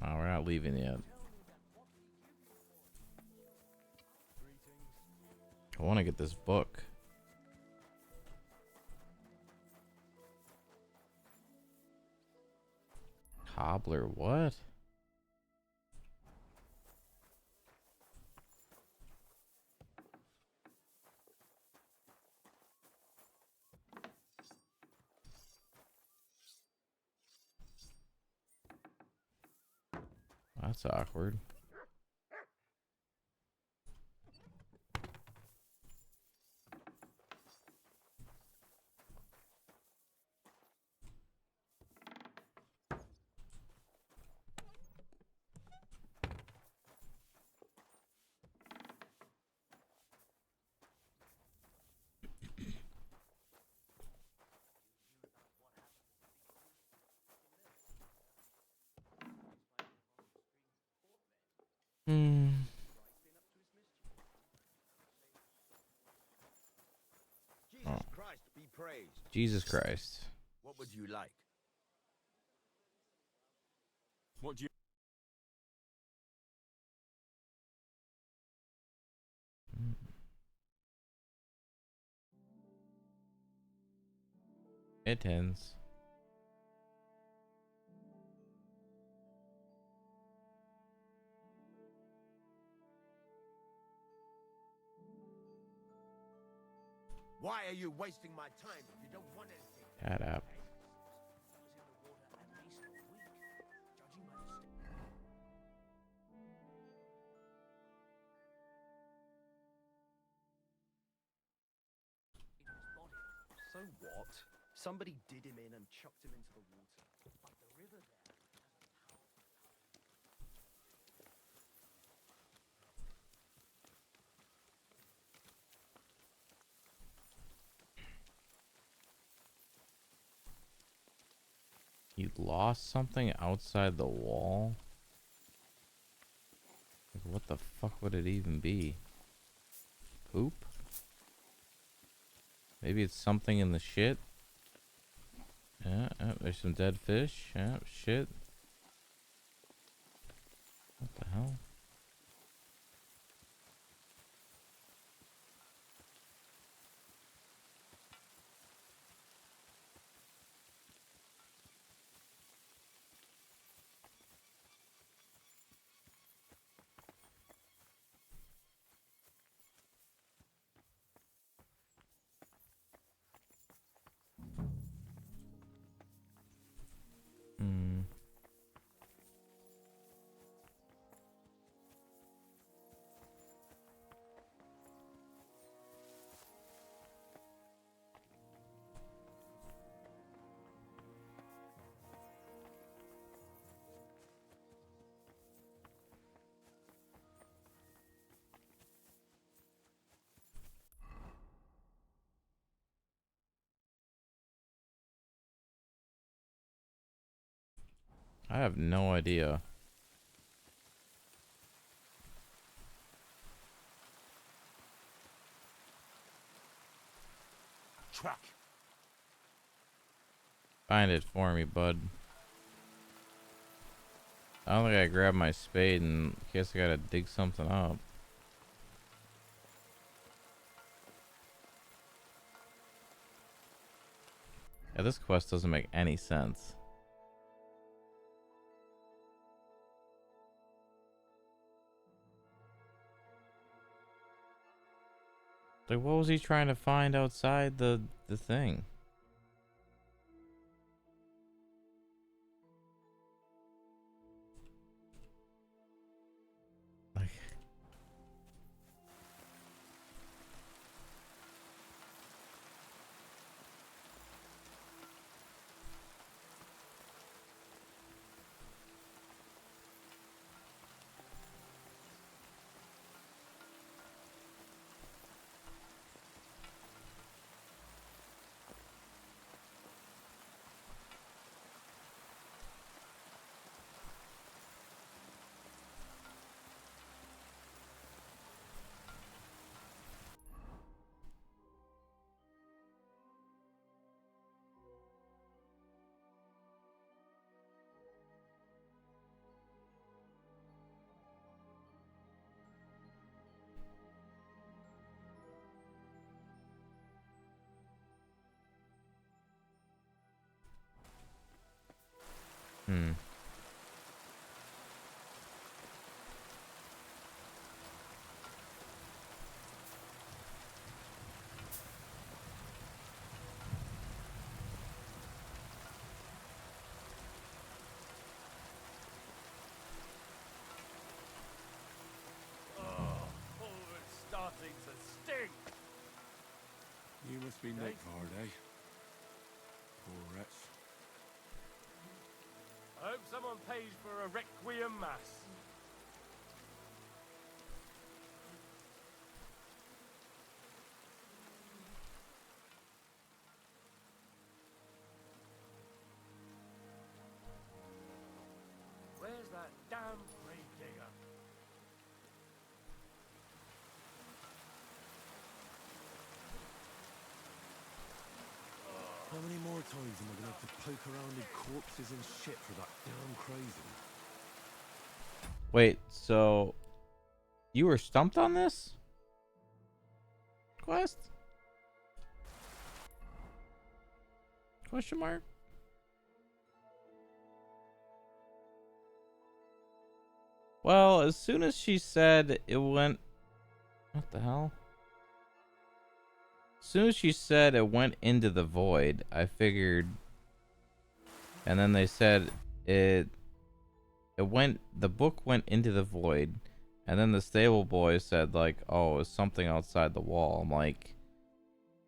Oh, we're not leaving yet. I want to get this book. Cobbler, what? That's awkward. Jesus Christ be praised. Jesus Christ. What would you like? What do you... Mittens. Why are you wasting my time if you don't want anything? Shut up. So what? Somebody did him in and chucked him into the water. But the river there has a You lost something outside the wall? Like, what the fuck would it even be? Poop? Maybe it's something in the shit? Yeah, there's some dead fish. Yeah, shit. What the hell? Hmm. I have no idea. Truck. Find it for me, bud. I don't think I grabbed my spade in case I gotta dig something up. Yeah, this quest doesn't make any sense. Like, what was he trying to find outside the thing? Like, hmm. Oh, it's starting to stink. You must be Nighthard, eh? Poor wretch. I hope someone pays for a requiem mass. Where's that damn grave digger? How many more times am I gonna have to poke around in corpses and shit for that damn crazy? Wait, so you were stumped on this quest? Question mark? Well, as soon as she said it went... What the hell? As soon as she said it went into the void, I figured... And then they said it went... The book went into the void. And then the stable boy said, like, oh, it's something outside the wall. I'm like...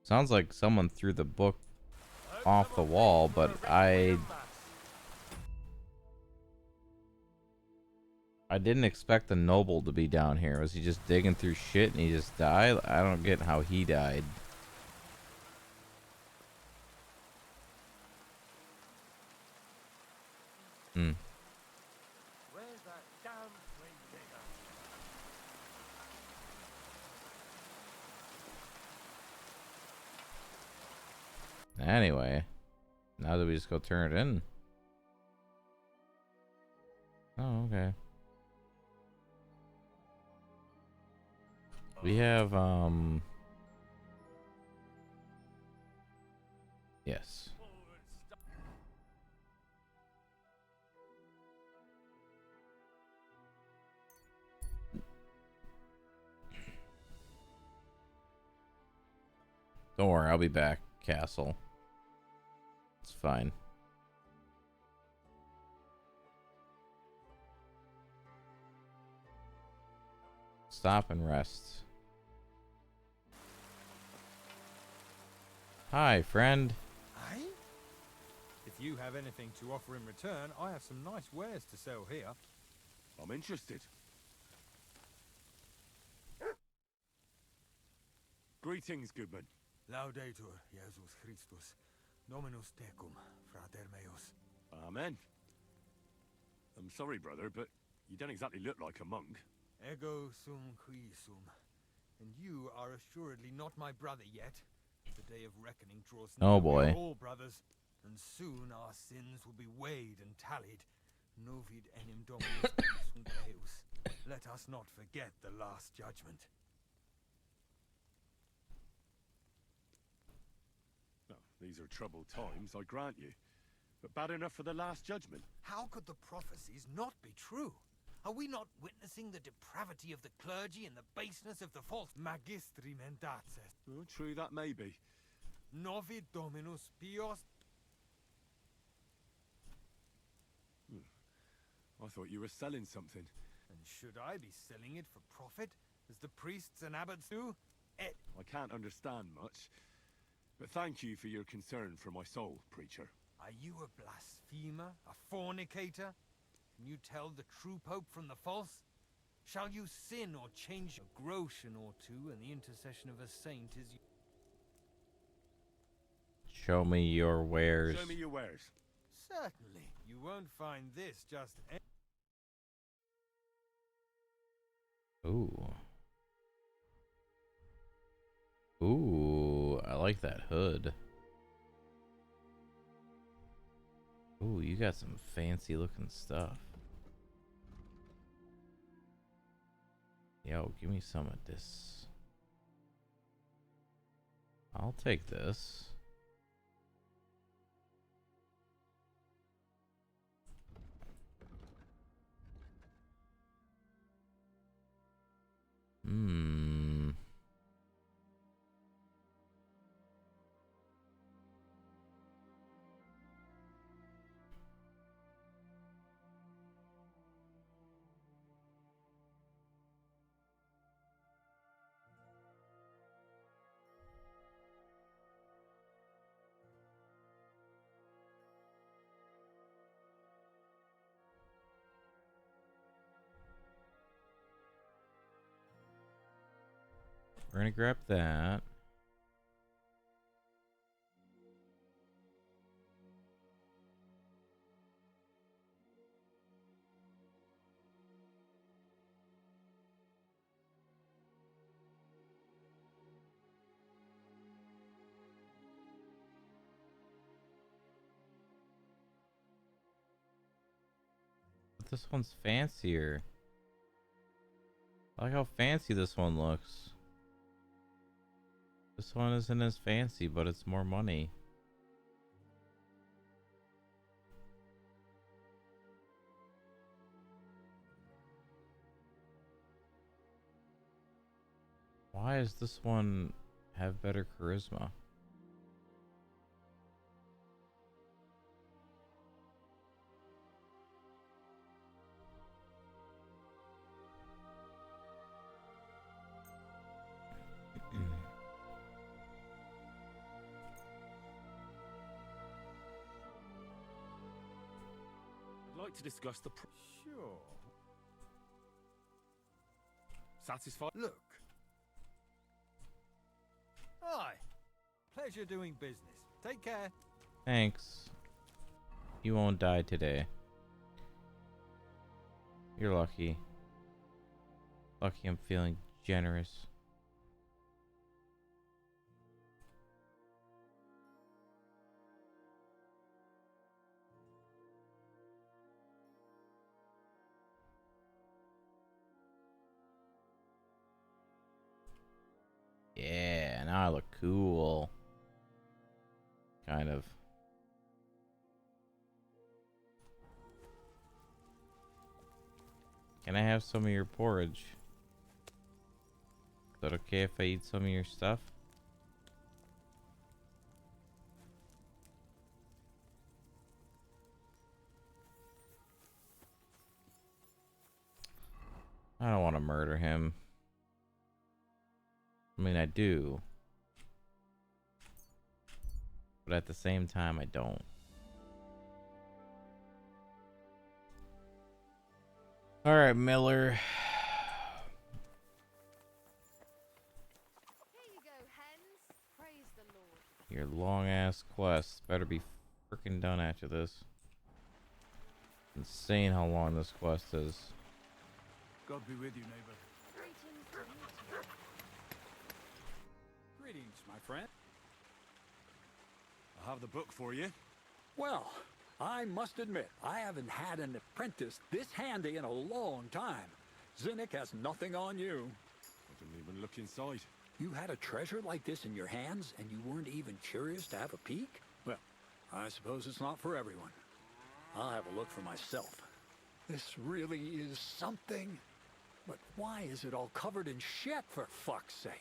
Sounds like someone threw the book off the wall, but I didn't expect the noble to be down here. Was he just digging through shit and he just died? I don't get how he died. Hmm. Where's that damn flea digger? Anyway, now that we just go turn it in. Oh, okay. We have, yes. Don't worry, I'll be back, Castle. It's fine. Stop and rest. Hi, friend. Hey? If you have anything to offer in return, I have some nice wares to sell here. I'm interested. Greetings, goodman. Laudetur, Jesus Christus. Dominus tecum, frater meus. Amen. I'm sorry, brother, but you don't exactly look like a monk. Ego sum qui sum. And you are assuredly not my brother yet. The day of reckoning draws near. Oh, We boy. are all brothers, and soon our sins will be weighed and tallied. Novid enim Dominus sunt Deus. Let us not forget the last judgment. Oh, these are troubled times, I grant you. But bad enough for the last judgment. How could the prophecies not be true? Are we not witnessing the depravity of the clergy and the baseness of the false magistri mendaces? Oh, true, that may be. Novid Dominus pios. I thought you were selling something. And should I be selling it for profit, as the priests and abbots do? I can't understand much, but thank you for your concern for my soul, preacher. Are you a blasphemer, a fornicator? Can you tell the true pope from the false? Shall you sin or change a groschen or two, and the intercession of a saint is... Show me your wares. Show me your wares. Certainly. You won't find this just... Ooh. Ooh, I like that hood. Ooh, you got some fancy looking stuff. Yo, give me some of this. I'll take this. Hmm. We're gonna grab that. But this one's fancier. I like how fancy this one looks. This one isn't as fancy, but it's more money. Why does this one have better charisma? I'd like to discuss the. Sure. Satisfied? Look. Hi. Pleasure doing business. Take care. Thanks. You won't die today. You're lucky. Lucky I'm feeling generous. Yeah, now I look cool. Kind of. Can I have some of your porridge? Is that okay if I eat some of your stuff? I don't want to murder him. I mean, I do. But at the same time, I don't. All right, Miller. Here you go, hens. Praise the Lord. Your long-ass quest better be freaking done after this. Insane how long this quest is. God be with you, neighbor. Greetings to you too. Greetings, my friend. I have the book for you. Well, I must admit, I haven't had an apprentice this handy in a long time. Zinnik has nothing on you. I didn't even look inside. You had a treasure like this in your hands, and you weren't even curious to have a peek? Well, I suppose it's not for everyone. I'll have a look for myself. This really is something. But why is it all covered in shit, for fuck's sake?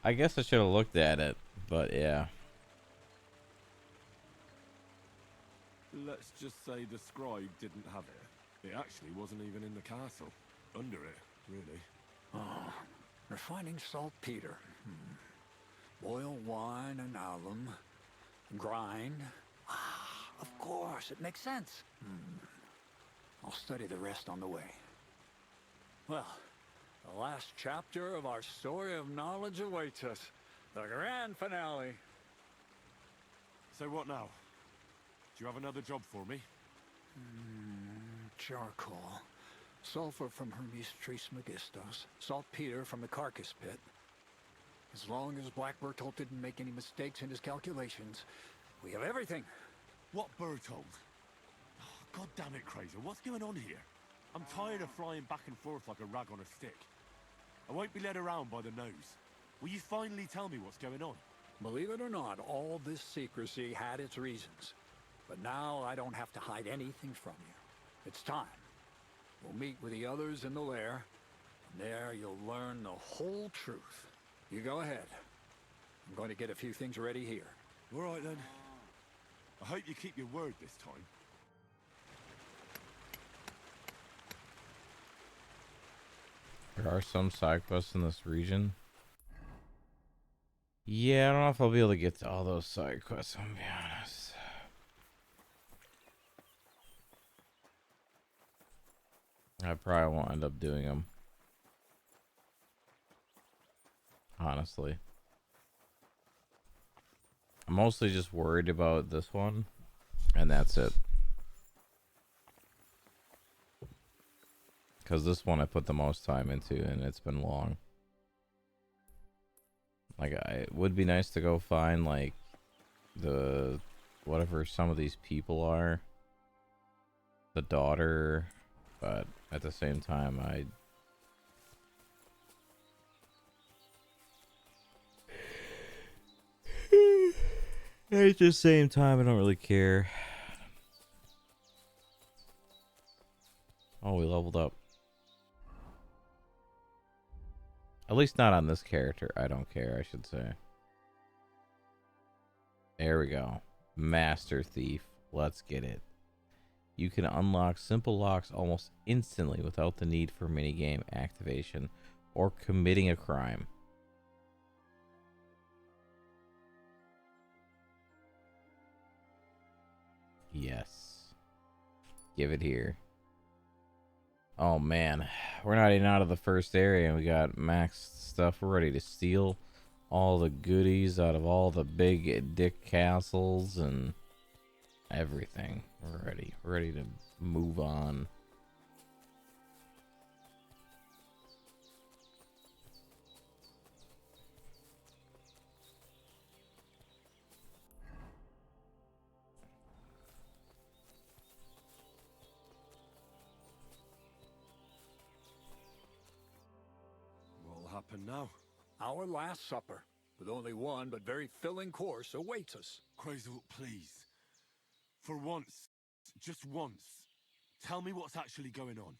I guess I should have looked at it, but yeah. Let's just say the scribe didn't have it. It actually wasn't even in the castle. Under it, really. Oh, refining saltpeter. Boil wine and alum. Grind. Ah, of course, it makes sense. I'll study the rest on the way. Well, the last chapter of our story of knowledge awaits us. The grand finale. So what now? Do you have another job for me? Charcoal. Sulfur from Hermes Trismegistos. Saltpeter from the carcass pit. As long as Black Bertolt didn't make any mistakes in his calculations, we have everything. What Bertolt? Oh, God damn it, Crazer. What's going on here? I'm tired of flying back and forth like a rag on a stick. I won't be led around by the nose. Will you finally tell me what's going on? Believe it or not, all this secrecy had its reasons. But now I don't have to hide anything from you. It's time. We'll meet with the others in the lair. And there you'll learn the whole truth. You go ahead. I'm going to get a few things ready here. All right, then. I hope you keep your word this time. There are some side quests in this region. Yeah, I don't know if I'll be able to get to all those side quests, I'm gonna be honest. I probably won't end up doing them. Honestly. I'm mostly just worried about this one, and that's it. Because this one I put the most time into, and it's been long. Like, it would be nice to go find, like, the... whatever some of these people are. The daughter, but at the same time, at the same time, I don't really care. Oh, we leveled up. At least not on this character. I don't care, I should say. There we go. Master Thief. Let's get it. You can unlock simple locks almost instantly without the need for minigame activation or committing a crime. Yes. Give it here. Oh man, we're not even out of the first area and we got max stuff. We're ready to steal all the goodies out of all the big dick castles and everything. We're ready. We're ready to move on. What'll happen now? Our last supper, with only one but very filling course, awaits us. Crazel, please. For once, just once, tell me what's actually going on.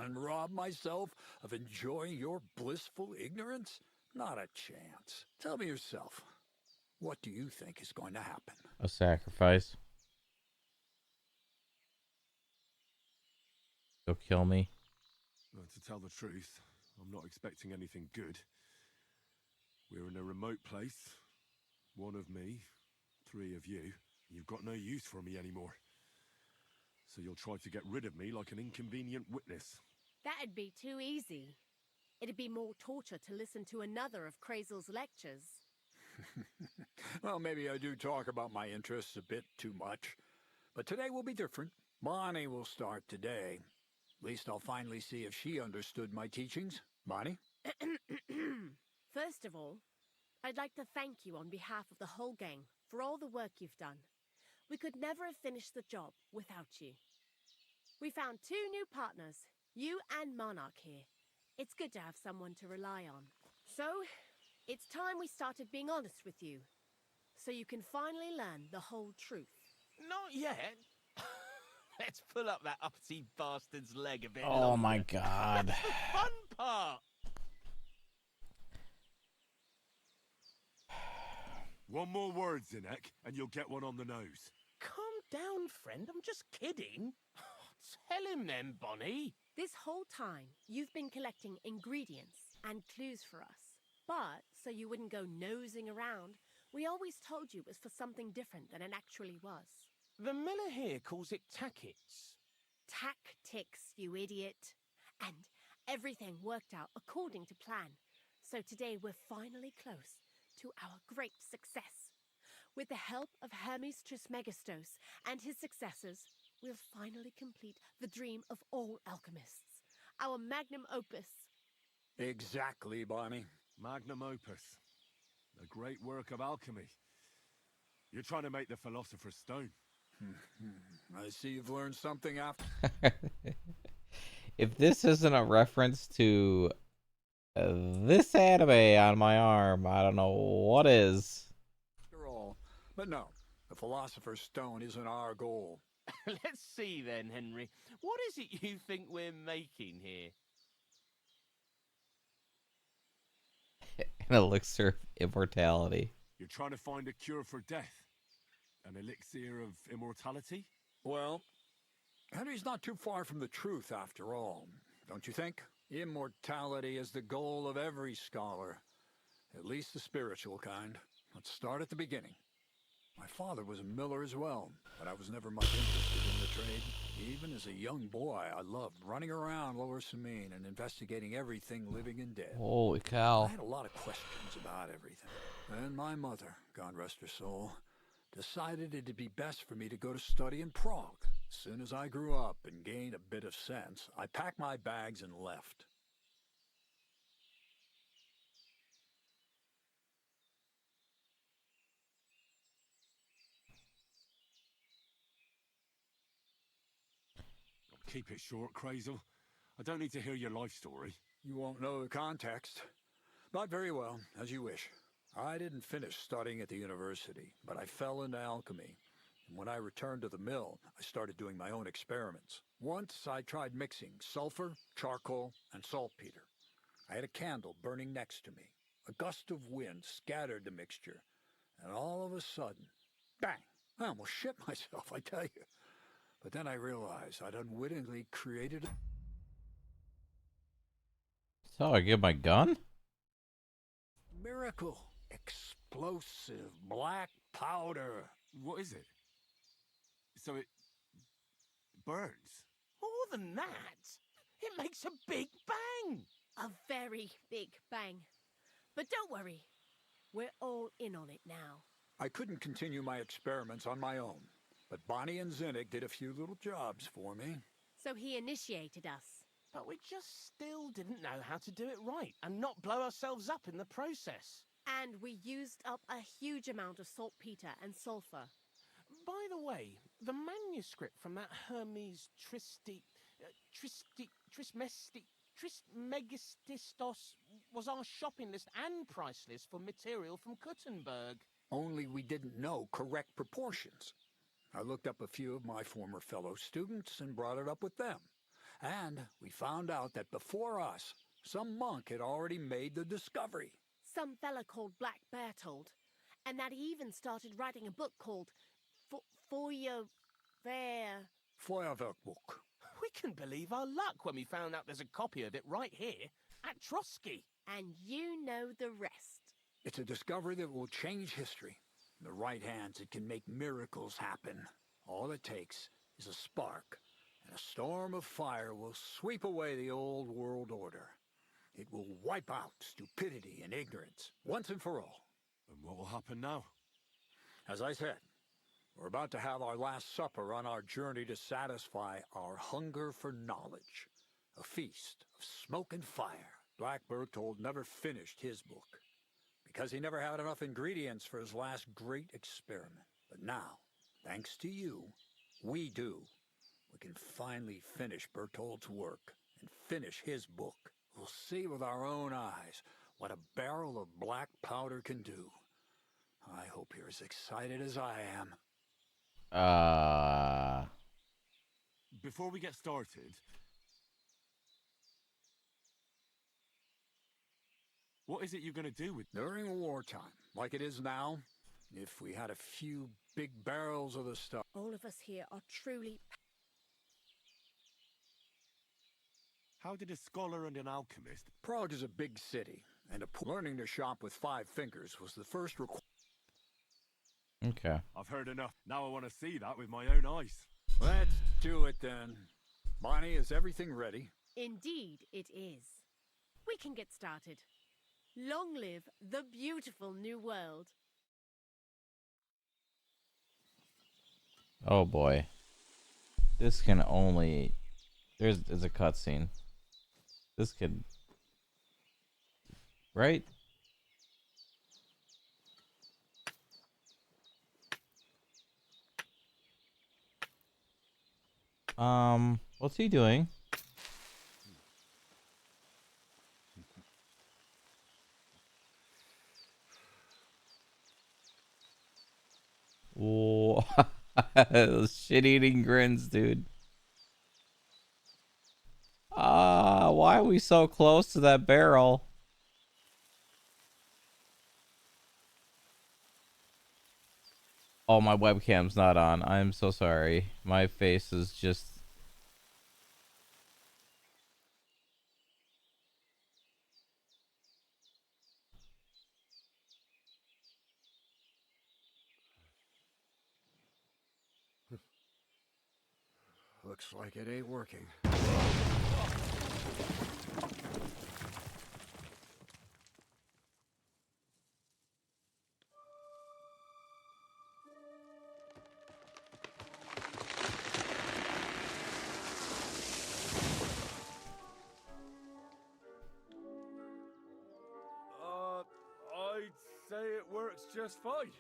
And rob myself of enjoying your blissful ignorance? Not a chance. Tell me yourself, what do you think is going to happen? A sacrifice. Go kill me. Well, to tell the truth, I'm not expecting anything good. We're in a remote place. One of me, 3 of you. You've got no use for me anymore. So you'll try to get rid of me like an inconvenient witness. That'd be too easy. It'd be more torture to listen to another of Crazel's lectures. Well, maybe I do talk about my interests a bit too much. But today will be different. Bonnie will start today. At least I'll finally see if she understood my teachings. Bonnie? First of all, I'd like to thank you on behalf of the whole gang for all the work you've done. We could never have finished the job without you. We found 2 new partners, you and Monarch here. It's good to have someone to rely on. So, it's time we started being honest with you, so you can finally learn the whole truth. Not yet. Let's pull up that uppity bastard's leg a bit Oh longer. my god. That's the fun part. One more word, Zinek, and you'll get one on the nose. Calm down, friend. I'm just kidding. Tell him then, Bonnie. This whole time, you've been collecting ingredients and clues for us. But, so you wouldn't go nosing around, we always told you it was for something different than it actually was. The miller here calls it tackets. Tactics, you idiot. And everything worked out according to plan. So today we're finally close to our great success. With the help of Hermes Trismegistos and his successors, we'll finally complete the dream of all alchemists, our magnum opus. Exactly, Bonnie. Magnum opus. A great work of alchemy. You're trying to make the Philosopher's Stone. I see you've learned something after... If this isn't a reference to this anime on my arm, I don't know what is. After all. But no, the Philosopher's Stone isn't our goal. Let's see then, Henry. What is it you think we're making here? An elixir of immortality. You're trying to find a cure for death? An elixir of immortality? Well, Henry's not too far from the truth after all, don't you think? Immortality is the goal of every scholar, at least the spiritual kind. Let's start at the beginning. My father was a miller as well, but I was never much interested in the trade. Even as a young boy, I loved running around Lower Samine and investigating everything living and dead. Holy cow. I had a lot of questions about everything. And my mother, God rest her soul, decided it'd be best for me to go to study in Prague. As soon as I grew up and gained a bit of sense, I packed my bags and left. Keep it short, Crazel. I don't need to hear your life story. You won't know the context. But very well, as you wish. I didn't finish studying at the university, but I fell into alchemy. And when I returned to the mill, I started doing my own experiments. Once I tried mixing sulfur, charcoal, and saltpeter. I had a candle burning next to me. A gust of wind scattered the mixture, and all of a sudden, bang! I almost shit myself, I tell you. But then I realized I'd unwittingly created a... So I get my gun? miracle. Explosive black powder. What is it? So it burns? More than that, it makes a big bang. A very big bang. But don't worry, we're all in on it now. I couldn't continue my experiments on my own, but Bonnie and Zinnig did a few little jobs for me. So he initiated us. But we just still didn't know how to do it right and not blow ourselves up in the process. And we used up a huge amount of saltpeter and sulfur. By the way, the manuscript from that Hermes Trismegistos was our shopping list and price list for material from Kuttenberg. Only we didn't know correct proportions. I looked up a few of my former fellow students and brought it up with them. And we found out that before us, some monk had already made the discovery. Some fella called Black Bertold. And that he even started writing a book called Feuerwehr. Feuerwerkbuch. We can believe our luck when we found out there's a copy of it right here at Trotsky. And you know the rest. It's a discovery that will change history. In the right hands, it can make miracles happen. All it takes is a spark, and a storm of fire will sweep away the old world order. It will wipe out stupidity and ignorance, once and for all. And what will happen now? As I said, we're about to have our last supper on our journey to satisfy our hunger for knowledge. A feast of smoke and fire. Black Bertold never finished his book, because he never had enough ingredients for his last great experiment. But now, thanks to you, we do. We can finally finish Bertold's work and finish his book. We'll see with our own eyes what a barrel of black powder can do. I hope you're as excited as I am. Before we get started, what is it you're going to do with... During wartime, like it is now, if we had a few big barrels of the stuff... All of us here are truly... How did a scholar and an alchemist... Prague is a big city, and learning to shop with 5 fingers was the first requirement. Okay. I've heard enough. Now I want to see that with my own eyes. Let's do it then. Bonnie, is everything ready? Indeed it is. We can get started. Long live the beautiful new world. Oh boy. This can only... There's a cutscene. This could... Right? What's he doing? Whoa. Those shit-eating grins, dude. Why are we so close to that barrel? Oh, my webcam's not on. I'm so sorry. My face is just... Looks like it ain't working. I'd say it works just fine.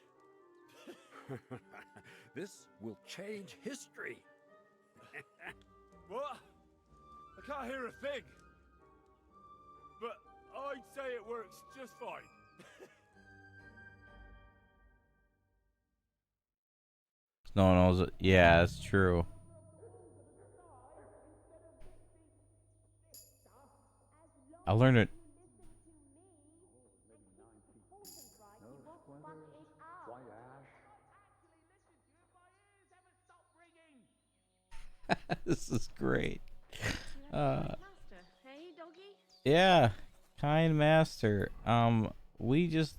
This will change history. What? I can't hear a thing. But I'd say it works just fine. No one knows it. Yeah, it's true. I learned it. This is great. Master, hey, doggy? Yeah, kind master. We just.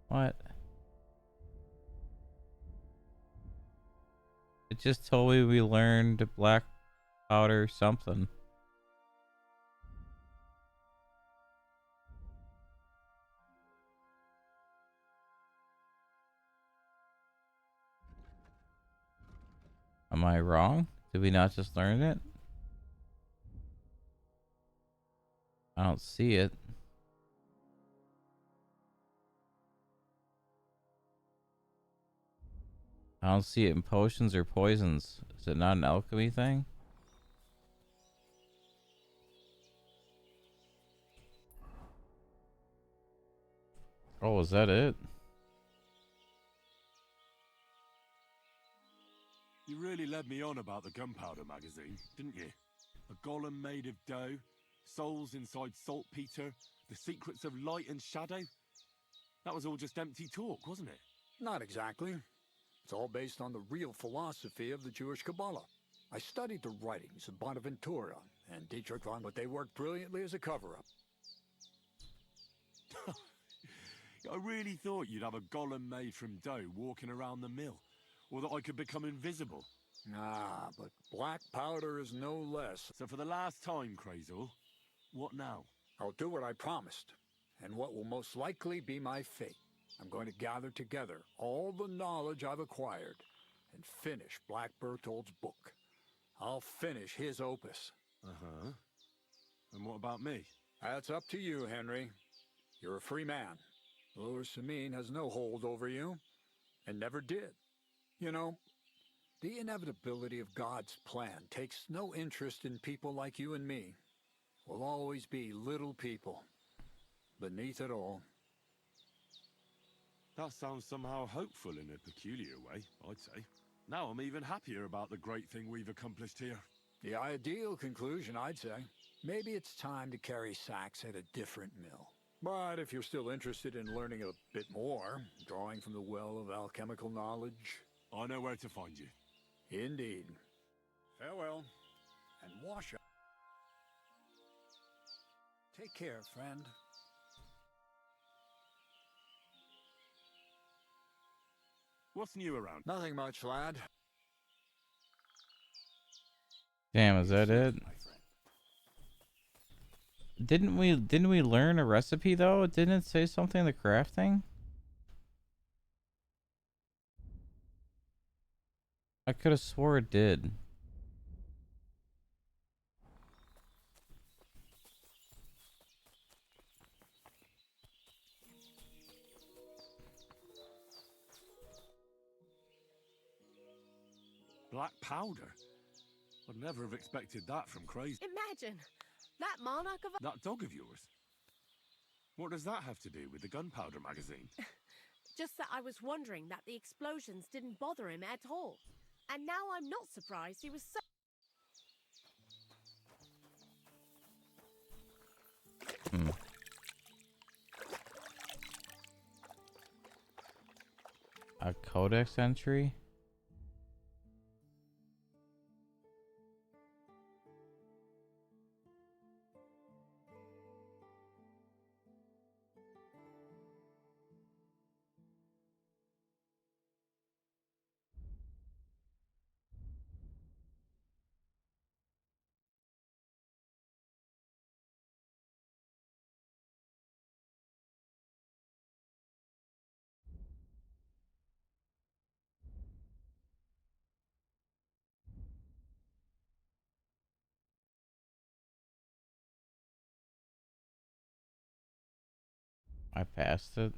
What? It just told me we learned black powder something. Am I wrong? Did we not just learn it? I don't see it. I don't see it in potions or poisons. Is it not an alchemy thing? Oh, is that it? You really led me on about the gunpowder magazine, didn't you? A golem made of dough, souls inside saltpeter, the secrets of light and shadow. That was all just empty talk, wasn't it? Not exactly. It's all based on the real philosophy of the Jewish Kabbalah. I studied the writings of Bonaventura and Dietrich von, but they worked brilliantly as a cover-up. I really thought you'd have a golem made from dough walking around the mill, or that I could become invisible. Ah, but black powder is no less. So for the last time, Crazel, what now? I'll do what I promised, and what will most likely be my fate. I'm going to gather together all the knowledge I've acquired and finish Black Berthold's book. I'll finish his opus. Uh-huh. And what about me? That's up to you, Henry. You're a free man. Lower Samine has no hold over you, and never did. You know, the inevitability of God's plan takes no interest in people like you and me. We'll always be little people, beneath it all. That sounds somehow hopeful in a peculiar way, I'd say. Now I'm even happier about the great thing we've accomplished here. The ideal conclusion, I'd say. Maybe it's time to carry sacks at a different mill. But if you're still interested in learning a bit more, drawing from the well of alchemical knowledge... I know where to find you. Indeed. Farewell, and wash up. Take care, friend. What's new around? Nothing much, lad. Damn, is that it? Didn't we learn a recipe though? Didn't it say something in the crafting? I could have swore it did. Black powder? I'd never have expected that from Crazy. Imagine! That monarch of... That dog of yours? What does that have to do with the gunpowder magazine? Just that I was wondering that the explosions didn't bother him at all. And now I'm not surprised he was so... A codex entry? I passed it.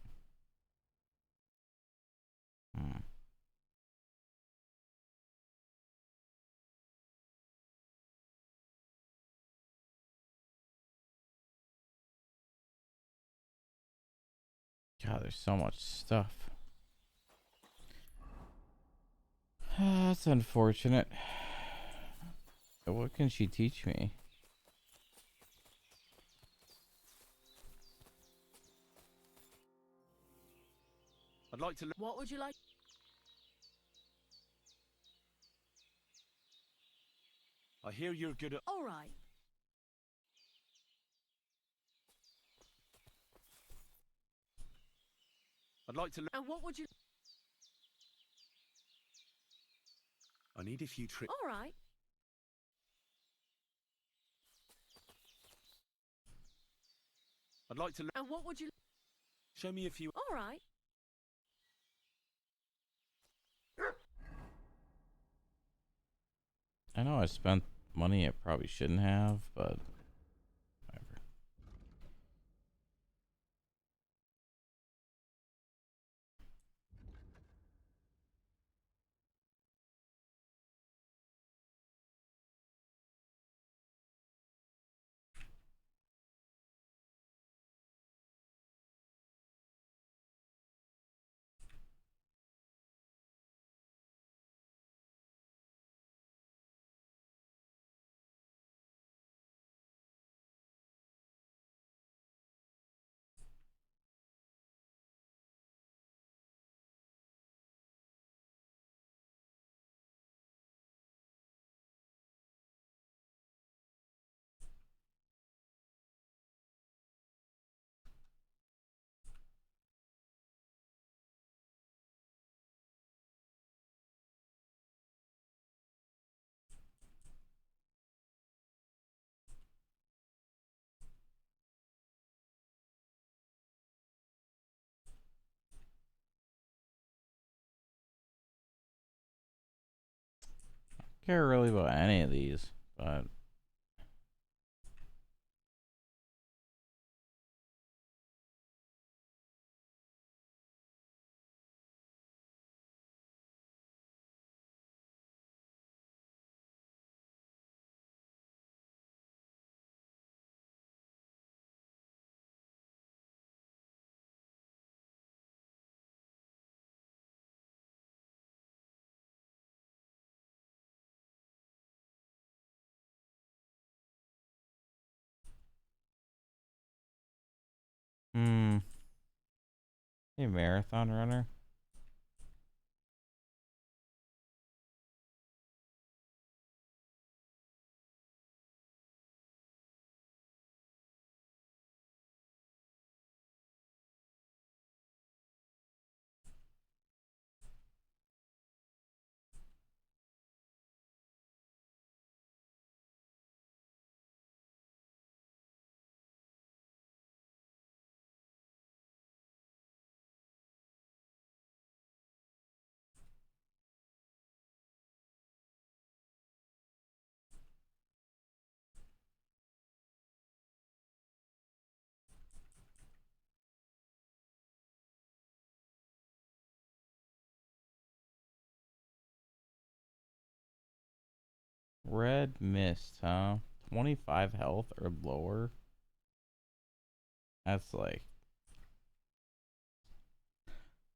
God, there's so much stuff. That's unfortunate. But what can she teach me? I'd like to. What would you like? I hear you're good at. All right. I'd like to. And what would you? I need a few tricks. All right. I'd like to. And what would you? Show me a few. All right. I know I spent money I probably shouldn't have, but whatever. Care really about any of these, but a marathon runner. Red mist, huh? 25 health or lower. That's like,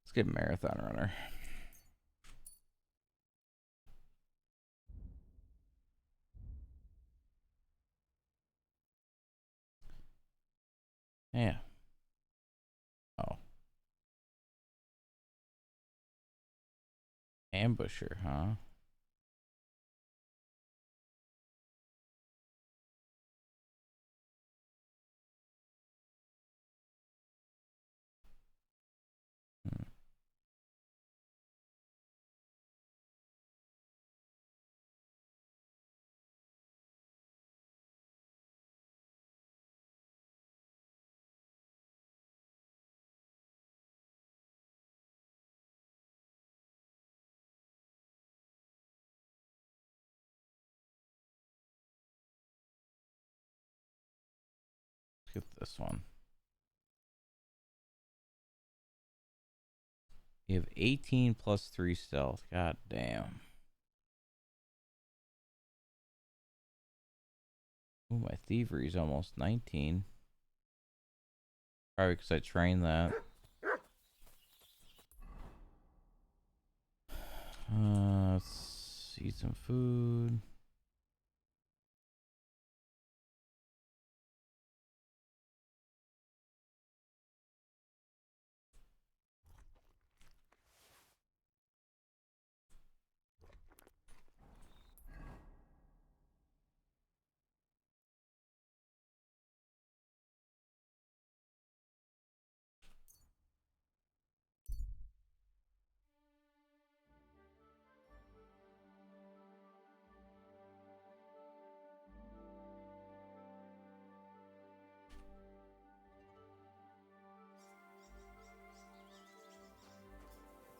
let's get marathon runner. Yeah. Oh. Ambusher, huh? Let's get this one. You have 18 plus 3 stealth. God damn. Ooh, my thievery is almost 19. Probably because I trained that. Let's eat some food.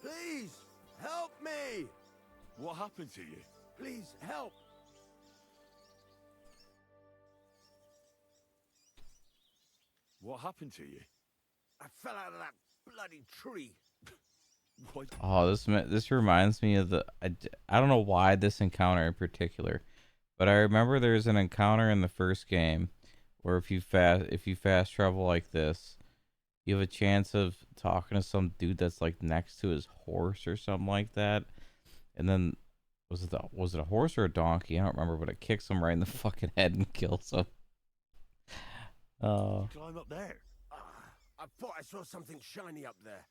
Please, help me! What happened to you? Please, help! What happened to you? I fell out of that bloody tree. What? Oh, this reminds me of I don't know why this encounter in particular, but I remember there's an encounter in the first game where if you fast travel like this, you have a chance of talking to some dude that's like next to his horse or something like that, and then was it a horse or a donkey? I don't remember, but it kicks him right in the fucking head and kills him. Oh. Climb up there. I thought I saw something shiny up there,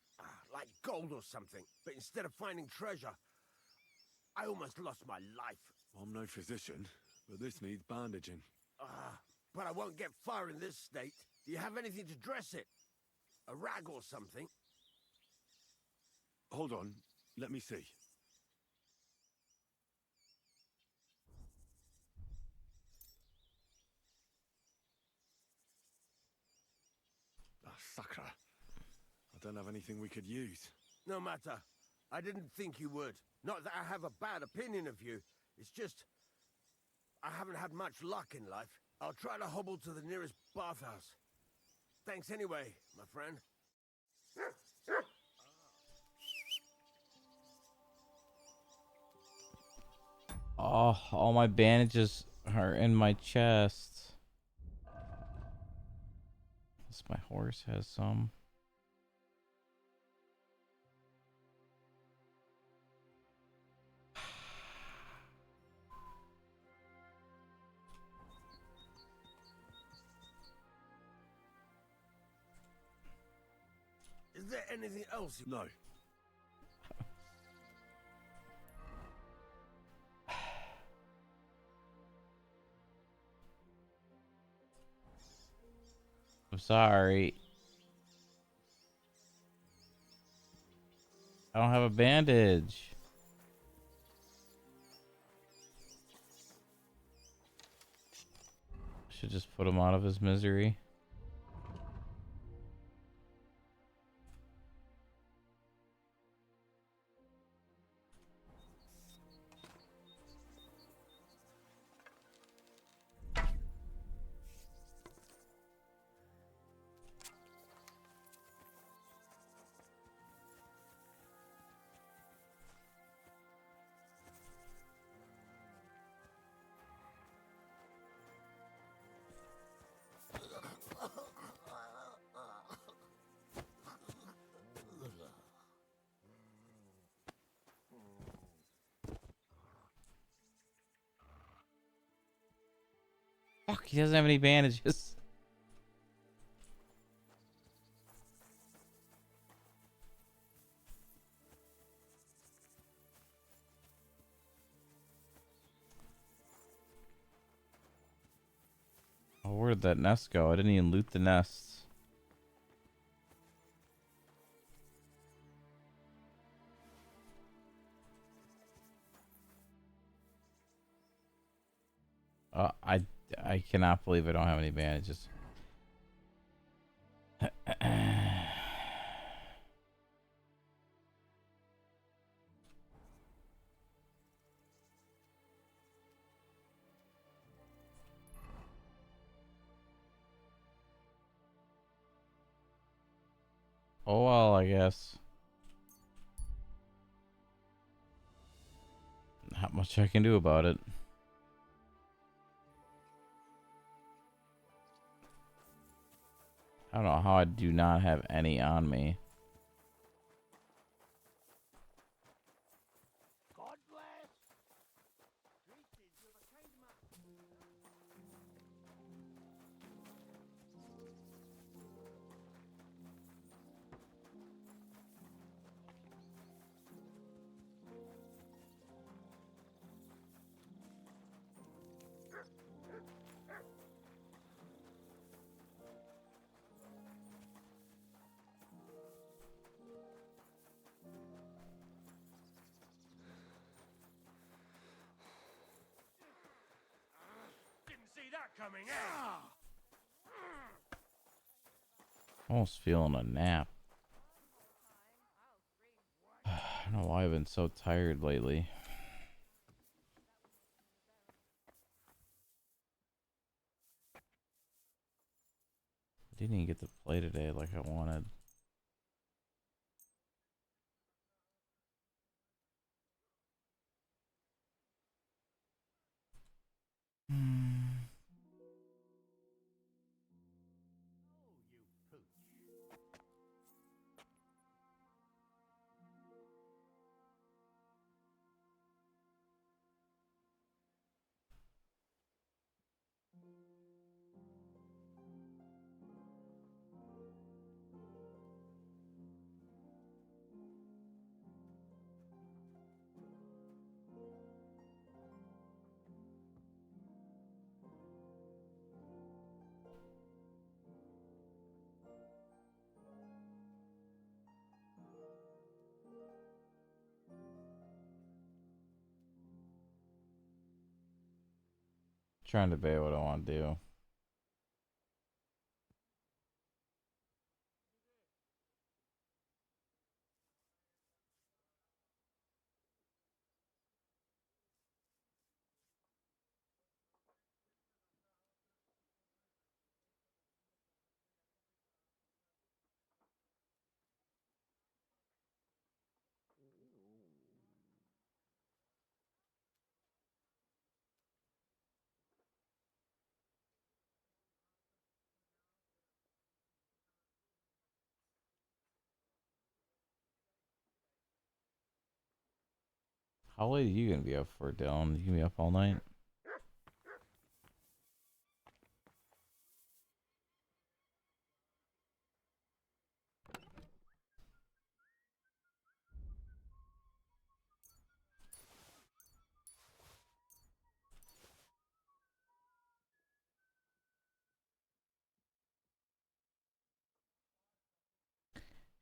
like gold or something. But instead of finding treasure, I almost lost my life. I'm no physician, but this needs bandaging. But I won't get far in this state. Do you have anything to dress it? A rag or something? Hold on, let me see. Sakra. I don't have anything we could use. No matter. I didn't think you would. Not that I have a bad opinion of you. It's just I haven't had much luck in life. I'll try to hobble to the nearest bathhouse. Thanks anyway, my friend. Oh, all my bandages are in my chest. Unless my horse has some. Is there anything else? No. I'm sorry. I don't have a bandage. Should just put him out of his misery. Fuck, he doesn't have any bandages. Oh, where did that nest go? I didn't even loot the nests. I cannot believe I don't have any bandages. Oh well, I guess. Not much I can do about it. I don't know how I do not have any on me. coming out. Almost feeling a nap. I don't know why I've been so tired lately. Didn't even get to play today like I wanted. Trying to debate what I want to do. How late are you gonna be up for, Dylan? You gonna be up all night?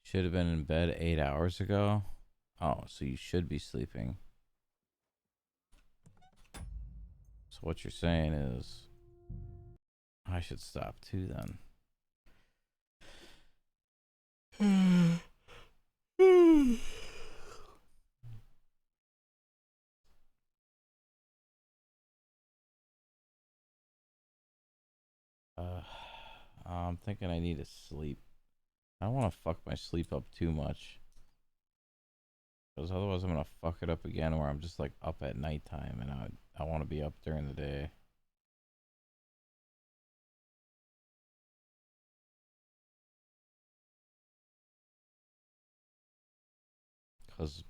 Should have been in bed 8 hours ago. Oh, so you should be sleeping. So what you're saying is I should stop too then. I'm thinking I need to sleep. I don't want to fuck my sleep up too much. Because otherwise I'm going to fuck it up again where I'm just like up at nighttime and I want to be up during the day. Because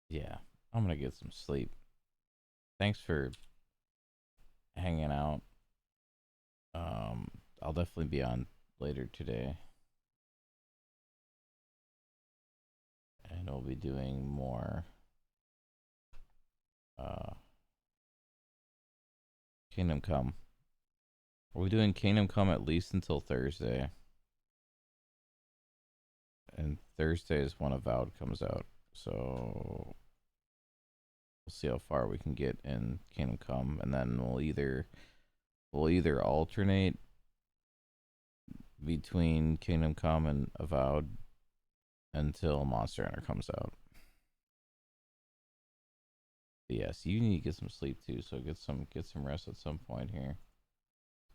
yeah, I'm going to get some sleep. Thanks for hanging out. I'll definitely be on later today. And we'll be doing more Kingdom Come. Are we doing Kingdom Come at least until Thursday? And Thursday is when Avowed comes out. So we'll see how far we can get in Kingdom Come, and then we'll either alternate between Kingdom Come and Avowed until Monster Hunter comes out. But yes, you need to get some sleep too, so get some rest at some point here.